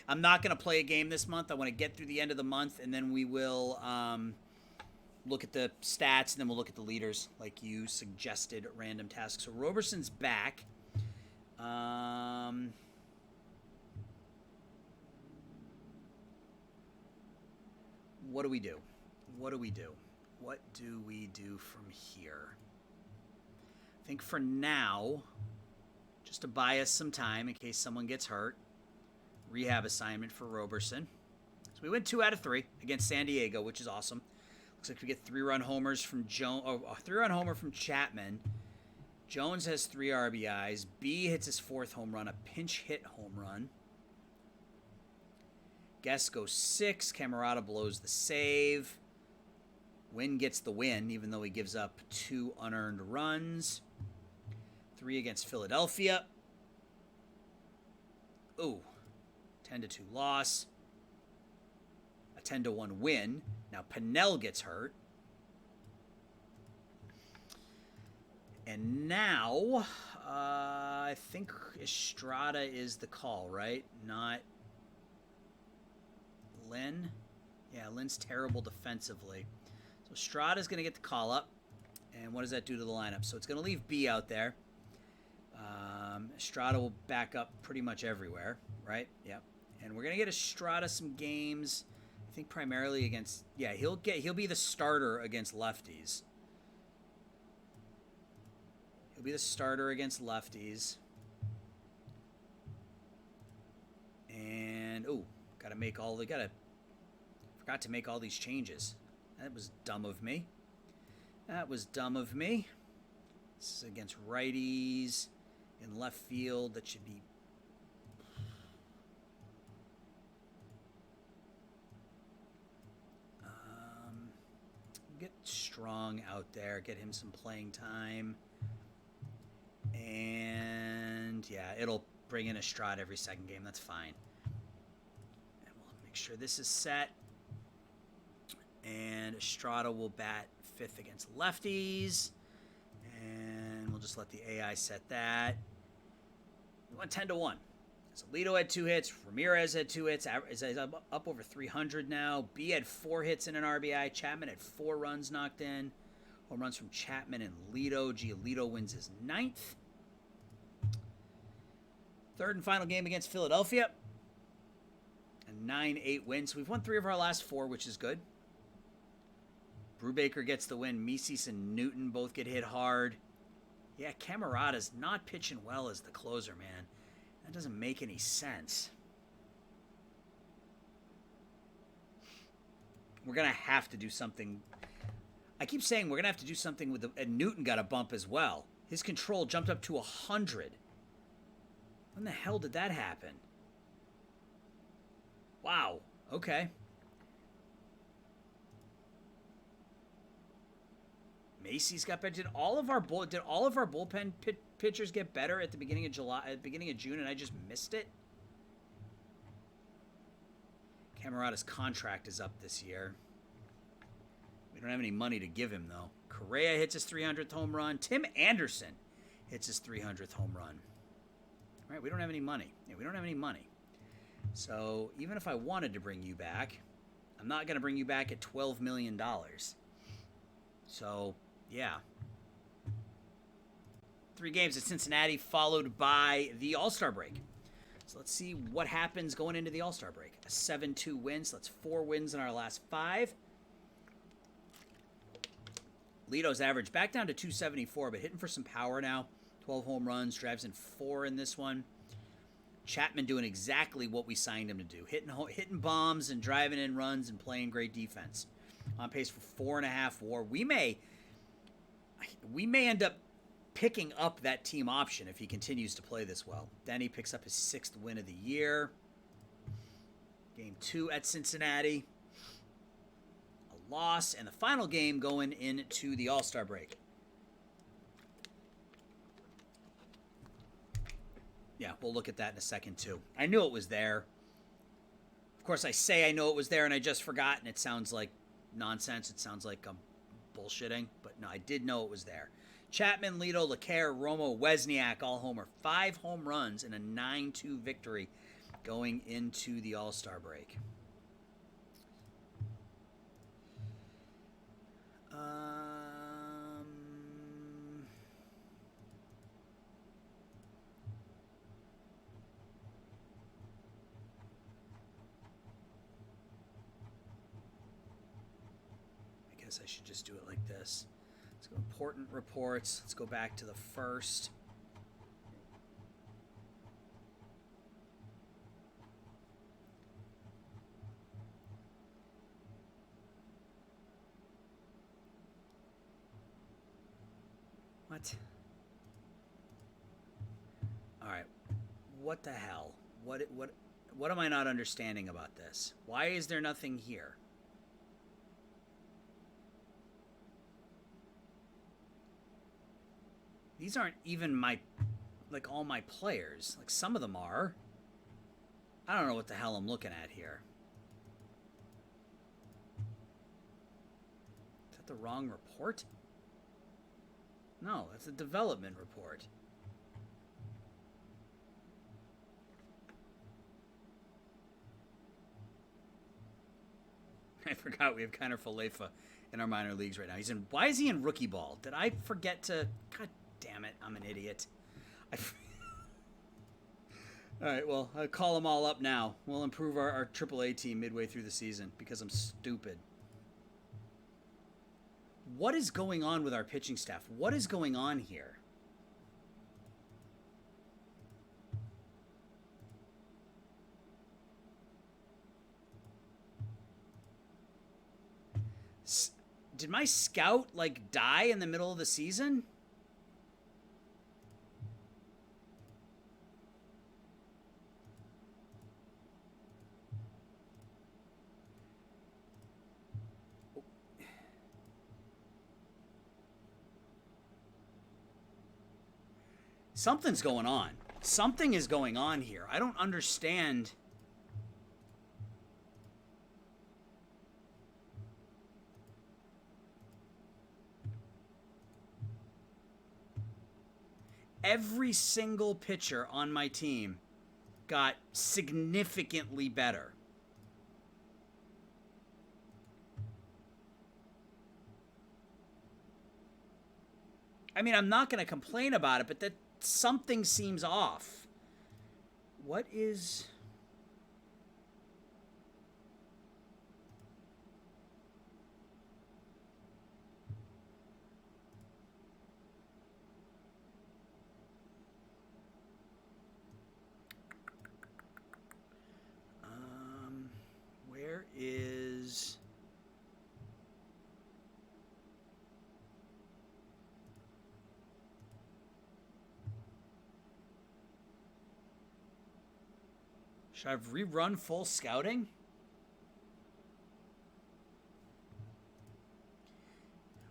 Speaker 2: I'm not going to play a game this month. I want to get through the end of the month, and then we will look at the stats, and then we'll look at the leaders, like you suggested, random tasks. So Roberson's back. What do we do? What do we do? What do we do from here? I think for now, just to buy us some time in case someone gets hurt, rehab assignment for Roberson. So we went 2 out of 3 against San Diego, which is awesome. Looks like we get 3-run homers from Jones. Oh, a 3-run homer from Chapman. Jones has 3 RBIs. B hits his 4th home run, a pinch hit home run. Guess goes 6. Camerata blows the save. Wynn gets the win, even though he gives up 2 unearned runs. 3 against Philadelphia. Ooh. 10-2 loss. A 10-1 win. Now Pennell gets hurt. And now, I think Estrada is the call, right? Not Lynn. Yeah, Lynn's terrible defensively. So Estrada's going to get the call up. And what does that do to the lineup? So it's going to leave B out there. Estrada will back up pretty much everywhere, right? Yep. And we're going to get Estrada some games, I think primarily against, yeah, he'll be the starter against lefties. He'll be the starter against lefties. And, forgot to make all these changes. That was dumb of me. This is against righties in left field. That should be... get Strong out there. Get him some playing time. And, yeah, it'll bring in Estrada every second game. That's fine. And we'll make sure this is set. And Estrada will bat 5th against lefties. And we'll just let the AI set that. We went 10-1. So Lito had 2 hits. Ramirez had 2 hits. Is up over 300 now. B had 4 hits and an RBI. Chapman had 4 runs knocked in. Home runs from Chapman and Lito. Giolito wins his 9th. Third and final game against Philadelphia. A 9-8 win. So we've won 3 of our last 4, which is good. Brubaker gets the win. Mises and Newton both get hit hard. Yeah, Camarada's not pitching well as the closer, man. That doesn't make any sense. We're going to have to do something. I keep saying we're going to have to do something with and Newton got a bump as well. His control jumped up to 100. When the hell did that happen? Wow. Okay. Macy's got better. Did all of our bullpen pitchers get better at the beginning of June, and I just missed it? Camarada's contract is up this year. We don't have any money to give him, though. Correa hits his 300th home run. Tim Anderson hits his 300th home run. All right, we don't have any money. Yeah, we don't have any money. So even if I wanted to bring you back, I'm not going to bring you back at $12 million. So, yeah. 3 games at Cincinnati, followed by the All-Star break. So let's see what happens going into the All-Star break. A 7-2 win, so that's 4 wins in our last 5. Lito's average back down to 274, but hitting for some power now. 12 home runs, drives in 4 in this one. Chapman doing exactly what we signed him to do. Hitting bombs and driving in runs and playing great defense. On pace for 4.5 WAR. We may end up picking up that team option if he continues to play this well. Then he picks up his 6th win of the year. Game 2 at Cincinnati. A loss, and the final game going into the All-Star break. Yeah, we'll look at that in a second, too. I knew it was there. Of course, I say I know it was there, and I just forgot, and it sounds like nonsense. It sounds like I'm bullshitting, but no, I did know it was there. Chapman, Lito, LeCaire, Romo, Wesniak, all homer. 5 home runs in a 9-2 victory going into the All-Star break. I should just do it like this. Let's go important reports. Let's go back to the first. What? All right. What the hell? What am I not understanding about this? Why is there nothing here? These aren't even all my players. Like, some of them are. I don't know what the hell I'm looking at here. Is that the wrong report? No, that's a development report. I forgot we have Kiner Falefa in our minor leagues right now. Why is he in rookie ball? Did I forget to... God damn it, I'm an idiot. All right, well, I'll call them all up now. We'll improve our AAA team midway through the season because I'm stupid. What is going on with our pitching staff? What is going on here? Did my scout, like, die in the middle of the season? Something's going on. Something is going on here. I don't understand. Every single pitcher on my team got significantly better. I mean, I'm not going to complain about it, but that something seems off. What is... where is... Should I have rerun full scouting?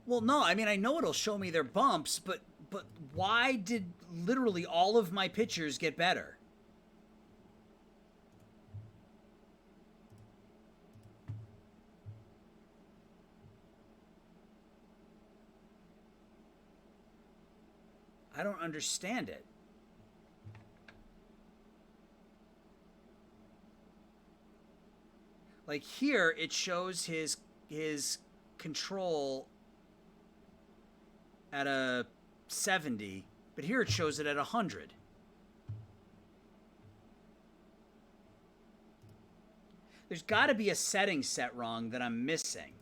Speaker 2: Well, no. I mean, I know it'll show me their bumps, but why did literally all of my pitchers get better? I don't understand it. Like here, it shows his control at a 70, but here it shows it at 100. There's got to be a setting set wrong that I'm missing.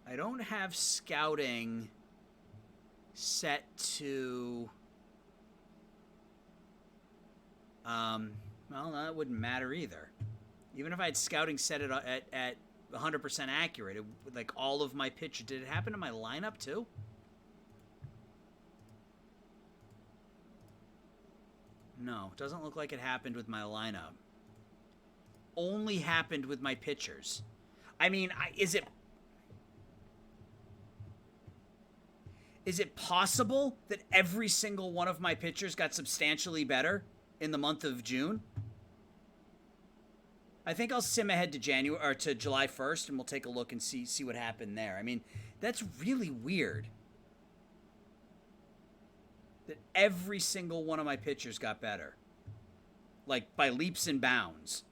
Speaker 2: I don't have scouting set to... well, that wouldn't matter either. Even if I had scouting set it at 100% accurate, it, like all of my pitches, did it happen to my lineup too? No, it doesn't look like it happened with my lineup. Only happened with my pitchers. I mean, is it possible that every single one of my pitchers got substantially better in the month of June? I think I'll sim ahead to January or to July 1st, and we'll take a look and see what happened there. I mean, that's really weird. That every single one of my pitchers got better, like by leaps and bounds.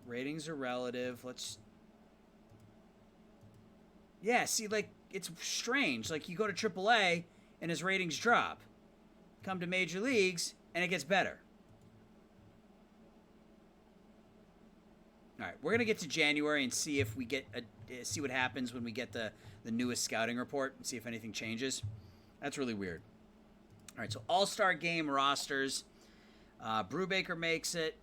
Speaker 2: Ratings are relative. Let's... Yeah, see, like, it's strange. Like, you go to AAA, and his ratings drop. Come to Major Leagues, and it gets better. All right, we're going to get to January and see if we get see what happens when we get the newest scouting report and see if anything changes. That's really weird. All right, so All-Star Game rosters. Brubaker makes it.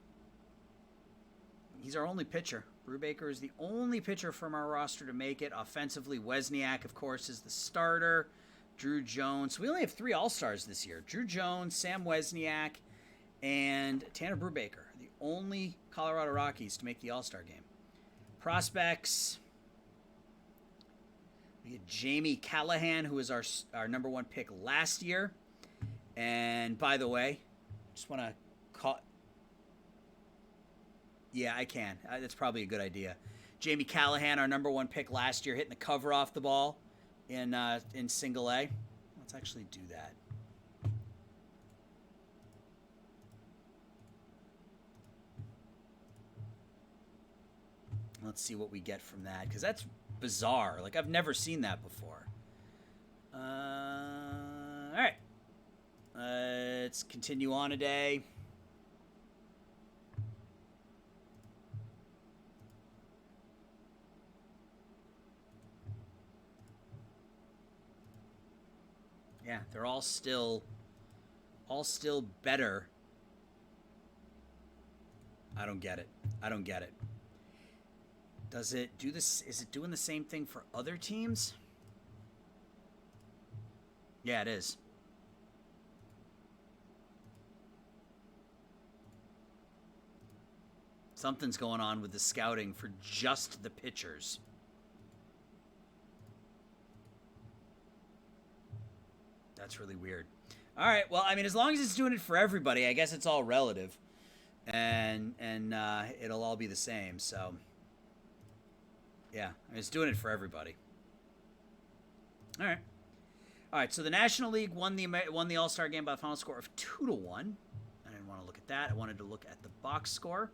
Speaker 2: He's our only pitcher. Brubaker is the only pitcher from our roster to make it. Offensively, Wozniak, of course, is the starter. Drew Jones. We only have 3 All-Stars this year. Drew Jones, Sam Wozniak, and Tanner Brubaker, the only Colorado Rockies to make the All-Star game. Prospects. We had Jamie Callahan, who was our number 1 pick last year. And by the way, just want to call... Yeah, I can. That's probably a good idea. Jamie Callahan, our number 1 pick last year, hitting the cover off the ball in single A. Let's actually do that. Let's see what we get from that, because that's bizarre. Like, I've never seen that before. All right. Let's continue on a day. Yeah, they're all still better. I don't get it. Does it do this? Is it doing the same thing for other teams? Yeah, it is. Something's going on with the scouting for just the pitchers. That's really weird. All right, well, I mean, as long as it's doing it for everybody, I guess it's all relative, and it'll all be the same. So, yeah, I mean, it's doing it for everybody. All right. So the National League won the All-Star game by a final score of 2-1. I didn't want to look at that. I wanted to look at the box score.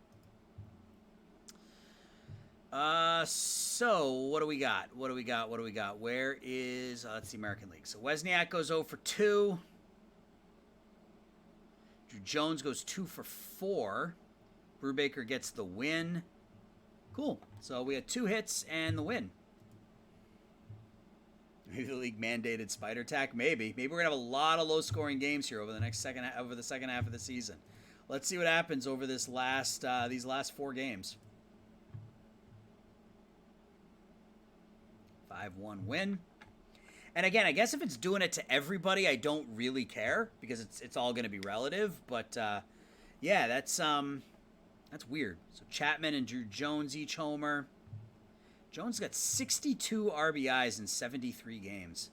Speaker 2: So what do we got? Where is that's the American League. So Wozniak goes 0 for 2. Drew Jones goes 2 for 4. Brubaker gets the win. Cool. So we had 2 hits and the win. Maybe the league mandated spider tack. Maybe we're gonna have a lot of low-scoring games here over the second half of the season. Let's see what happens over these last 4 games. 5-1 win. And again, I guess if it's doing it to everybody, I don't really care because it's all going to be relative. But yeah, that's weird. So Chapman and Drew Jones each homer. Jones got 62 RBIs in 73 games.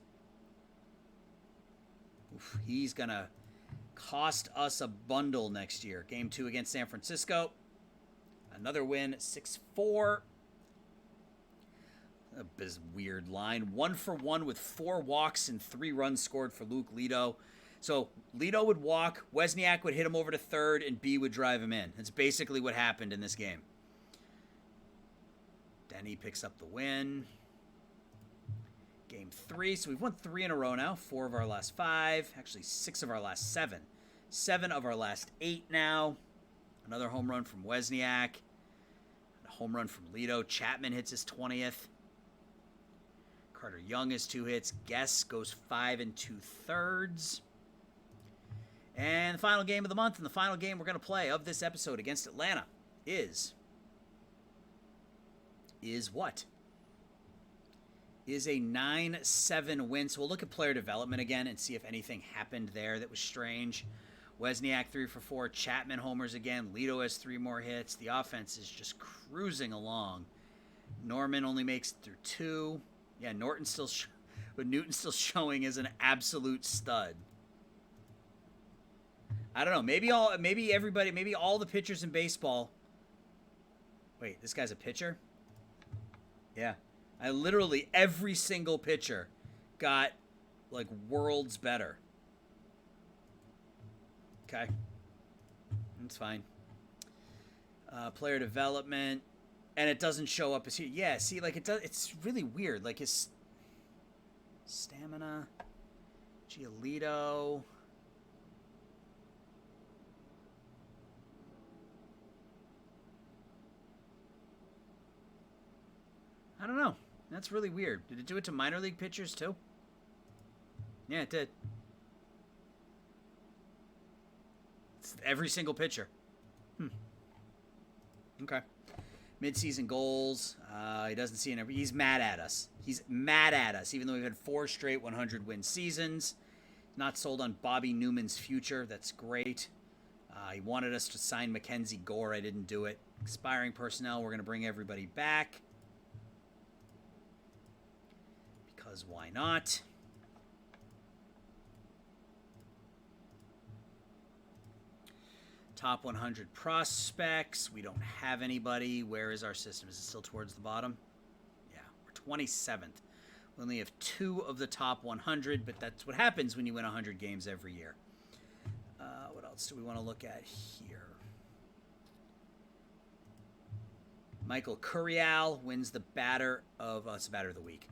Speaker 2: Oof, he's going to cost us a bundle next year. Game 2 against San Francisco. Another win, 6-4. A weird line. 1 for 1 with 4 walks and 3 runs scored for Luke Lito. So Lito would walk, Wozniak would hit him over to third, and B would drive him in. That's basically what happened in this game. Denny picks up the win. Game 3. So we've won 3 in a row now. 4 of our last 5. Actually, 6 of our last 7. 7 of our last 8 now. Another home run from Wozniak. A home run from Lito. Chapman hits his 20th. Carter Young has 2 hits. Guess goes 5 2/3. And the final game of the month, and the final game we're going to play of this episode against Atlanta is what? Is a 9-7 win. So we'll look at player development again and see if anything happened there that was strange. Wozniak 3 for 4. Chapman homers again. Lito has 3 more hits. The offense is just cruising along. Norman only makes it through 2. Yeah, Newton's still showing as an absolute stud. I don't know. Maybe all the pitchers in baseball. Wait, this guy's a pitcher? Yeah. Literally every single pitcher got like worlds better. Okay. That's fine. Player development. And it doesn't show up as here. Yeah, see, like it does. It's really weird. Like his stamina, Giolito. I don't know. That's really weird. Did it do it to minor league pitchers too? Yeah, it did. It's every single pitcher. Okay. Midseason goals. He doesn't see it. He's mad at us. Even though we've had 4 straight 100-win seasons. Not sold on Bobby Newman's future. That's great. He wanted us to sign Mackenzie Gore. I didn't do it. Expiring personnel. We're going to bring everybody back. Because why not? Top 100 prospects. We don't have anybody. Where is our system? Is it still towards the bottom? Yeah, we're 27th. We only have 2 of the top 100, but that's what happens when you win 100 games every year. What else do we want to look at here? Michael Curial wins the batter of the week.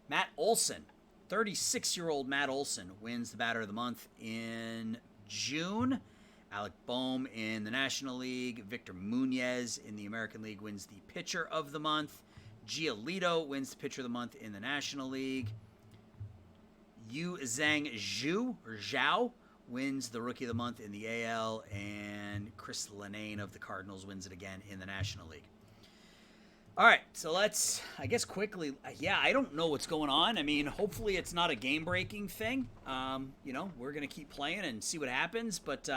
Speaker 2: Matt Olson, 36-year-old Matt Olson wins the batter of the month in June. Alec Boehm in the National League. Victor Munoz in the American League wins the pitcher of the month. Giolito wins the pitcher of the month in the National League. Yu Zhang Zhao wins the rookie of the month in the AL, and Chris Linane of the Cardinals wins it again in the National League. All right, so let's, I guess, quickly, I don't know what's going on. I mean, hopefully it's not a game-breaking thing. We're going to keep playing and see what happens, but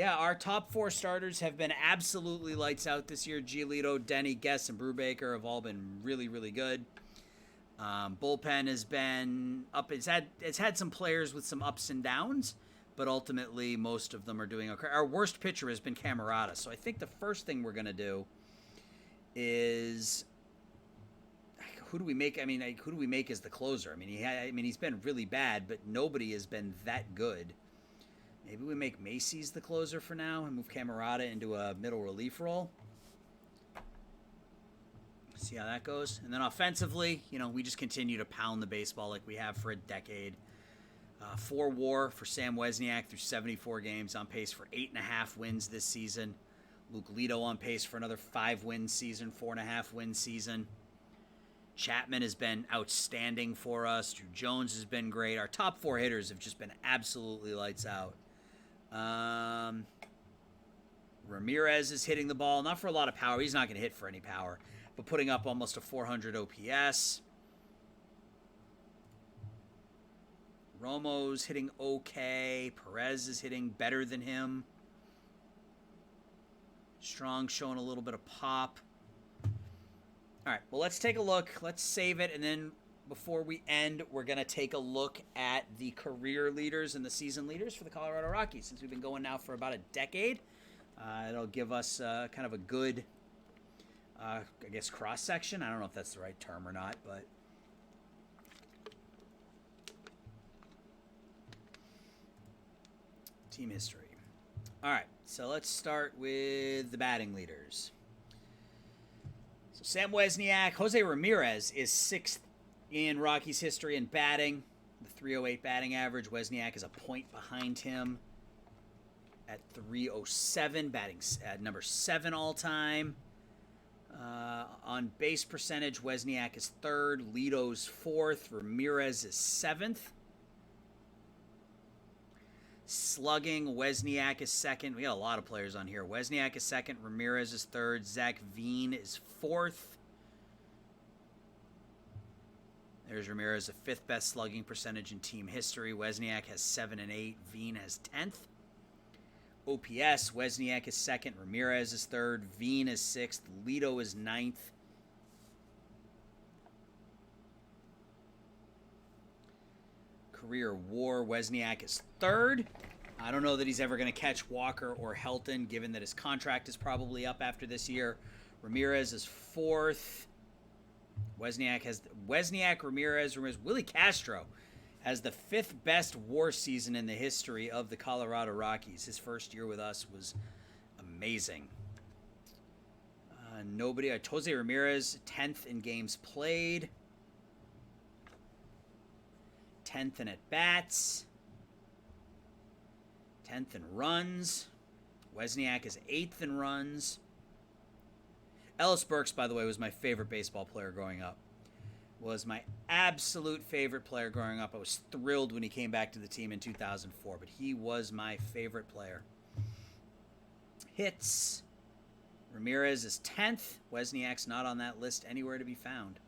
Speaker 2: our top 4 starters have been absolutely lights out this year. Giolito, Denny, Guess, and Brubaker have all been really, really good. Bullpen has been up. It's had some players with some ups and downs, but ultimately most of them are doing okay. Our worst pitcher has been Camerata, so I think the first thing we're going to do is who do we make? I mean, who do we make as the closer? He's been really bad, but nobody has been that good. Maybe we make Macy's the closer for now and move Camerata into a middle relief role. See how that goes. And then offensively, we just continue to pound the baseball like we have for a decade. 4 WAR for Sam Wesniak through 74 games, on pace for 8.5 wins this season. Luke Lito on pace for another 5-win season, 4.5-win season. Chapman has been outstanding for us. Drew Jones has been great. Our top 4 hitters have just been absolutely lights out. Ramirez is hitting the ball, not for a lot of power. He's not going to hit for any power, but putting up almost a 400 OPS. Romo's hitting okay. Perez is hitting better than him. Strong showing a little bit of pop. All right, well, let's take a look. Let's save it, and then before we end, we're going to take a look at the career leaders and the season leaders for the Colorado Rockies. Since we've been going now for about a decade, it'll give us kind of a good, cross-section. I don't know if that's the right term or not, but team history. All right, so let's start with the batting leaders. So Sam Wesniak, Jose Ramirez is 6th in Rockies history in batting, the 308 batting average. Wesniak is a point behind him at 307, batting at number 7 all-time. On base percentage, Wesniak is 3rd, Lito's 4th, Ramirez is 7th. Slugging, Wesniak is 2nd. We got a lot of players on here. Wesniak is 2nd, Ramirez is 3rd, Zach Veen is 4th. There's Ramirez, the 5th best slugging percentage in team history. Wesniak has 7 and 8. Veen has 10th. OPS, Wesniak is 2nd, Ramirez is 3rd, Veen is 6th, Lito is 9th. Career WAR, Wesniak is 3rd. I don't know that he's ever going to catch Walker or Helton, given that his contract is probably up after this year. Ramirez is 4th. Ramirez. Willie Castro has the 5th best WAR season in the history of the Colorado Rockies. His first year with us was amazing. Jose Ramirez, 10th in games played. 10th in at-bats. 10th in runs. Wesniak is 8th in runs. Ellis Burks, by the way, was my favorite baseball player growing up. Was my absolute favorite player growing up. I was thrilled when he came back to the team in 2004, but he was my favorite player. Hits. Ramirez is 10th. Wesniak's not on that list anywhere to be found.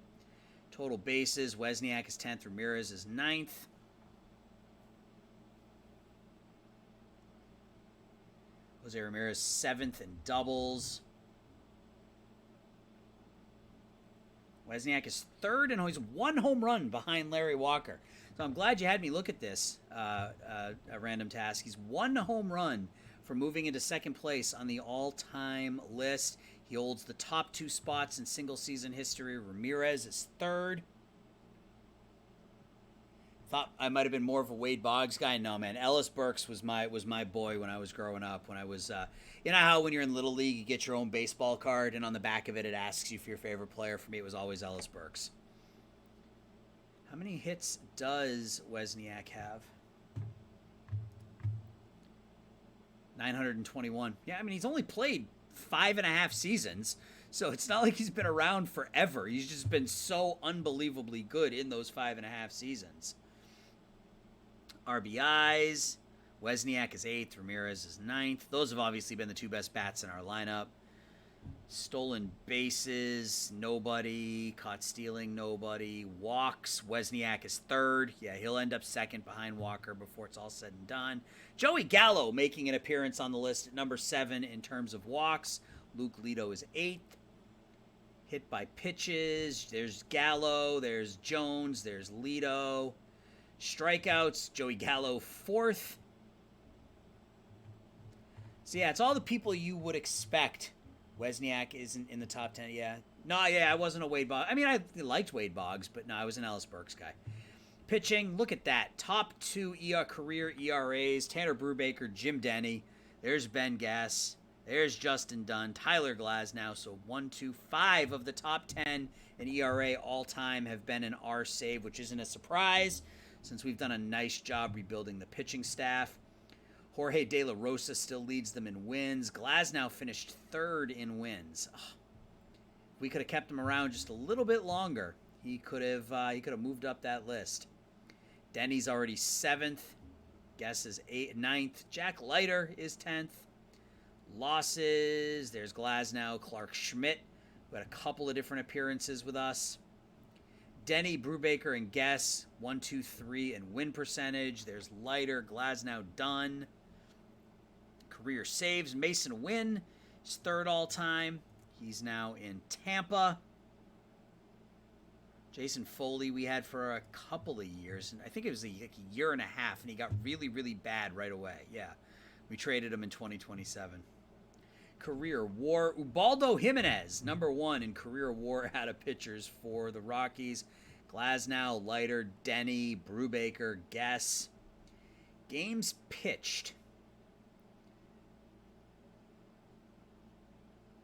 Speaker 2: Total bases, Wesniak is 10th, Ramirez is 9th. Jose Ramirez 7th in doubles. Wesniak is 3rd, and he's 1 home run behind Larry Walker. So I'm glad you had me look at this, a random task. He's 1 home run for moving into 2nd place on the all-time list. He holds the top 2 spots in single-season history. Ramirez is 3rd. Thought I might have been more of a Wade Boggs guy. No, man. Ellis Burks was my boy when I was growing up. When I was, you know how when you're in Little League, you get your own baseball card, and on the back of it, it asks you for your favorite player. For me, it was always Ellis Burks. How many hits does Wozniak have? 921. Yeah, I mean, he's only played 5.5 seasons, so it's not like he's been around forever. He's just been so unbelievably good in those 5.5 seasons. RBIs, Wozniak is 8th, Ramirez is 9th. Those have obviously been the two best bats in our lineup. Stolen bases, nobody. Caught stealing, nobody. Walks, Wozniak is 3rd. Yeah, he'll end up 2nd behind Walker before it's all said and done. Joey Gallo making an appearance on the list at number 7 in terms of walks. Luke Lito is 8th. Hit by pitches, there's Gallo, there's Jones, there's Lito. Strikeouts, Joey Gallo 4th. So yeah, it's all the people you would expect. Wozniak isn't in the top 10. Yeah. No, yeah, I wasn't a Wade Boggs. I mean, I liked Wade Boggs, but no, I was an Ellis Burks guy. Pitching, look at that. Top 2 career ERAs. Tanner Brubaker, Jim Denny. There's Ben Gass. There's Justin Dunn. Tyler Glasnow. So 1, 2, 5 of the top 10 in ERA all time have been an R save, which isn't a surprise since we've done a nice job rebuilding the pitching staff. Jorge De La Rosa still leads them in wins. Glasnow finished 3rd in wins. Oh, if we could have kept him around just a little bit longer, he could have moved up that list. Denny's already 7th. Guess is 9th. Jack Leiter is 10th. Losses. There's Glasnow, Clark Schmidt, who had a couple of different appearances with us. Denny, Brubaker, and Guess, 1, 2, 3 in win percentage. There's Leiter, Glasnow, Dunn. Career saves. Mason Wynn is 3rd all time. He's now in Tampa. Jason Foley we had for a couple of years, and I think it was like a year and a half, and he got really, really bad right away. Yeah, we traded him in 2027. Career WAR, Ubaldo Jimenez, number 1 in career WAR out of pitchers for the Rockies. Glasnow, Leiter, Denny, Brubaker, Guess. Games pitched.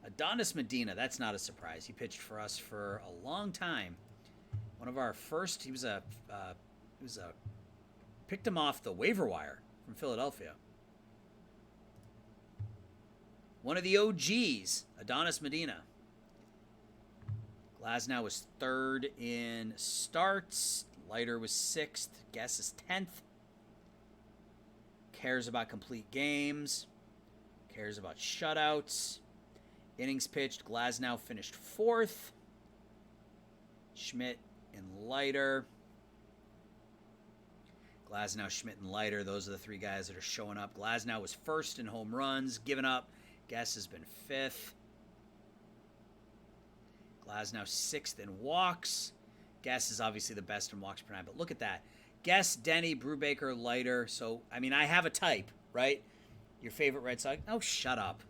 Speaker 2: Adonis Medina, that's not a surprise. He pitched for us for a long time. One of our first, he was a picked him off the waiver wire from Philadelphia. One of the OGs, Adonis Medina. Glasnow was 3rd in starts. Leiter was 6th. Guess is 10th. Cares about complete games. Cares about shutouts. Innings pitched. Glasnow finished 4th. Schmidt and Leiter. Glasnow, Schmidt, and Leiter. Those are the 3 guys that are showing up. Glasnow was 1st in home runs, given up. Guess has been 5th. Glasnow 6th in walks. Guess is obviously the best in walks per nine, but look at that. Guess, Denny, Brubaker, Leiter. So, I mean, I have a type, right? Your favorite Red Sox. Oh, shut up.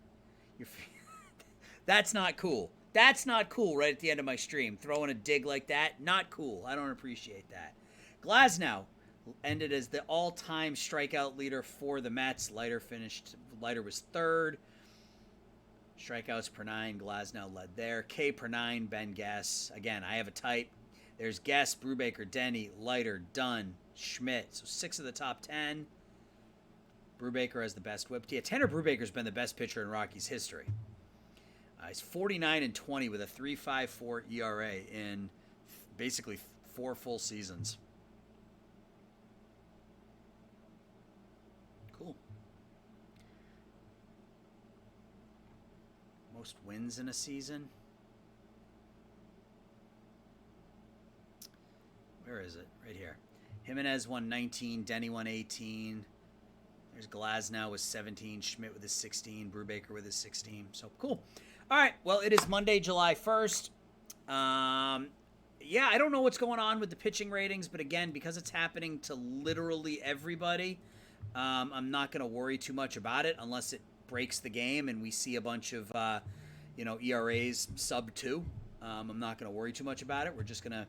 Speaker 2: That's not cool. That's not cool right at the end of my stream. Throwing a dig like that, not cool. I don't appreciate that. Glasnow ended as the all-time strikeout leader for the Mets. Leiter was 3rd. Strikeouts per 9, Glasnow led there. K per 9, Ben Guess. Again, I have a type. There's Guess, Brubaker, Denny, Leiter, Dunn, Schmidt. So 6 of the top 10. Brubaker has the best whip. Yeah, Tanner Brubaker's been the best pitcher in Rockies history. He's 49-20 with a 3.54 ERA in basically 4 full seasons. Cool. Most wins in a season. Where is it? Right here. Jimenez won 19, Denny won 18. There's Glasnow with 17, Schmidt with his 16, Brubaker with his 16. So cool. All right. Well, it is Monday, July 1st. Yeah, I don't know what's going on with the pitching ratings, but again, because it's happening to literally everybody, I'm not going to worry too much about it unless it breaks the game and we see a bunch of, ERAs sub 2. I'm not going to worry too much about it. We're just going to,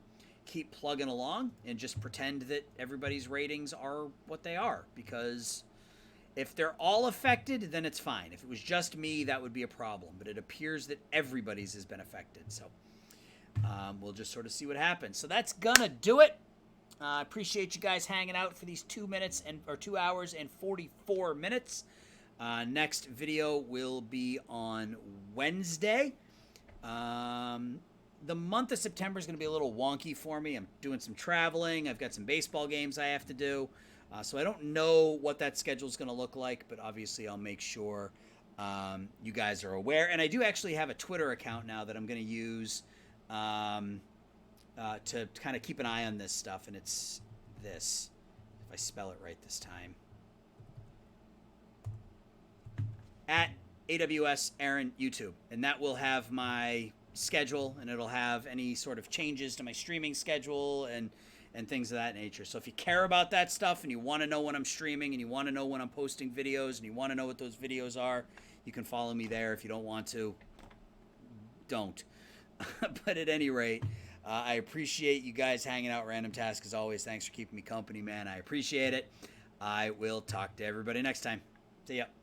Speaker 2: keep plugging along and just pretend that everybody's ratings are what they are, because if they're all affected, then it's fine. If it was just me, that would be a problem. But it appears that everybody's has been affected. So we'll just sort of see what happens. So that's going to do it. I appreciate you guys hanging out for these 2 hours and 44 minutes. Next video will be on Wednesday. The month of September is going to be a little wonky for me. I'm doing some traveling. I've got some baseball games I have to do. So I don't know what that schedule is going to look like, but obviously I'll make sure you guys are aware. And I do actually have a Twitter account now that I'm going to use to kind of keep an eye on this stuff, and it's this, if I spell it right this time, at AWS Aaron YouTube, and that will have my schedule, and it'll have any sort of changes to my streaming schedule and things of that nature. So if you care about that stuff and you want to know when I'm streaming and you want to know when I'm posting videos and you want to know what those videos are, you can follow me there. If you don't want to, don't. But at any rate, I appreciate you guys hanging out. Random Task, as always. Thanks for keeping me company, man. I appreciate it. I will talk to everybody next time. See ya.